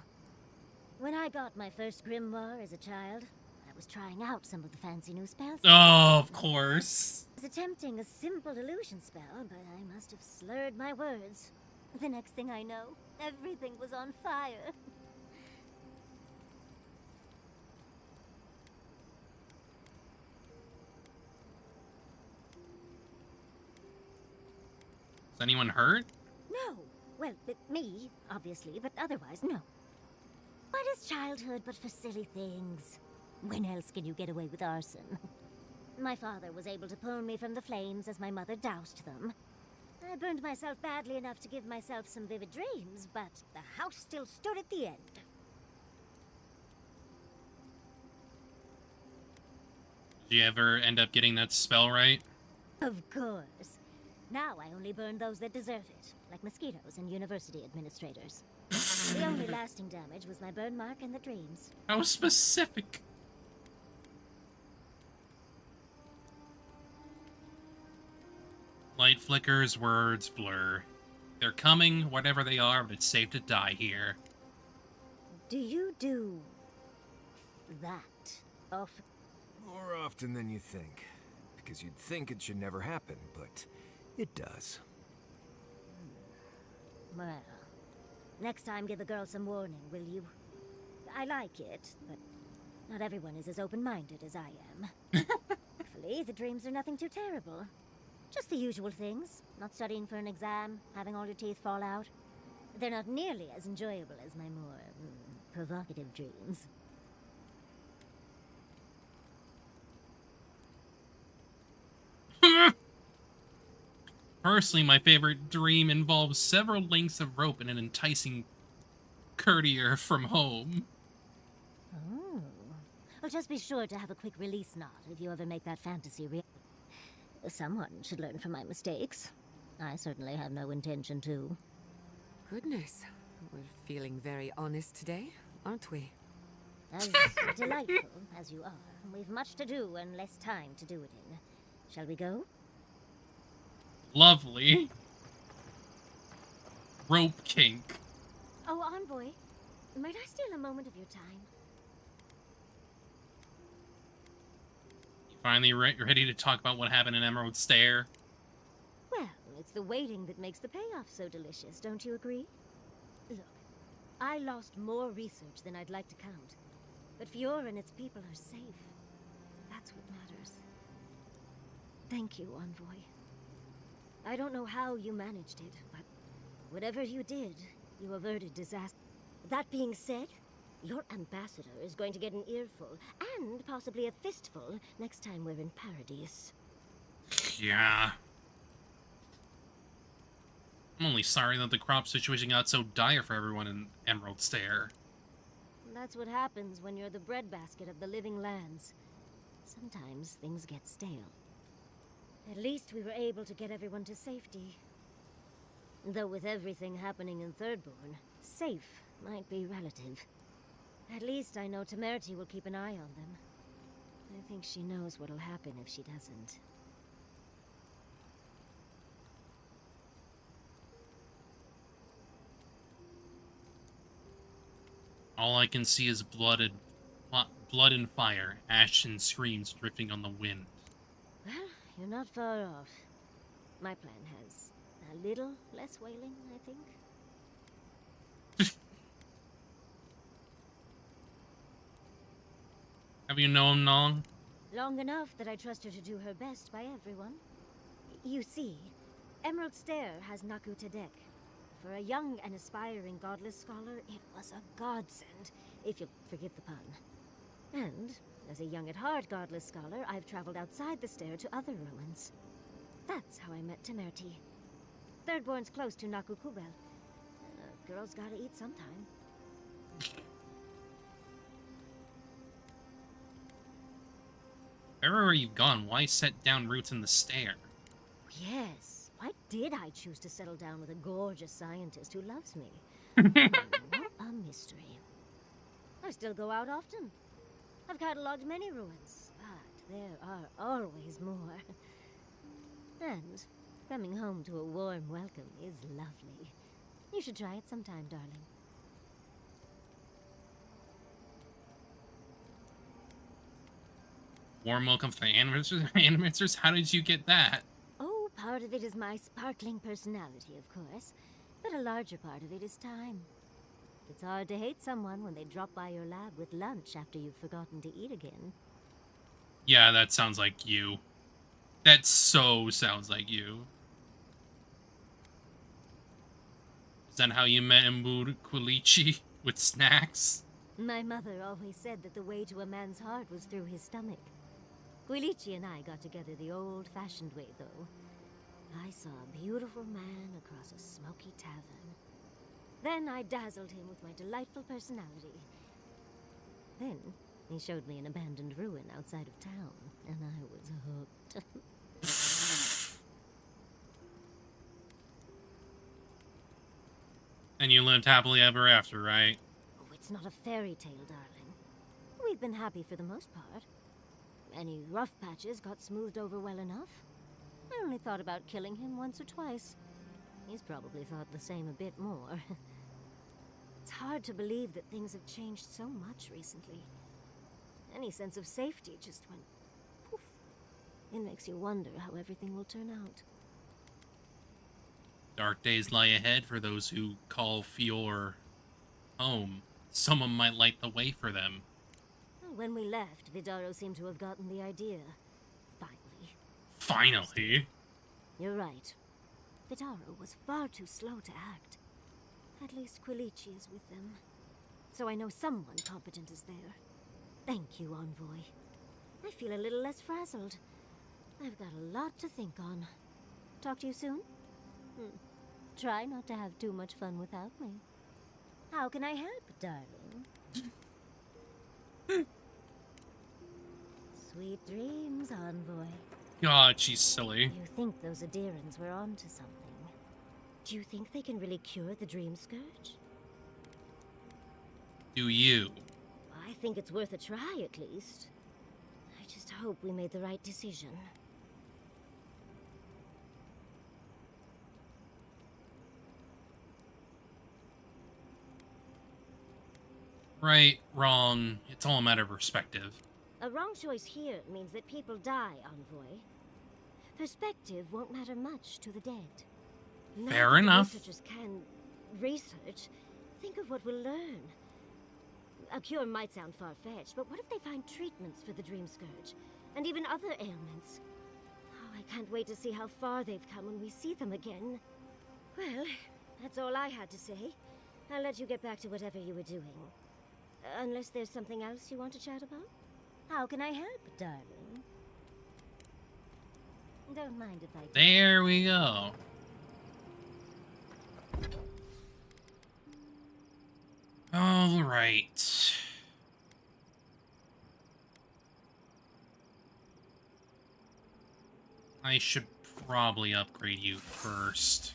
When I got my first grimoire as a child, I was trying out some of the fancy new spells. Oh, of course. I was attempting a simple illusion spell, but I must have slurred my words. The next thing I know, everything was on fire. Is anyone hurt? No. Well, me, obviously, but otherwise, no. What is childhood but for silly things? When else can you get away with arson? My father was able to pull me from the flames as my mother doused them. I burned myself badly enough to give myself some vivid dreams, but the house still stood at the end. Did you ever end up getting that spell right? Of course. Now I only burn those that deserve it, like mosquitoes and university administrators. The only lasting damage was my burn mark and the dreams. How specific. Light flickers, words blur. They're coming, whatever they are, but it's safe to die here. Do you do that often? More often than you think. Because you'd think it should never happen, but it does. Well, next time give the girl some warning, will you? I like it, but Not everyone is as open-minded as I am. Thankfully, the dreams are nothing too terrible. Just the usual things. Not studying for an exam, having all your teeth fall out. They're not nearly as enjoyable as my more provocative dreams. Personally, my favorite dream involves several lengths of rope and an enticing courtier from home. Oh. Well, just be sure to have a quick release knot if you ever make that fantasy real. Someone should learn from my mistakes. I certainly have no intention to. Goodness. We're feeling very honest today, aren't we? As delightful as you are, we've much to do and less time to do it in. Shall we go? Lovely. Rope kink. Oh, Envoy, might I steal a moment of your time? Finally ready to talk about what happened in Emerald Stair. Well, it's the waiting that makes the payoff so delicious, don't you agree? Look, I lost more research than I'd like to count. But Fiora and its people are safe. That's what matters. Thank you, Envoy. I don't know how you managed it, but whatever you did, you averted disaster. That being said, your ambassador is going to get an earful, and possibly a fistful, next time we're in Paradise. Yeah. I'm only sorry that the crop situation got so dire for everyone in Emerald Stair. That's what happens when you're the breadbasket of the living lands. Sometimes things get stale. At least we were able to get everyone to safety. Though with everything happening in Thirdborn, safe might be relative. At least I know Temerity will keep an eye on them. I think she knows what'll happen if she doesn't. All I can see is blood and fire, ash and screams drifting on the wind. Well, you're not far off. My plan has a little less wailing, I think. Have you known long? Long enough that I trust her to do her best by everyone. You see, Emerald Stair has Naku Tadek. For a young and aspiring godless scholar, it was a godsend, if you'll forgive the pun. And, as a young at heart godless scholar, I've traveled outside the stair to other ruins. That's how I met Temerity. Thirdborn's close to Naku Kubel. Girls gotta eat sometime. Everywhere you've gone, why set down roots in the stair? Yes, why did I choose to settle down with a gorgeous scientist who loves me? What a mystery. I still go out often. I've cataloged many ruins, but there are always more. And coming home to a warm welcome is lovely. You should try it sometime, darling. Warm welcome for the animators? How did you get that? Oh, part of it is my sparkling personality, of course. But a larger part of it is time. It's hard to hate someone when they drop by your lab with lunch after you've forgotten to eat again. Yeah, that sounds like you. That so sounds like you. Is that how you met Mburu Quilichi? With snacks? My mother always said that the way to a man's heart was through his stomach. Quilichi and I got together the old-fashioned way, though. I saw a beautiful man across a smoky tavern. Then I dazzled him with my delightful personality. Then he showed me an abandoned ruin outside of town, and I was hooked. And you lived happily ever after, right? Oh, it's not a fairy tale, darling. We've been happy for the most part. Any rough patches got smoothed over well enough. I only thought about killing him once or twice. He's probably thought the same a bit more. It's hard to believe that things have changed so much recently. Any sense of safety just went poof. It makes you wonder how everything will turn out. Dark days lie ahead for those who call Fior home. Someone might light the way for them. Oh When we left, Vidaro seemed to have gotten the idea. Finally. You're right. Vidaro was far too slow to act. At least Quilici is with them. So I know someone competent is there. Thank you, Envoy. I feel a little less frazzled. I've got a lot to think on. Talk to you soon? Try not to have too much fun without me. How can I help, darling? Sweet dreams, Envoy. God, she's silly. You think those Adirans were onto something? Do you think they can really cure the Dream Scourge? Do you? I think it's worth a try, at least. I just hope we made the right decision. Right, wrong. It's all a matter of perspective. A wrong choice here means that people die, Envoy. Perspective won't matter much to the dead. Now Fair that the enough. researchers can research. Think of what we'll learn. A cure might sound far-fetched, but what if they find treatments for the Dream Scourge? And even other ailments? Oh, I can't wait to see how far they've come when we see them again. Well, that's all I had to say. I'll let you get back to whatever you were doing. Unless there's something else you want to chat about? How can I help, darling? Don't mind if I do. There we go. All right. I should probably upgrade you first.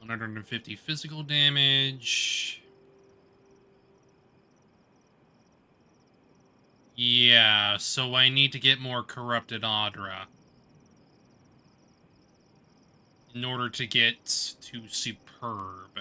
$150 physical damage. Yeah, so I need to get more Corrupted Adra in order to get to Superb.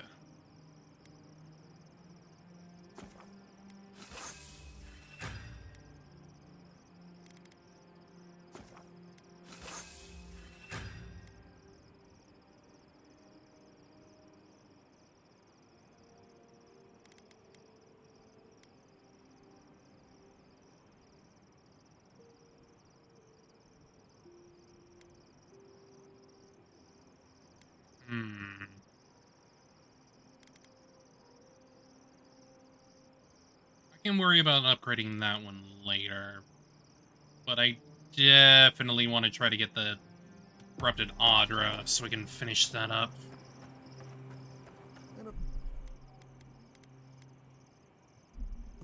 I can worry about upgrading that one later. But I definitely want to try to get the Corrupted Adra so we can finish that up. I don't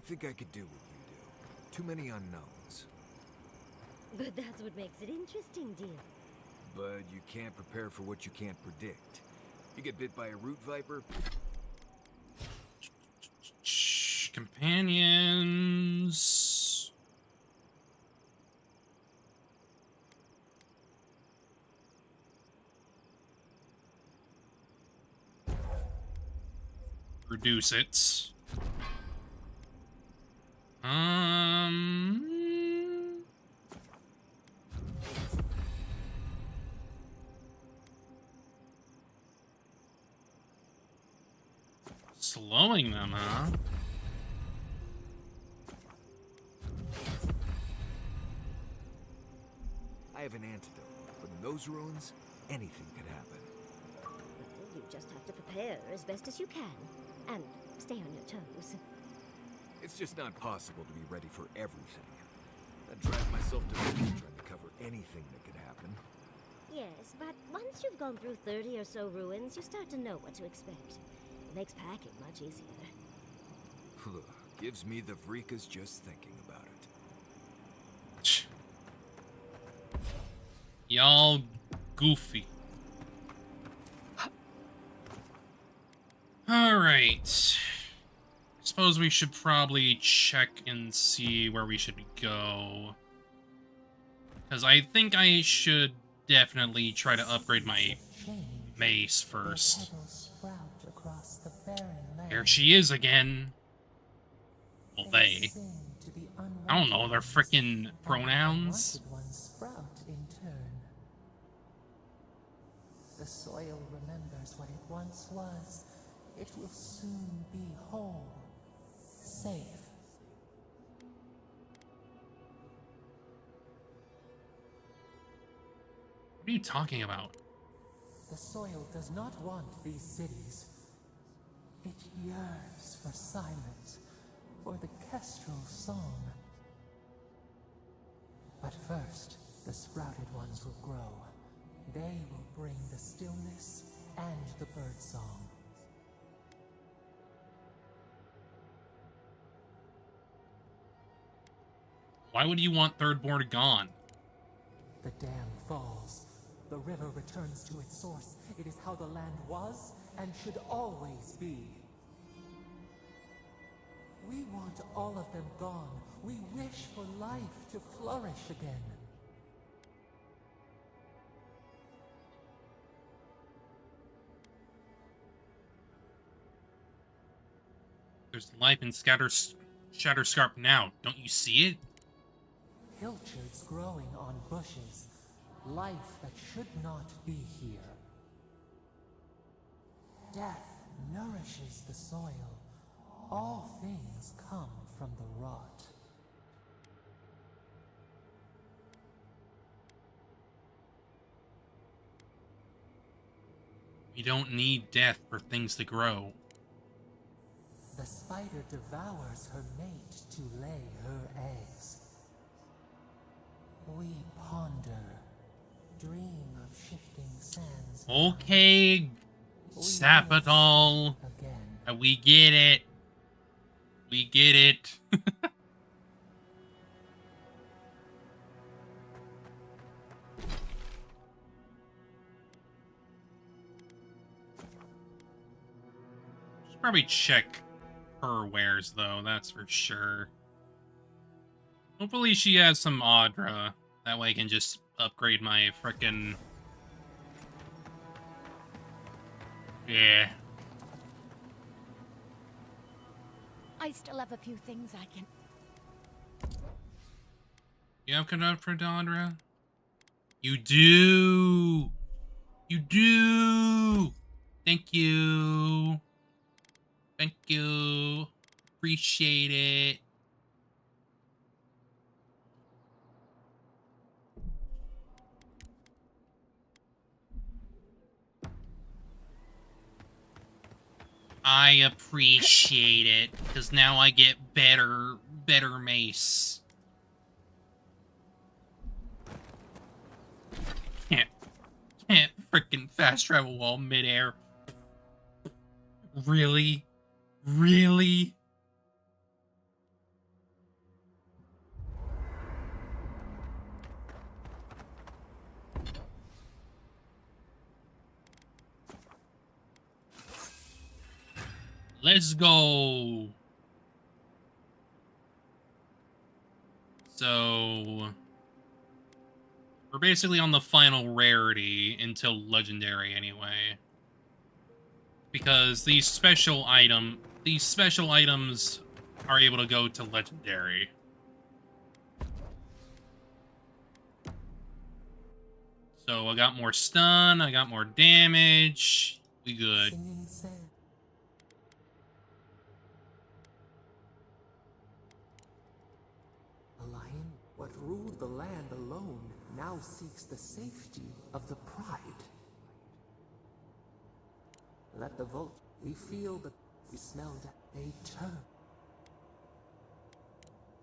think I could do what you do. Too many unknowns. But that's what makes it interesting, dear. But you can't prepare for what you can't predict. You get bit by a root viper? Companions. Reduce it. Slowing them, huh? I have an antidote, but in those ruins, anything could happen. You just have to prepare as best as you can. And stay on your toes. It's just not possible to be ready for everything. I'd drag myself to the trying to cover anything that could happen. Yes, but once you've gone through 30 or so ruins, you start to know what to expect. It makes packing much easier. Gives me the vreekas just thinking about it. Y'all goofy. Alright. Suppose we should probably check and see where we should go. Because I think I should definitely try to upgrade my mace first. There she is again. Well, they. I don't know, they're freaking pronouns. The the soil remembers what it once was, it will soon be whole, safe. What are you talking about? The soil does not want these cities. It yearns for silence, for the kestrel song. But first, the sprouted ones will grow. They will bring the stillness and the bird song. Why would you want Thirdborn gone? The dam falls. The river returns to its source. It is how the land was and should always be. We want all of them gone. We wish for life to flourish again. There's life in Shatterscarp now. Don't you see it? Pilchards growing on bushes. Life that should not be here. Death nourishes the soil. All things come from the rot. We don't need death for things to grow. The spider devours her mate to lay her eggs. We ponder, dream of shifting sands. Okay, Sapadol. We get it. We get it. Should probably check her wares, though, that's for sure. Hopefully she has some Audra. That way I can just upgrade my frickin'... Yeah. I still have a few things I can... You have enough for Audra? You do! You do! Thank you! Thank you! Appreciate it! I appreciate it, because now I get better mace. Can't freaking fast travel while midair. Really? Really? Let's go. So we're basically on the final rarity until legendary anyway. Because these special items are able to go to legendary. So I got more stun, I got more damage. We good. A lion, what ruled the land alone, now seeks the safety of the pride. Let the vote, we feel that we smell that they turn.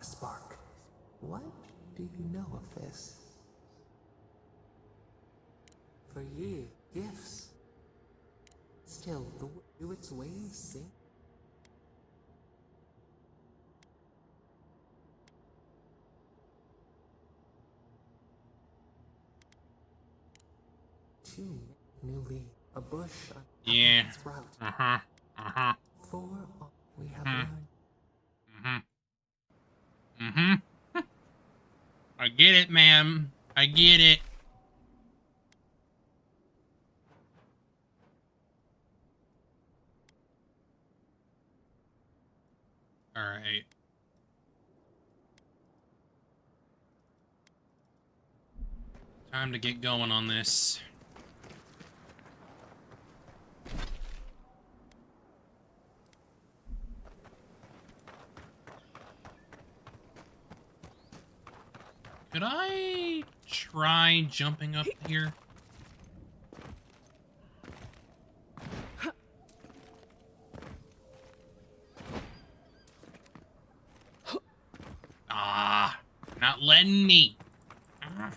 A spark. What do you know of this? For years, gifts. Still, do its waves sing? Two newly a bush. Yeah. Sprout. Uh-huh. Uh-huh. For all we have learned. I get it, ma'am. I get it. All right. Time to get going on this. Could I try jumping up here? Ah, not letting me. Ah.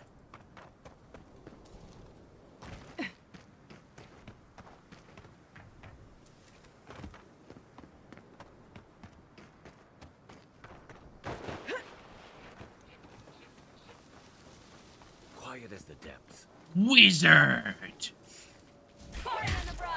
Quiet as the depths. Wizard! Fire in the brush!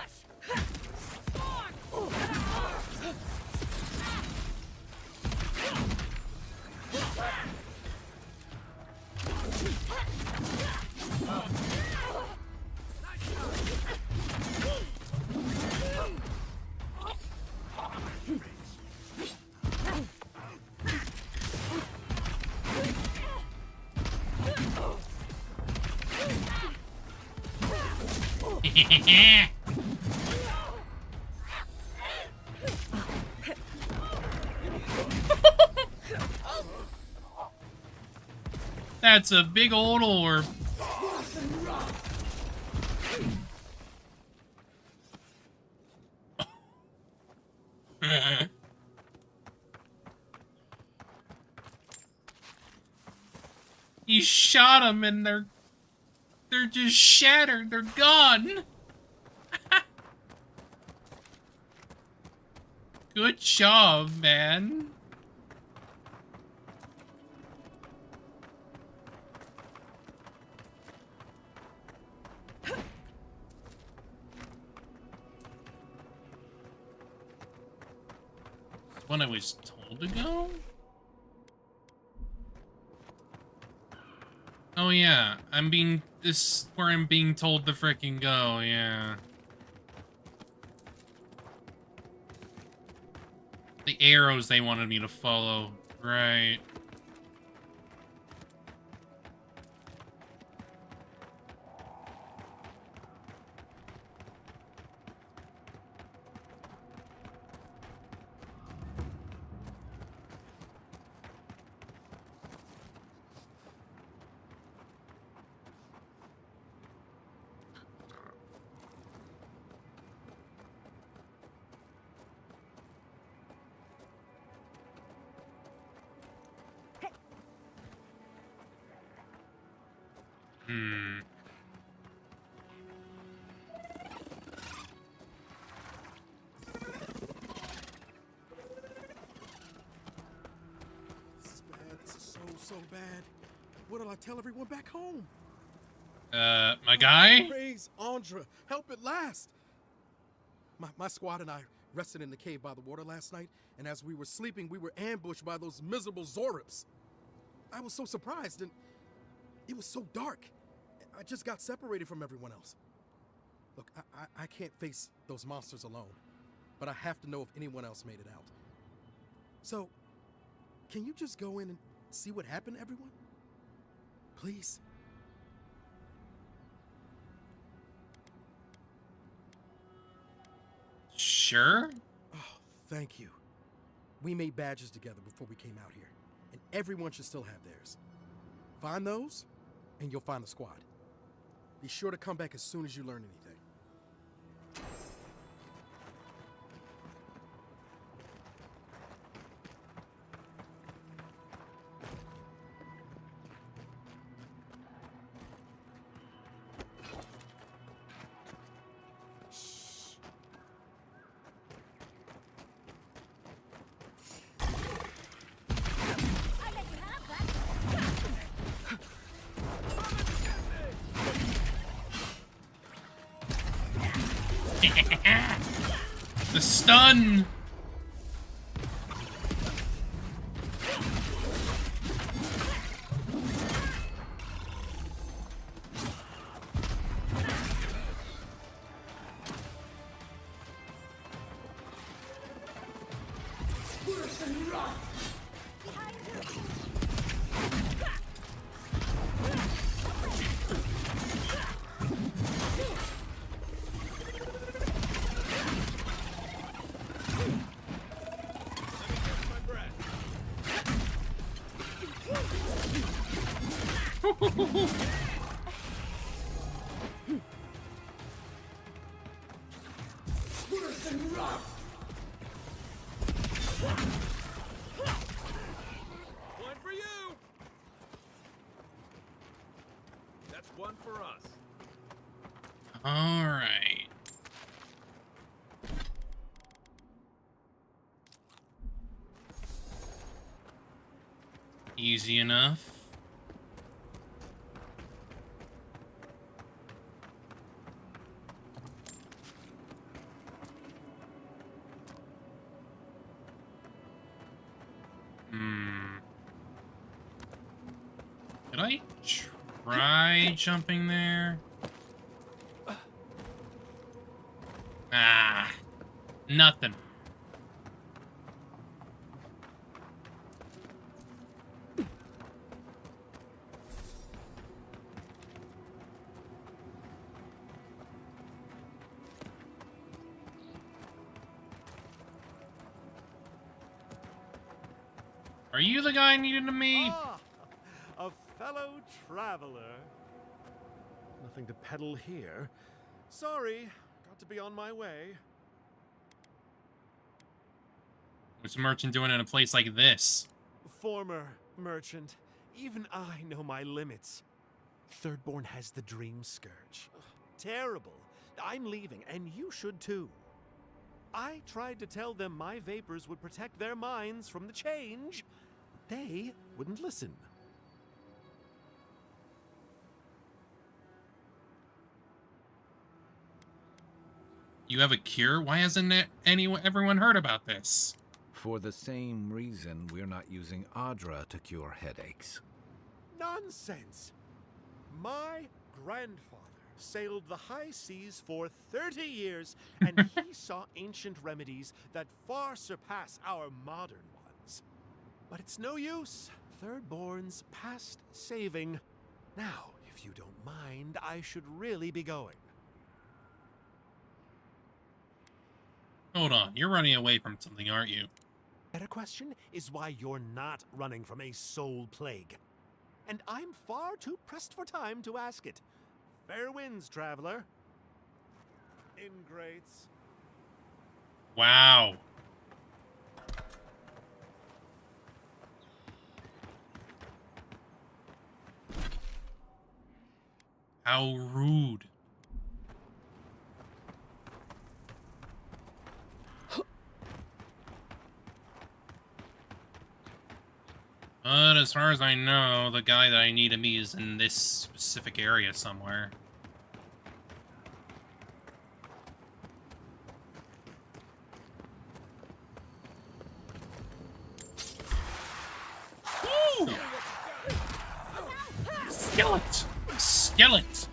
That's a big old orb. You shot them and they're just shattered. They're gone. Good job, man. When I was told to go? Oh yeah, this is where I'm being told to frickin' go, yeah. The arrows they wanted me to follow, right. So bad. What'll I tell everyone back home? My guy? Praise Andra. Help at last. My squad and I rested in the cave by the water last night, and as we were sleeping, we were ambushed by those miserable Zorips. I was so surprised, and it was so dark. I just got separated from everyone else. Look, I can't face those monsters alone, but I have to know if anyone else made it out. So, can you just go in and see what happened to everyone? Please. Sure. Oh, thank you. We made badges together before we came out here, and everyone should still have theirs. Find those, and you'll find the squad. Be sure to come back as soon as you learn anything. The stun! One for you! That's one for us. All right. Easy enough. Did I try jumping there? Ah, nothing. Are you the guy needed to meet? Ah, a fellow traveler. Nothing to peddle here. Sorry, got to be on my way. What's a merchant doing in a place like this? Former merchant, even I know my limits. Thirdborn has the Dream Scourge. Ugh, terrible. I'm leaving, and you should too. I tried to tell them my vapors would protect their minds from the change. They wouldn't listen. You have a cure? Why hasn't everyone heard about this? For the same reason we're not using Adra to cure headaches. Nonsense! My grandfather sailed the high seas for 30 years, and he saw ancient remedies that far surpass our modern ones. But it's no use. Thirdborn's past saving. Now, if you don't mind, I should really be going. Hold on, you're running away from something, aren't you? Better question is why you're not running from a soul plague. And I'm far too pressed for time to ask it. Fair winds, traveler. Ingrates. Wow. How rude. But as far as I know, the guy that I need to meet is in this specific area somewhere. Woo! Skillet! Skillet!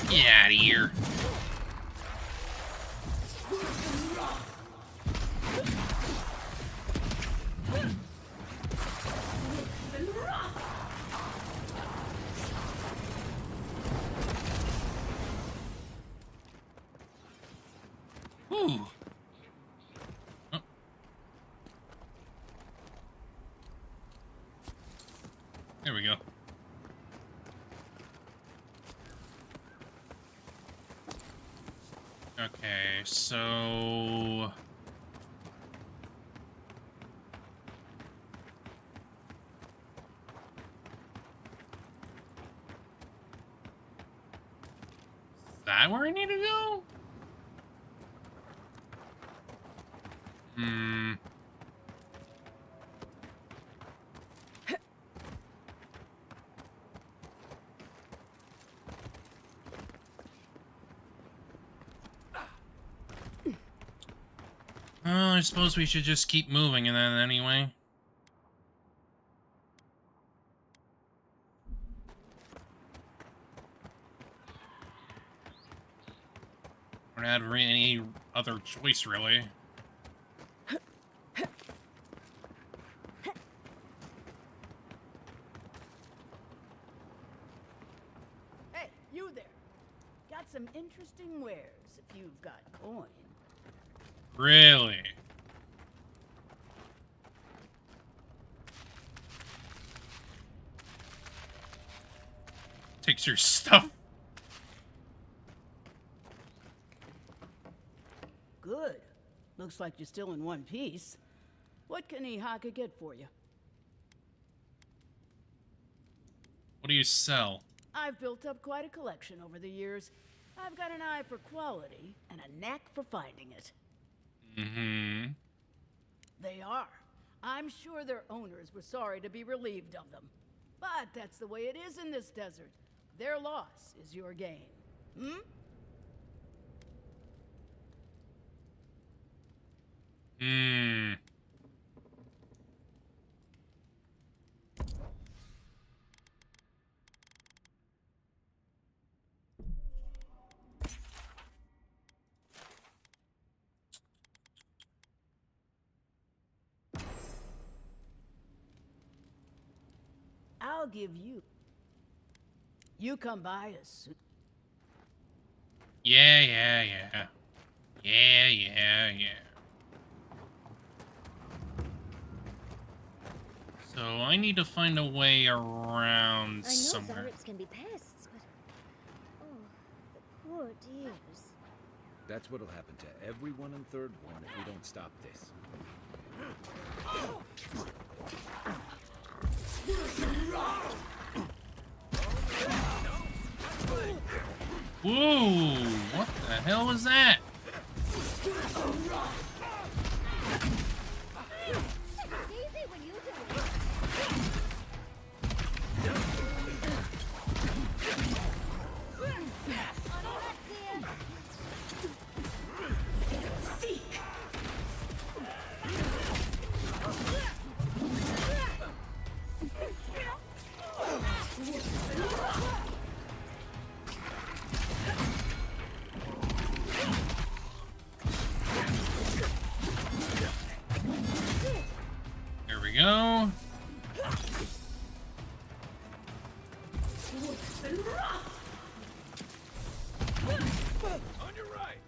Get out of here. Ooh. Oh. There we go. Okay, so... Is that where I need to go? Hmm... I suppose we should just keep moving and then anyway. don't have any other choice, really. Hey, you there. Got some interesting wares if you've got coin. Really? Takes your stuff. Good. Looks like you're still in one piece. What can Ihaka get for you? What do you sell? I've built up quite a collection over the years. I've got an eye for quality and a knack for finding it. Mm-hmm. They are. I'm sure their owners were sorry to be relieved of them. But that's the way it is in this desert. Their loss is your gain. Hmm? Hmm. I'll give you. You come by as soon. Yeah. So I need to find a way around I know somewhere. Zaryps can be pests, but oh, the poor dears. That's what'll happen to everyone in Thirdborn if we don't stop this. Whoa! What the hell was that? Easy when you do it. There we go. On your right.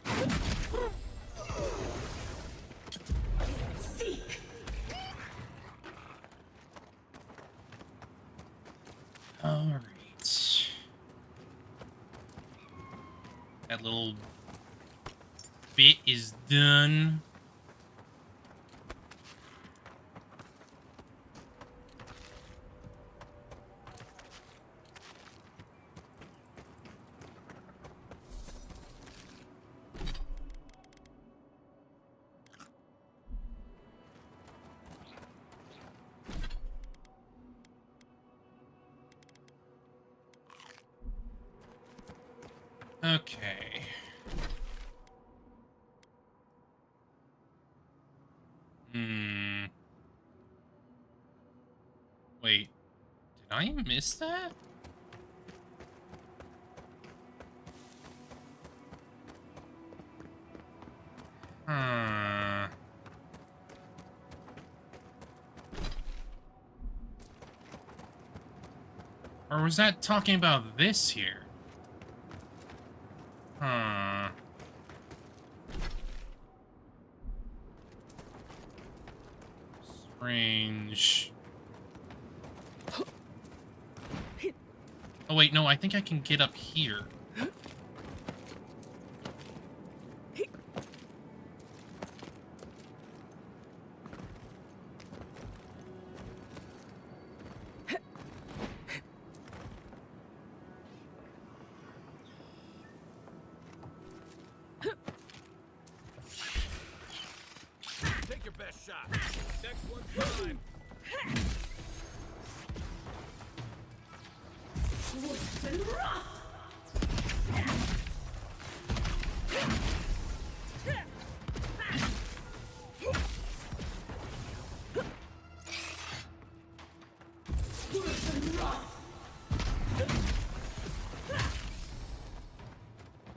All right. That little bit is done. Okay. Wait. Did I miss that? Or was that talking about this here? Strange. Oh wait, no, I think I can get up here. Take your best shot. Next one's mine.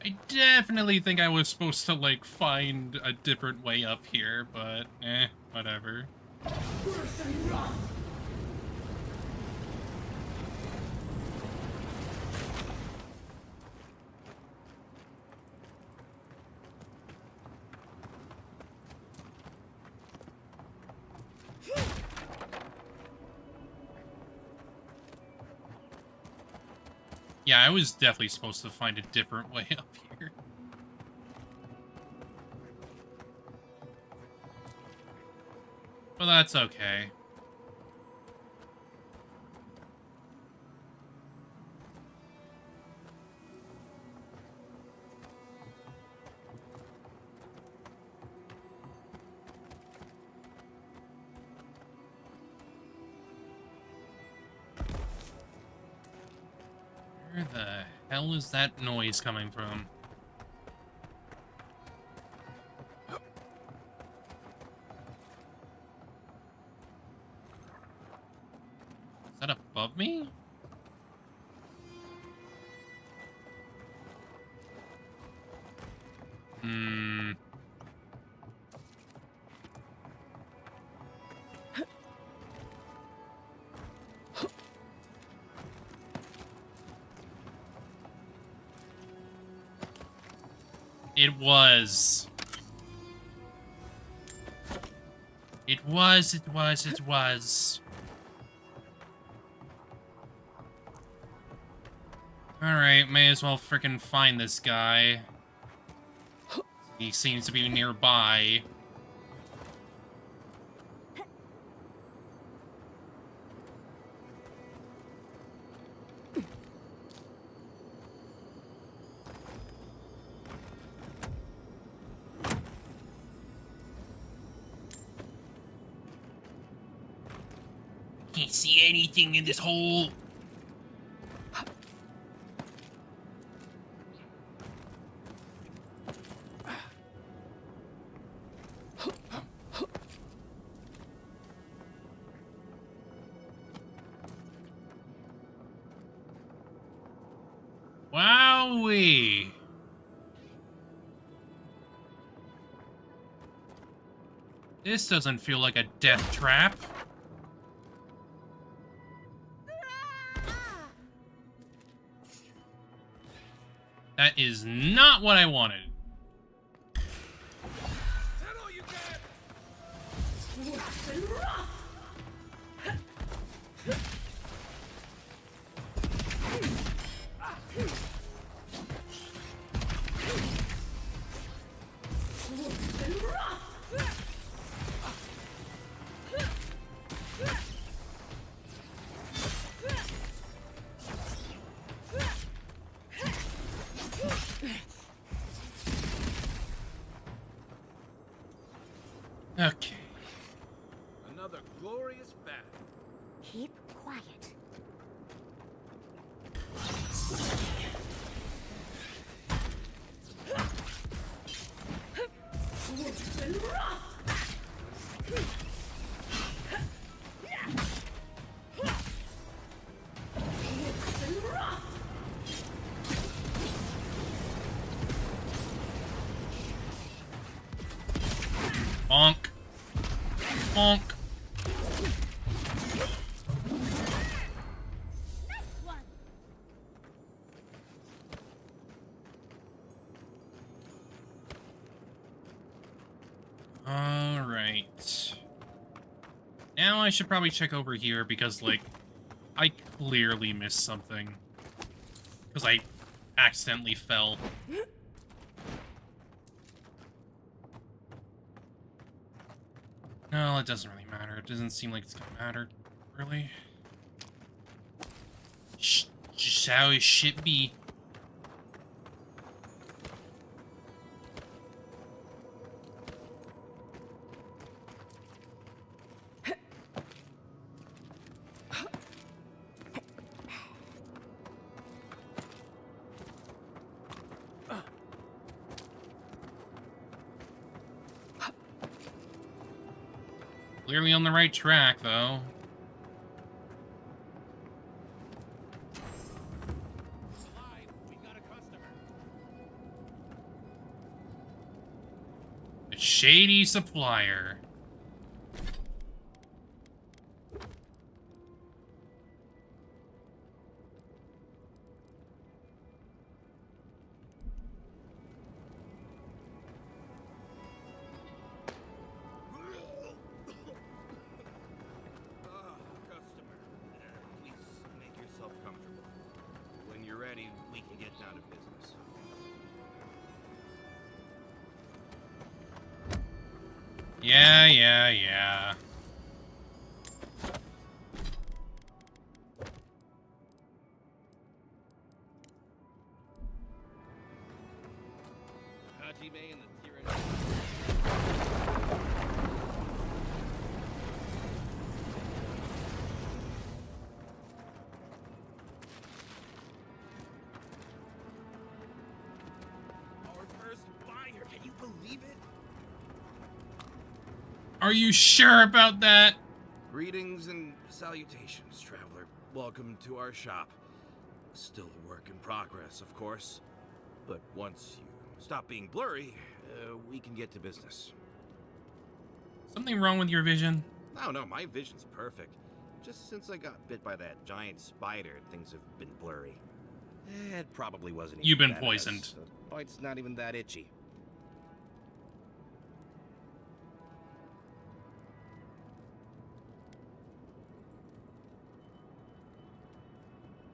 I definitely think I was supposed to, like, find a different way up here, but, whatever. Yeah, I was definitely supposed to find a different way up here. But that's okay. Where the hell is that noise coming from? Is that above me? Hmm. It was. It was. Alright, may as well frickin' find this guy. He seems to be nearby. Can't see anything in this hole. Wowee. This doesn't feel like a death trap. That is not what I wanted. Okay. Another glorious battle. Keep quiet. Bonk. Bonk. Alright. Now I should probably check over here because, like, I clearly missed something. Because I accidentally fell. No, it doesn't really matter. It doesn't seem like it's gonna matter, really. Just how it should be. Clearly on the right track, though. Shady supplier. Customer, please make yourself comfortable. When you're ready, we can get down to business. Yeah. Hajime and the Tyranny. Our first buyer, can you believe it? Are you sure about that? Greetings and salutations, traveler. Welcome to our shop. Still a work in progress, of course. But once you stop being blurry, we can get to business. Something wrong with your vision? No, my vision's perfect. Just since I got bit by that giant spider, things have been blurry. It probably wasn't even You've been venomous. poisoned. The bite's not even that itchy.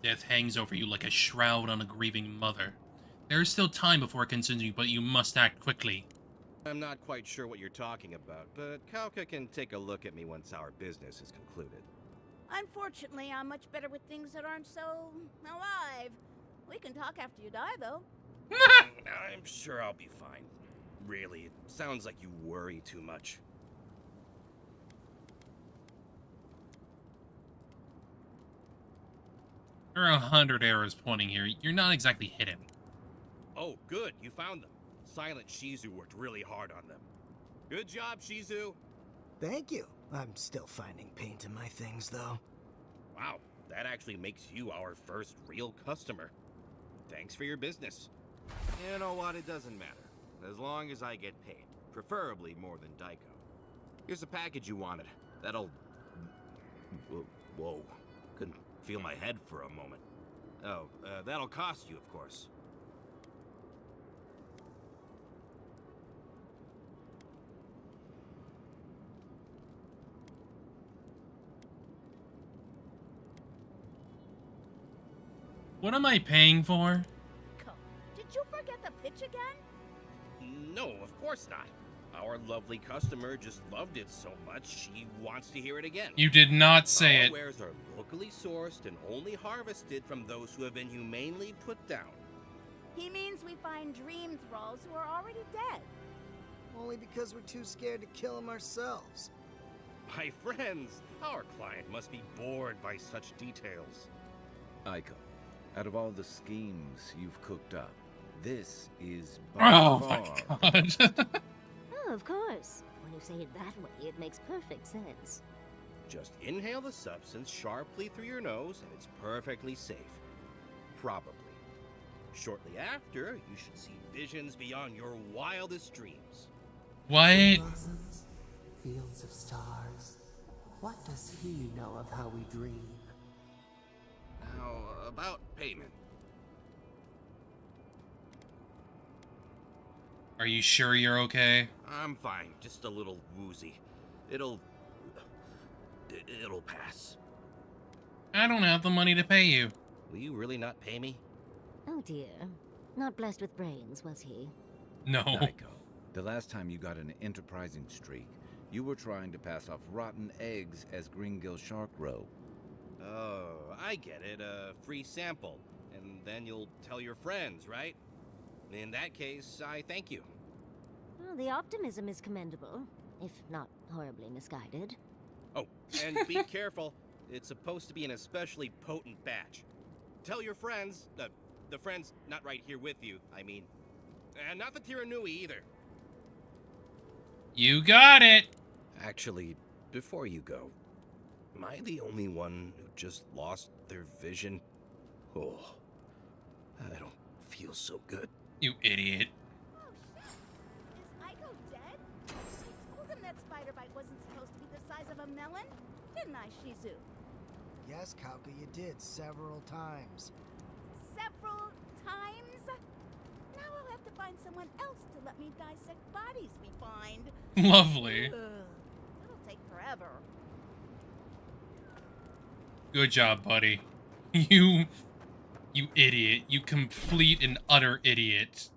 Death hangs over you like a shroud on a grieving mother. There is still time before it consumes you, but you must act quickly. I'm not quite sure what you're talking about, but Kauka can take a look at me once our business is concluded. Unfortunately, I'm much better with things that aren't so alive. We can talk after you die, though. I'm sure I'll be fine. Really, it sounds like you worry too much. There are 100 arrows pointing here. You're not exactly hidden. Oh, good, you found them. Silent Shizu worked really hard on them. Good job, Shizu. Thank you. I'm still finding paint in my things, though. Wow, that actually makes you our first real customer. Thanks for your business. You know what, it doesn't matter. As long as I get paid. Preferably more than Daiko. Here's the package you wanted. That'll... Whoa. Couldn't feel my head for a moment. Oh, that'll cost you, of course. What am I paying for? Did you forget the pitch again? No, of course not. Our lovely customer just loved it so much, she wants to hear it again. You did not say Our it. wares are locally sourced and only harvested from those who have been humanely put down. He means we find dream thralls who are already dead. Only because we're too scared to kill them ourselves. My friends, our client must be bored by such details. Aiko, out of all the schemes you've cooked up, this is by Oh far... my god. Oh, of course. When you say it that way, it makes perfect sense. Just inhale the substance sharply through your nose and it's perfectly safe. Probably. Shortly after, you should see visions beyond your wildest dreams. What? Blossoms, fields of stars. What does he know of how we dream? Now, about payment. Are you sure you're okay? I'm fine, just a little woozy. It'll pass. I don't have the money to pay you. Will you really not pay me? Oh dear. Not blessed with brains, was he? No. Daiko, the last time you got an enterprising streak, you were trying to pass off rotten eggs as Greengill shark roe. Oh, I get it. A free sample. And then you'll tell your friends, right? In that case, I thank you. Well, the optimism is commendable, if not horribly misguided. Oh, and be careful. It's supposed to be an especially potent batch. Tell your friends, the friends not right here with you, I mean. And not the Tiranui either. You got it. Actually, before you go, am I the only one who just lost their vision? Oh, I don't feel so good. You idiot. Oh shit! Is Aiko dead? of a melon, didn't I, Shizu? Yes, Kauka, you did several times. Several times? Now I'll have to find someone else to let me dissect bodies we find. Lovely. It'll take forever. Good job, buddy. You idiot. You complete and utter idiot.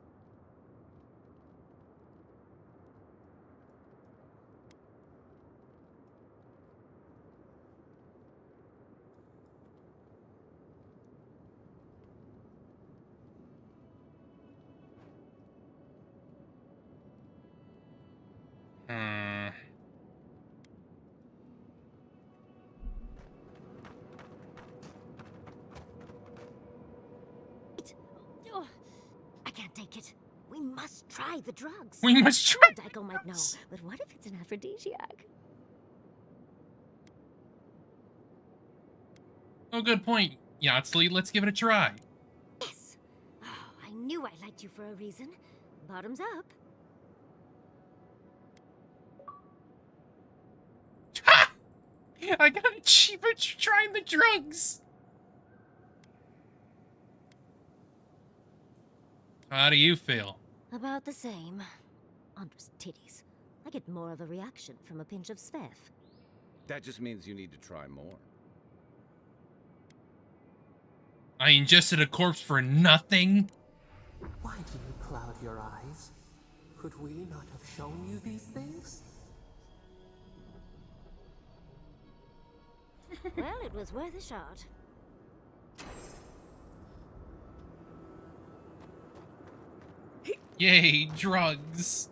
Oh, I can't take it. We must try the drugs. We must try Dykel might know, but what if it's an aphrodisiac? Oh, good point, Yatsli. Let's give it a try. Yes. Oh, I knew I liked you for a reason. Bottoms up. Ha! I got it cheaper trying the drugs. How do you feel? About the same. Andre's titties. I get more of a reaction from a pinch of Svev. That just means you need to try more. I ingested a corpse for nothing? Why do you cloud your eyes? Could we not have shown you these things? Well, it was worth a shot. Yay, drugs.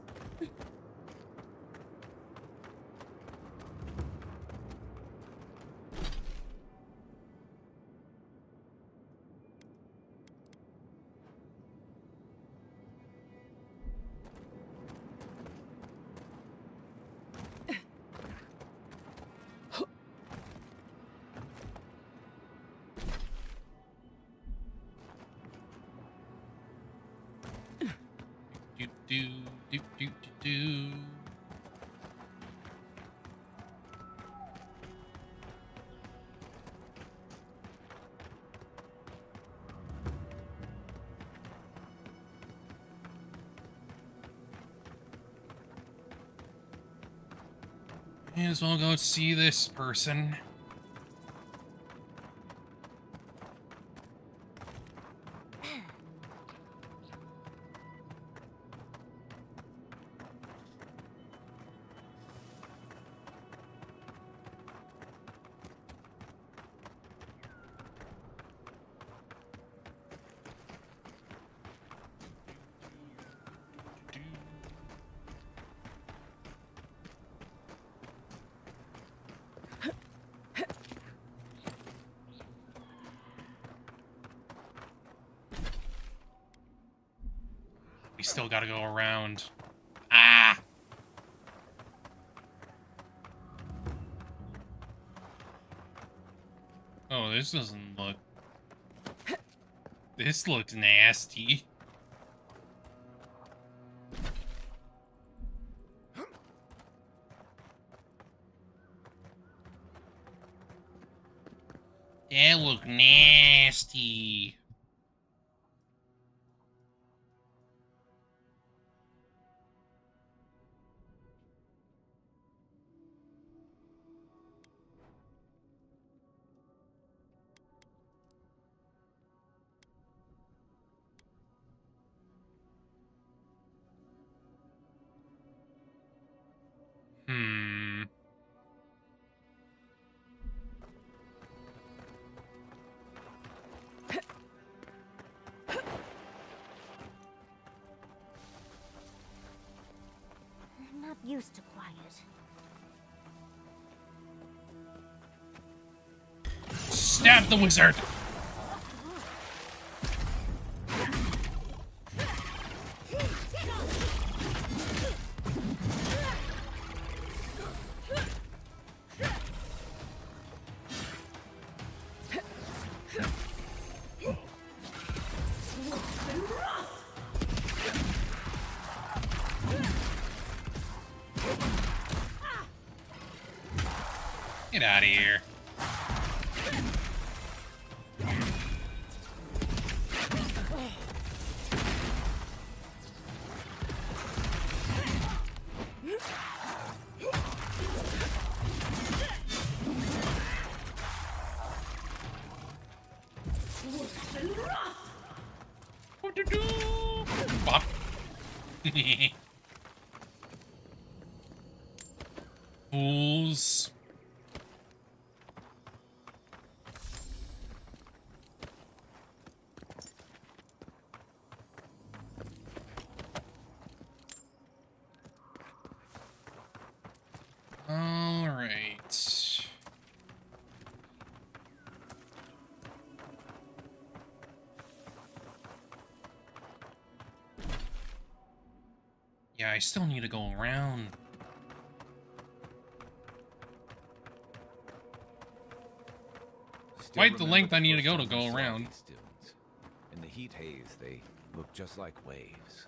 Do. May as well go see this person. We still gotta go around. Ah! Oh, this doesn't look... This looks nasty. That look nasty. I'm not used to quiet. Stab the wizard! Get out of here. Bop. Fools. All right. Yeah, I still need to go around. Quite the length I need to go around. In the heat haze, they look just like waves.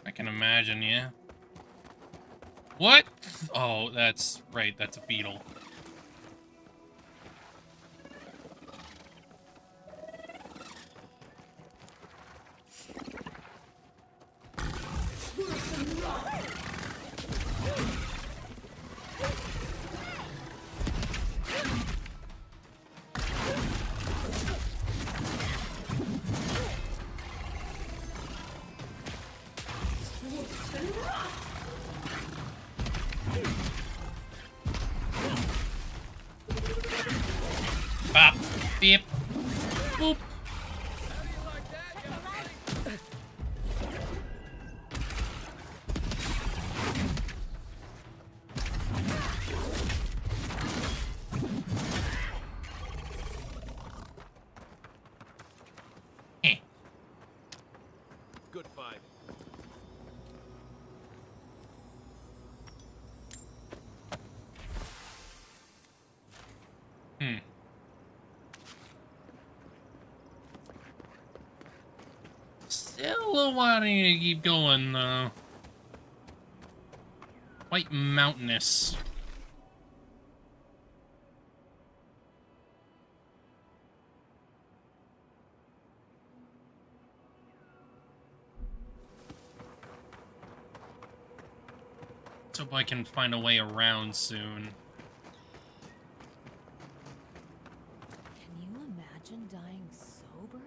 I can imagine, yeah. What? Oh, that's right, that's a beetle. Bop, beep, boop. Good fight. Still wanting to keep going, though. Quite mountainous. Let's hope I can find a way around soon. Can you imagine dying sober?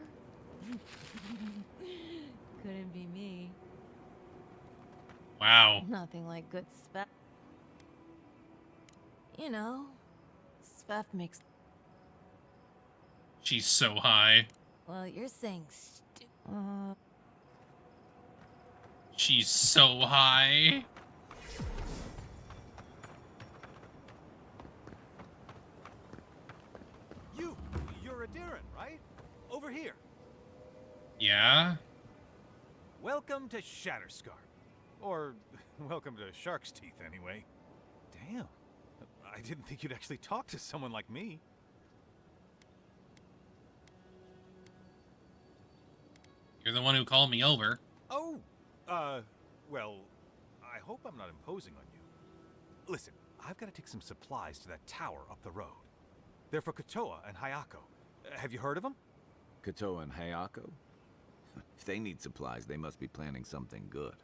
Couldn't be me. Wow. Nothing like good spec. You know, Spef makes. She's so high. Well, you're saying She's so high. You're a Darren, right? Over here. Yeah? Welcome to Shatterscar. Or, welcome to Shark's Teeth, anyway. Damn. I didn't think you'd actually talk to someone like me. You're the one who called me over. Oh, well, I hope I'm not imposing on you. Listen, I've got to take some supplies to that tower up the road. They're for Kotoa and Hayako. Have you heard of them? Kotoa and Hayako? If they need supplies, they must be planning something good.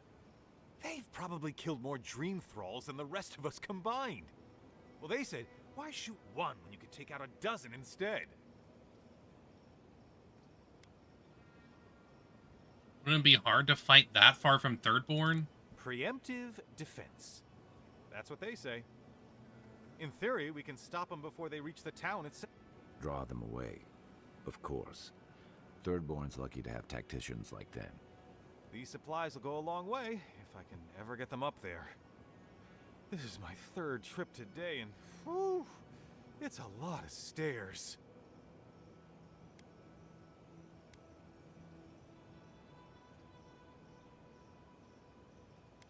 They've probably killed more dream thralls than the rest of us combined. Well, they said, why shoot one when you could take out a dozen instead? Wouldn't it be hard to fight that far from Thirdborn? Preemptive defense. That's what they say. In theory, we can stop them before they reach the town itself. Draw them away. Of course. Thirdborn's lucky to have tacticians like them. These supplies will go a long way, if I can ever get them up there. This is my third trip today, and whew, it's a lot of stairs.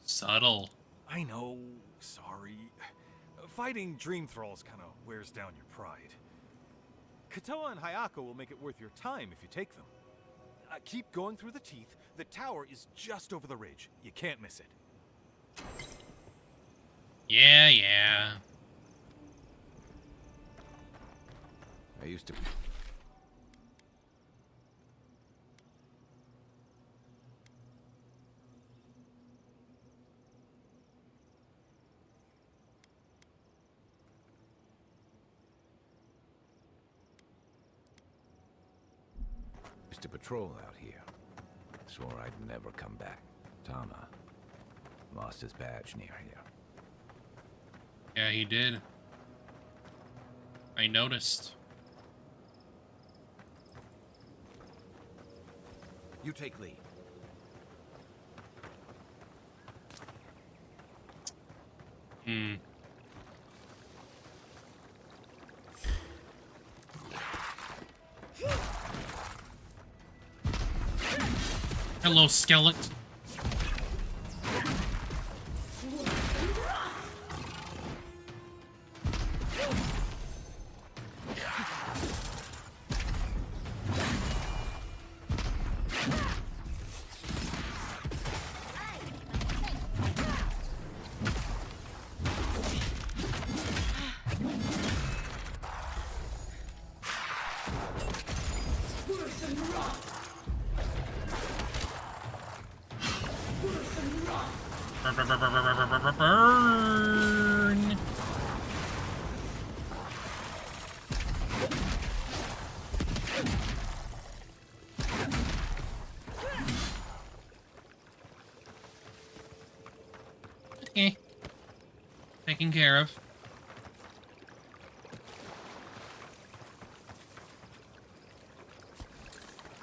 Subtle. I know, sorry. Fighting dream thralls kind of wears down your pride. Kotoa and Hayako will make it worth your time if you take them. Keep going through the teeth. The tower is just over the ridge. You can't miss it. Yeah, yeah. I used to... used to patrol out here. Swore I'd never come back. Tama lost his badge near here. Yeah, he did. I noticed. You take lead. Hmm. Hello, skeleton. Burn. Okay. Taken care of.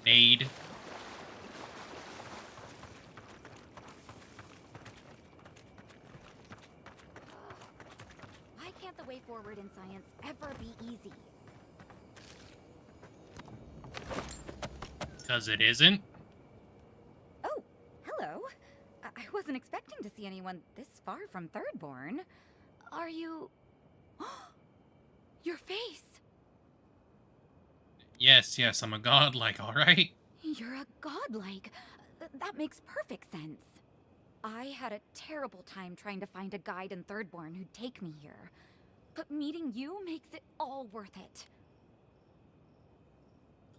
Nade. Why can't the way forward in science ever be easy? Because it isn't. Oh, hello. I wasn't expecting to see anyone this far from Thirdborn. Are you... Your face! Yes, yes, I'm a godlike, alright? You're a godlike. That makes perfect sense. I had a terrible time trying to find a guide in Thirdborn who'd take me here. But meeting you makes it all worth it.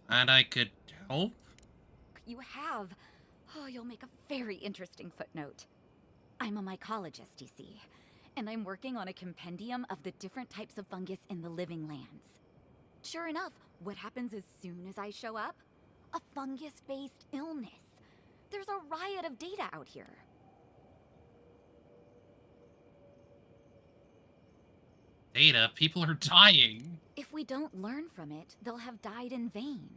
And I could help? You have. Oh, you'll make a very interesting footnote. I'm a mycologist, you see, and I'm working on a compendium of the different types of fungus in the living lands. Sure enough, what happens as soon as I show up? A fungus-based illness. There's a riot of data out here. Data? People are dying. If we don't learn from it, they'll have died in vain.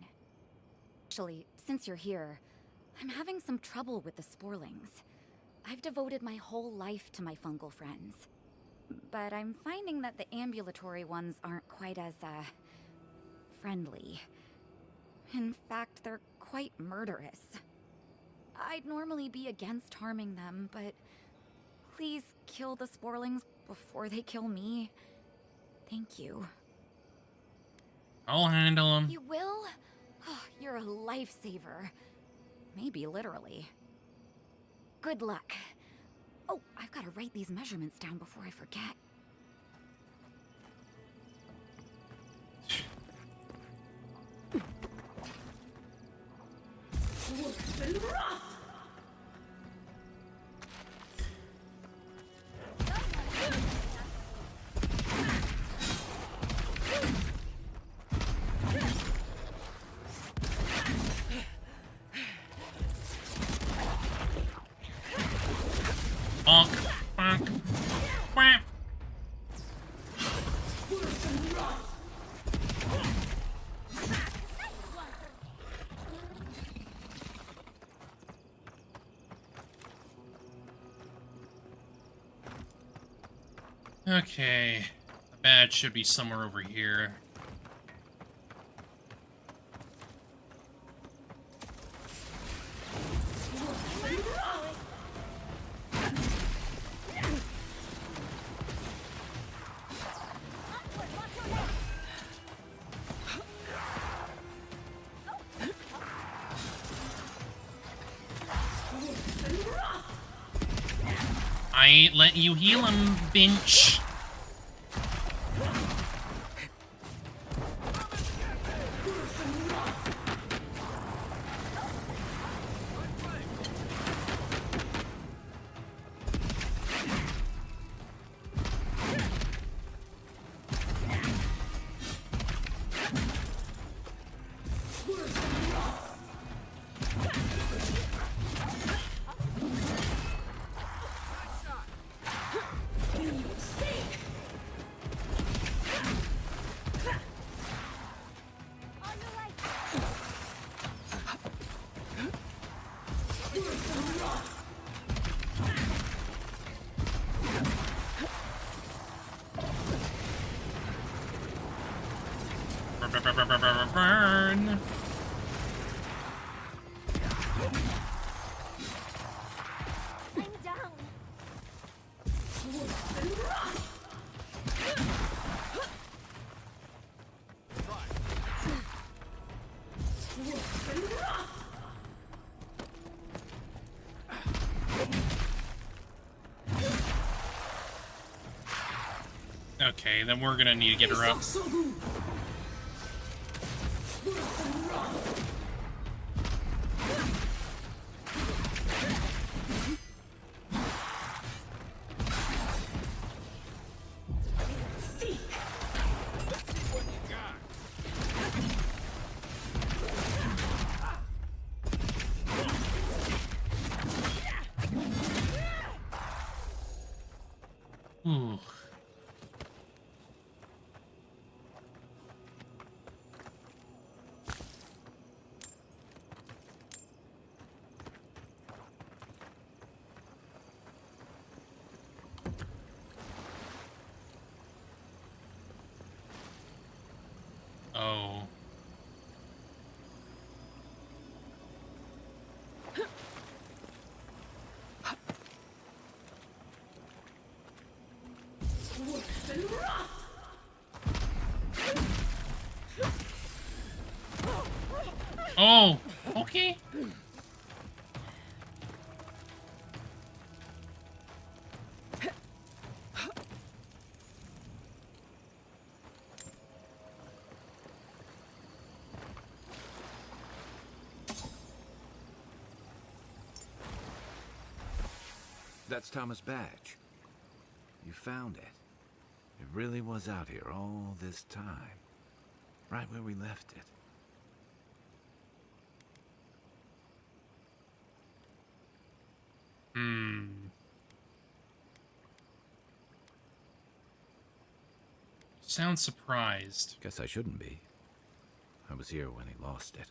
Actually, since you're here, I'm having some trouble with the sporlings. I've devoted my whole life to my fungal friends. But I'm finding that the ambulatory ones aren't quite as, friendly. In fact, they're quite murderous. I'd normally be against harming them, but please kill the sporlings before they kill me. Thank you. I'll handle them. You will? Oh, you're a lifesaver. Maybe literally. Good luck. Oh, I've got to write these measurements down before I forget. Bonk, bonk, wham. Okay, the badge should be somewhere over here. I ain't letting you heal him, bench. Burn. I'm down. Okay, then we're gonna need to get her up. Ooh. Oh. Oh, okay. That's Thomas' badge. You found it. It really was out here all this time. Right where we left it. Hmm. Sounds surprised. Guess I shouldn't be. I was here when he lost it.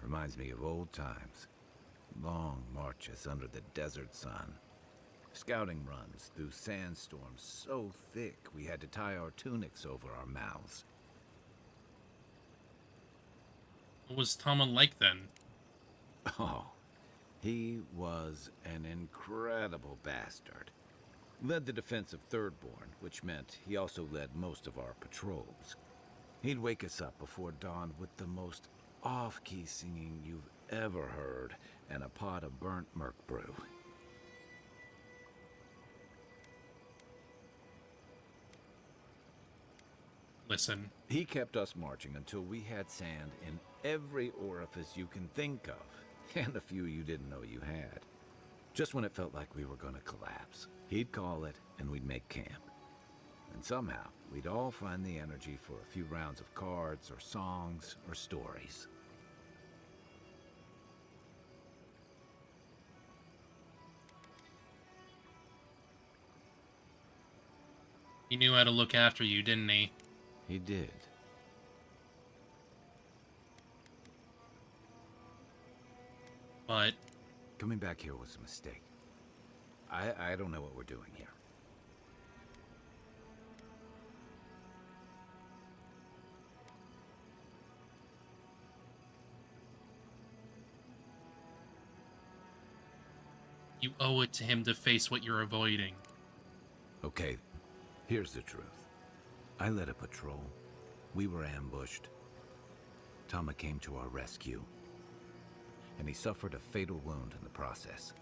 Reminds me of old times. Long marches under the desert sun. Scouting runs through sandstorms so thick we had to tie our tunics over our mouths. What was Tama like then? Oh, he was an incredible bastard. Led the defense of Thirdborn, which meant he also led most of our patrols. He'd wake us up before dawn with the most off-key singing you've ever heard and a pot of burnt merc brew. Listen. He kept us marching until we had sand in every orifice you can think of, and a few you didn't know you had. Just when it felt like we were going to collapse, he'd call it and we'd make camp. And somehow, we'd all find the energy for a few rounds of cards or songs or stories. He knew how to look after you, didn't he? He did. But coming back here was a mistake. I don't know what we're doing here. you owe it to him to face what you're avoiding. Okay, here's the truth. I led a patrol. We were ambushed. Tama came to our rescue. And he suffered a fatal wound in the process.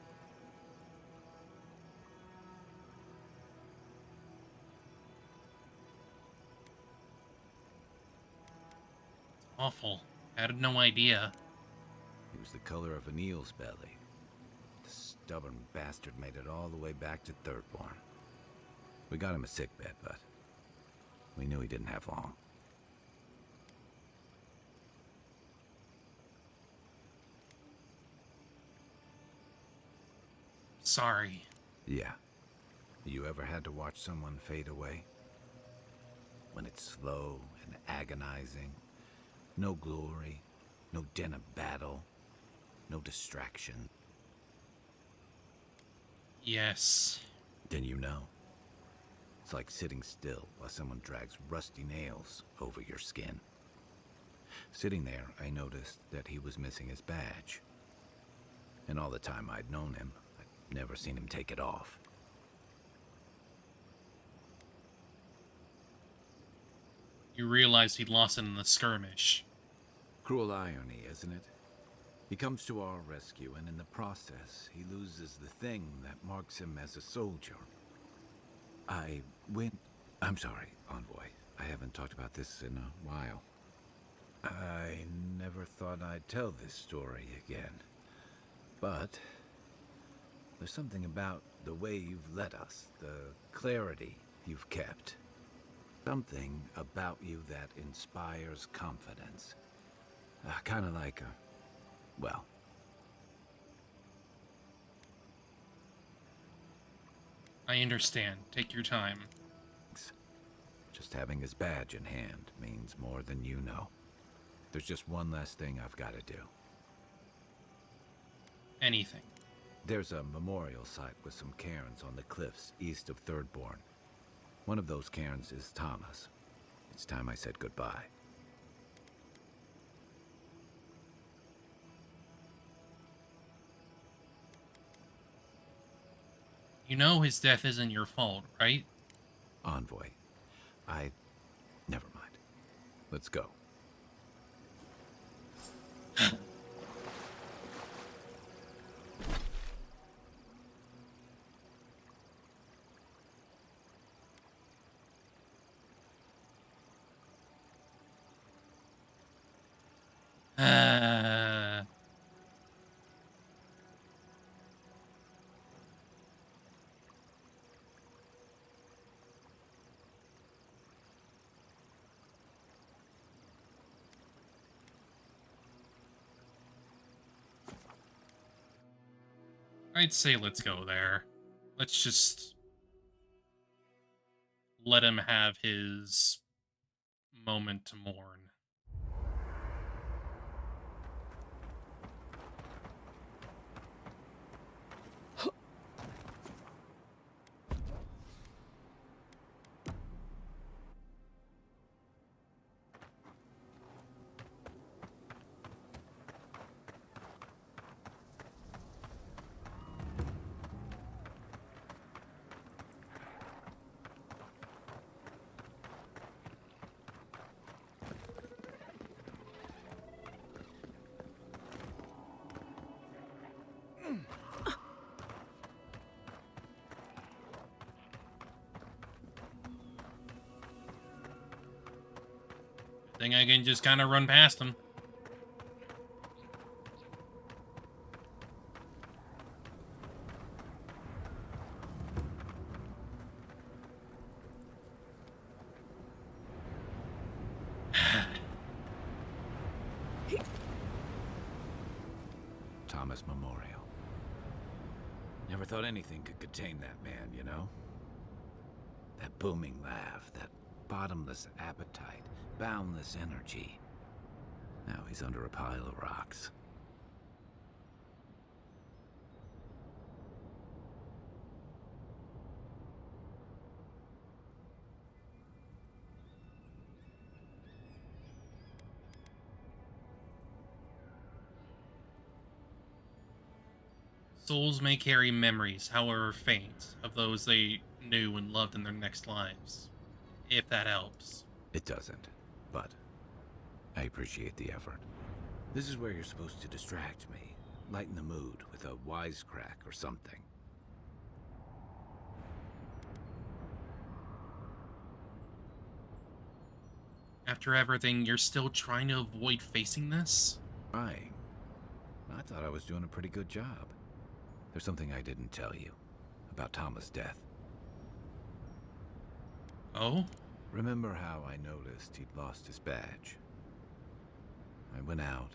awful. I had no idea. He was the color of an eel's belly. The stubborn bastard made it all the way back to Thirdborn. We got him a sickbed, but we knew he didn't have long. Sorry. Yeah. You ever had to watch someone fade away? When it's slow and agonizing. No glory, no din of battle, no distraction. Yes. Then you know. It's like sitting still while someone drags rusty nails over your skin. Sitting there, I noticed that he was missing his badge. And all the time I'd known him, I'd never seen him take it off. You realize he'd lost it in the skirmish. Cruel irony, isn't it? He comes to our rescue, and in the process, he loses the thing that marks him as a soldier. I'm sorry, Envoy. I haven't talked about this in a while. I never thought I'd tell this story again. But there's something about the way you've led us, the clarity you've kept. Something about you that inspires confidence. Kind of like well. I understand. Take your time. Just having his badge in hand means more than you know. There's just one last thing I've got to do. Anything. There's a memorial site with some cairns on the cliffs east of Thirdborn. One of those cairns is Thomas. It's time I said goodbye. You know his death isn't your fault, right? Envoy. Never mind. Let's go. I'd say let's go there. Let's just let him have his moment to mourn. Think I can just kind of run past him. Thomas Memorial. Never thought anything could contain that man, you know? That booming laugh, that bottomless appetite, boundless energy. Now he's under a pile of rocks. Souls may carry memories, however faint, of those they knew and loved in their next lives. If that helps. It doesn't, but I appreciate the effort. This is where you're supposed to distract me, lighten the mood with a wisecrack or something. After everything, you're still trying to avoid facing this? Trying? I thought I was doing a pretty good job. There's something I didn't tell you about Thomas' death. Oh? Remember how I noticed he'd lost his badge? I went out.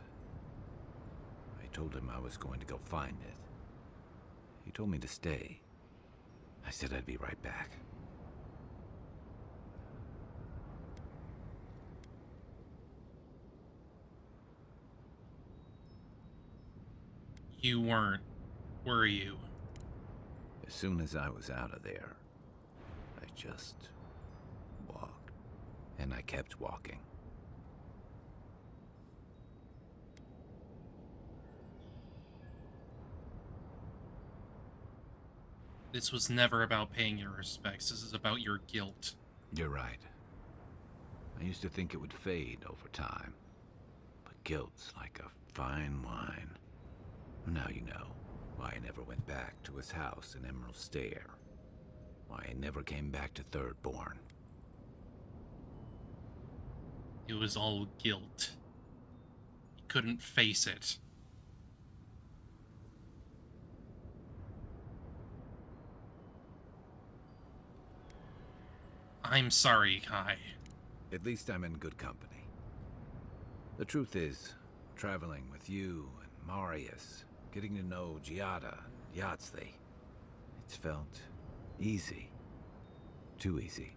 I told him I was going to go find it. He told me to stay. I said I'd be right back. You weren't, were you? As soon as I was out of there, I just walked. And I kept walking. This was never about paying your respects. This is about your guilt. You're right. I used to think it would fade over time. But guilt's like a fine wine. Now you know why I never went back to his house in Emerald Stair. Why I never came back to Thirdborn. It was all guilt. You couldn't face it. I'm sorry, Kai. At least I'm in good company. The truth is, traveling with you and Marius, getting to know Giada, Yahtzee, it's felt easy. Too easy.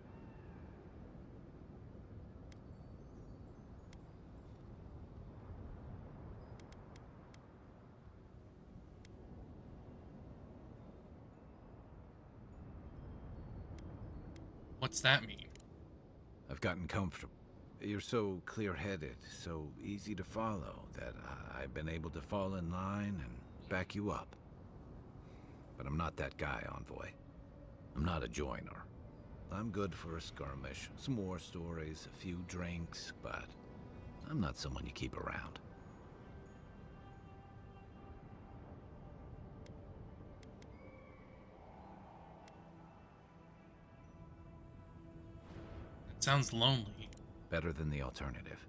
What's that mean? I've gotten comfortable. You're so clear-headed, so easy to follow, that I've been able to fall in line and back you up. But I'm not that guy, Envoy. I'm not a joiner. I'm good for a skirmish, some war stories, a few drinks, but I'm not someone you keep around. It sounds lonely. Better than the alternative.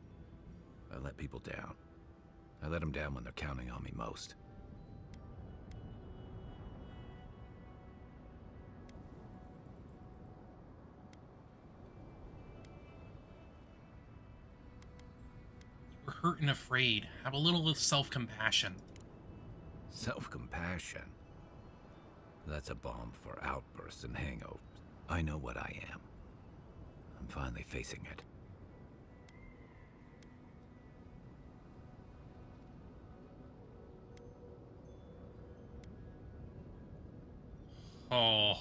I let people down. I let them down when they're counting on me most. You're hurt and afraid. Have a little self-compassion. Self-compassion? That's a balm for outbursts and hangovers. I know what I am. I'm finally facing it. Oh.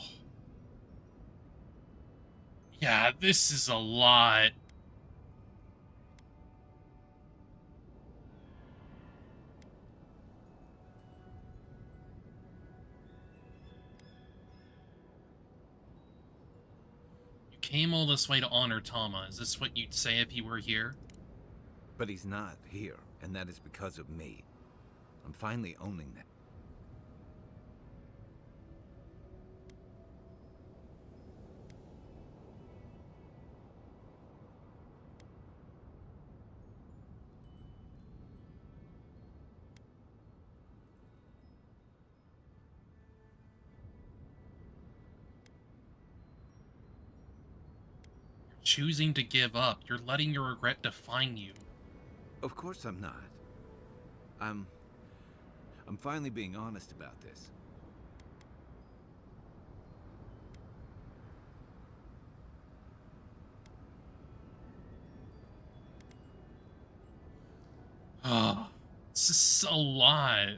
Yeah, this is a lot. You came all this way to honor Tama. Is this what you'd say if he were here? But he's not here, and that is because of me. I'm finally owning that. Choosing to give up. You're letting your regret define you. Of course I'm not. I'm finally being honest about this. Oh, this is a lot.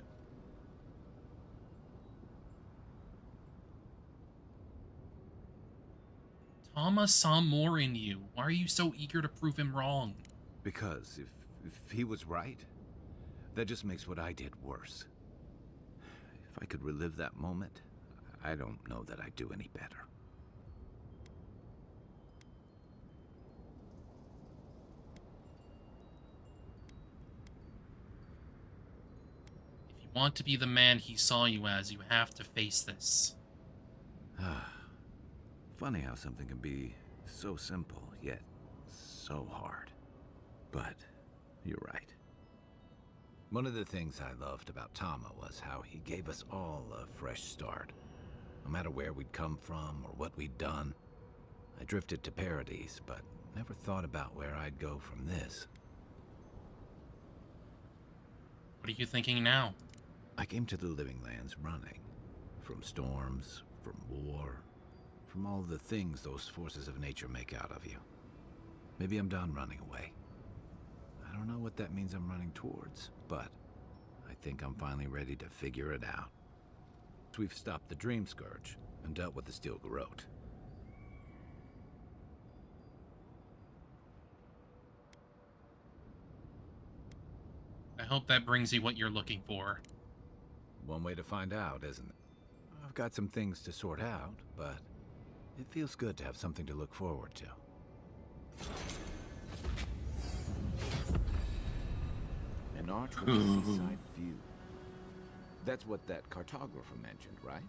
Thomas saw more in you. Why are you so eager to prove him wrong? Because if he was right, that just makes what I did worse. If I could relive that moment, I don't know that I'd do any better. If you want to be the man he saw you as, you have to face this. Funny how something can be so simple, yet so hard. But you're right. One of the things I loved about Tama was how he gave us all a fresh start. No matter where we'd come from or what we'd done. I drifted to Paradise, but never thought about where I'd go from this. What are you thinking now? I came to the Living Lands running. From storms, from war, from all the things those forces of nature make out of you. Maybe I'm done running away. I don't know what that means I'm running towards, but I think I'm finally ready to figure it out. We've stopped the Dream Scourge and dealt with the Steel Garrote. I hope that brings you what you're looking for. One way to find out, isn't it? I've got some things to sort out, but it feels good to have something to look forward to. An arch with a seaside view. That's what that cartographer mentioned, right?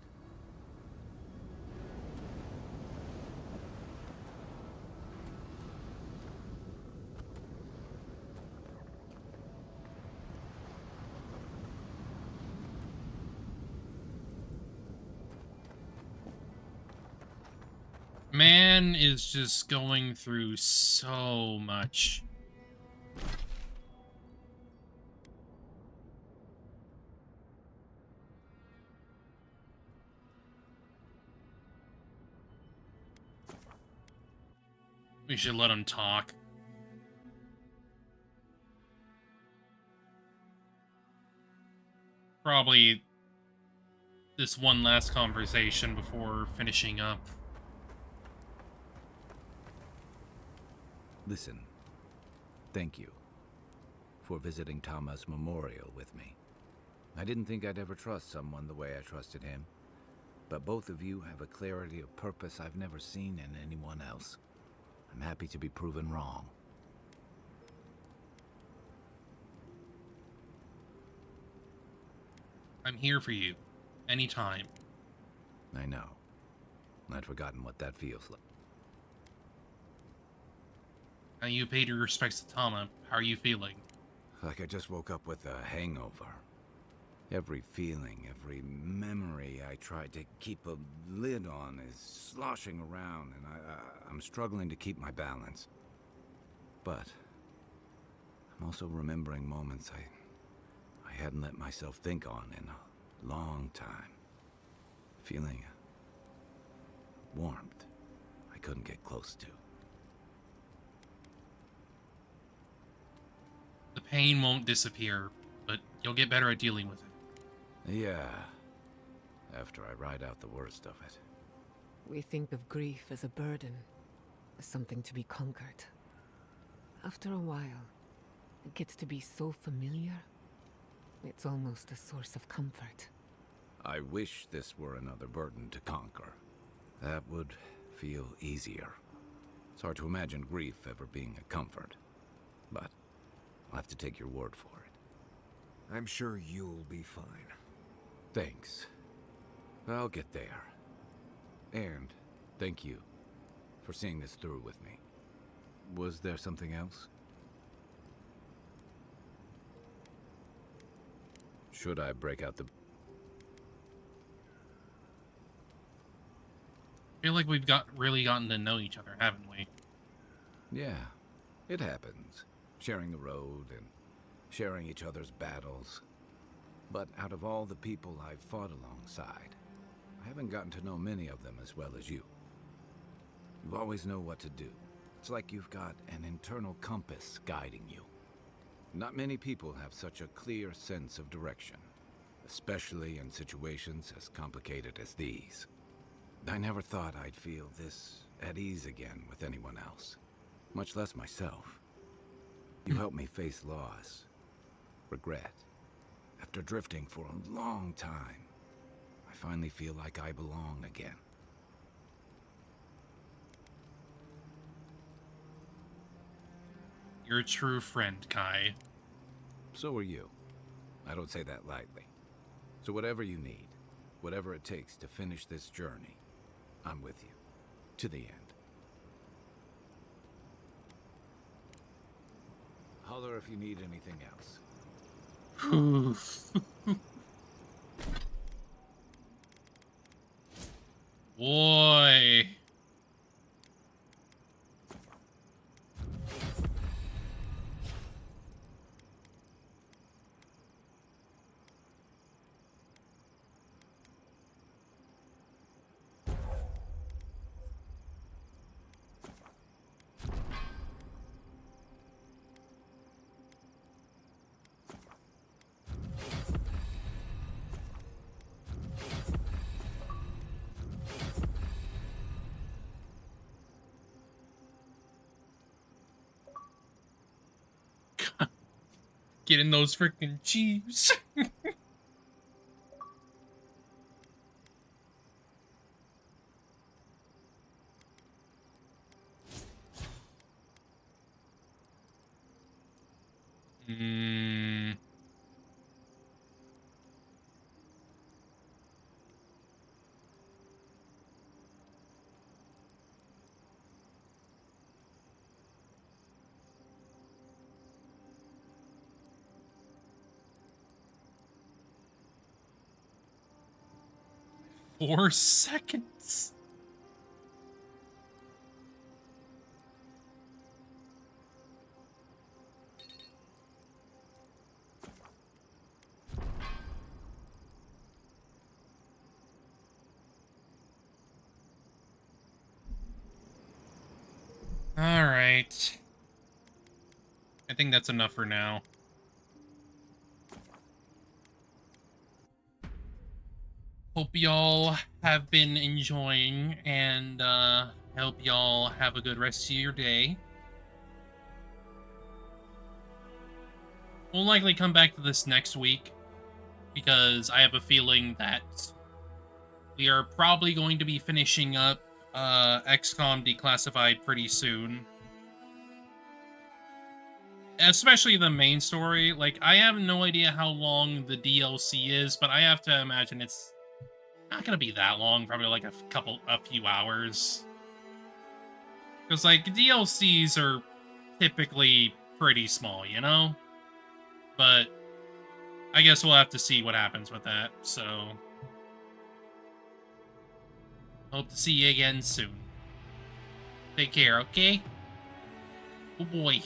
Man is just going through so much. We should let him talk. Probably this one last conversation before finishing up. Listen, thank you for visiting Tama's memorial with me. I didn't think I'd ever trust someone the way I trusted him, but both of you have a clarity of purpose I've never seen in anyone else. I'm happy to be proven wrong. I'm here for you, anytime. I know. I'd forgotten what that feels like. Now you paid your respects to Tama. How are you feeling? Like I just woke up with a hangover. Every feeling, every memory I tried to keep a lid on is sloshing around, and I'm struggling to keep my balance. But I'm also remembering moments I hadn't let myself think on in a long time. Feeling warmth I couldn't get close to. The pain won't disappear, but you'll get better at dealing with it. Yeah, after I ride out the worst of it. We think of grief as a burden, as something to be conquered. After a while, it gets to be so familiar, it's almost a source of comfort. I wish this were another burden to conquer. That would feel easier. It's hard to imagine grief ever being a comfort, but I'll have to take your word for it. I'm sure you'll be fine. Thanks. I'll get there. And thank you for seeing this through with me. Was there something else? Should I break out the... I feel like we've really gotten to know each other, haven't we? Yeah, it happens. Sharing the road and sharing each other's battles. But out of all the people I've fought alongside, I haven't gotten to know many of them as well as you. You always know what to do. It's like you've got an internal compass guiding you. Not many people have such a clear sense of direction, especially in situations as complicated as these. I never thought I'd feel this at ease again with anyone else, much less myself. You helped me face loss, regret. After drifting for a long time, I finally feel like I belong again. You're a true friend, Kai. So are you. I don't say that lightly. So whatever you need, whatever it takes to finish this journey, I'm with you. To the end. Holler if you need anything else. Boy. Getting those freaking Chiefs. Hmm. Four seconds. All right. I think that's enough for now. Hope y'all have been enjoying, and hope y'all have a good rest of your day. We'll likely come back to this next week, because I have a feeling that we are probably going to be finishing up XCOM Declassified pretty soon. Especially the main story. Like, I have no idea how long the DLC is, but I have to imagine it's not gonna be that long, probably like a few hours. Because, like, DLCs are typically pretty small, you know? But I guess we'll have to see what happens with that, so hope to see you again soon. Take care, okay? Oh boy.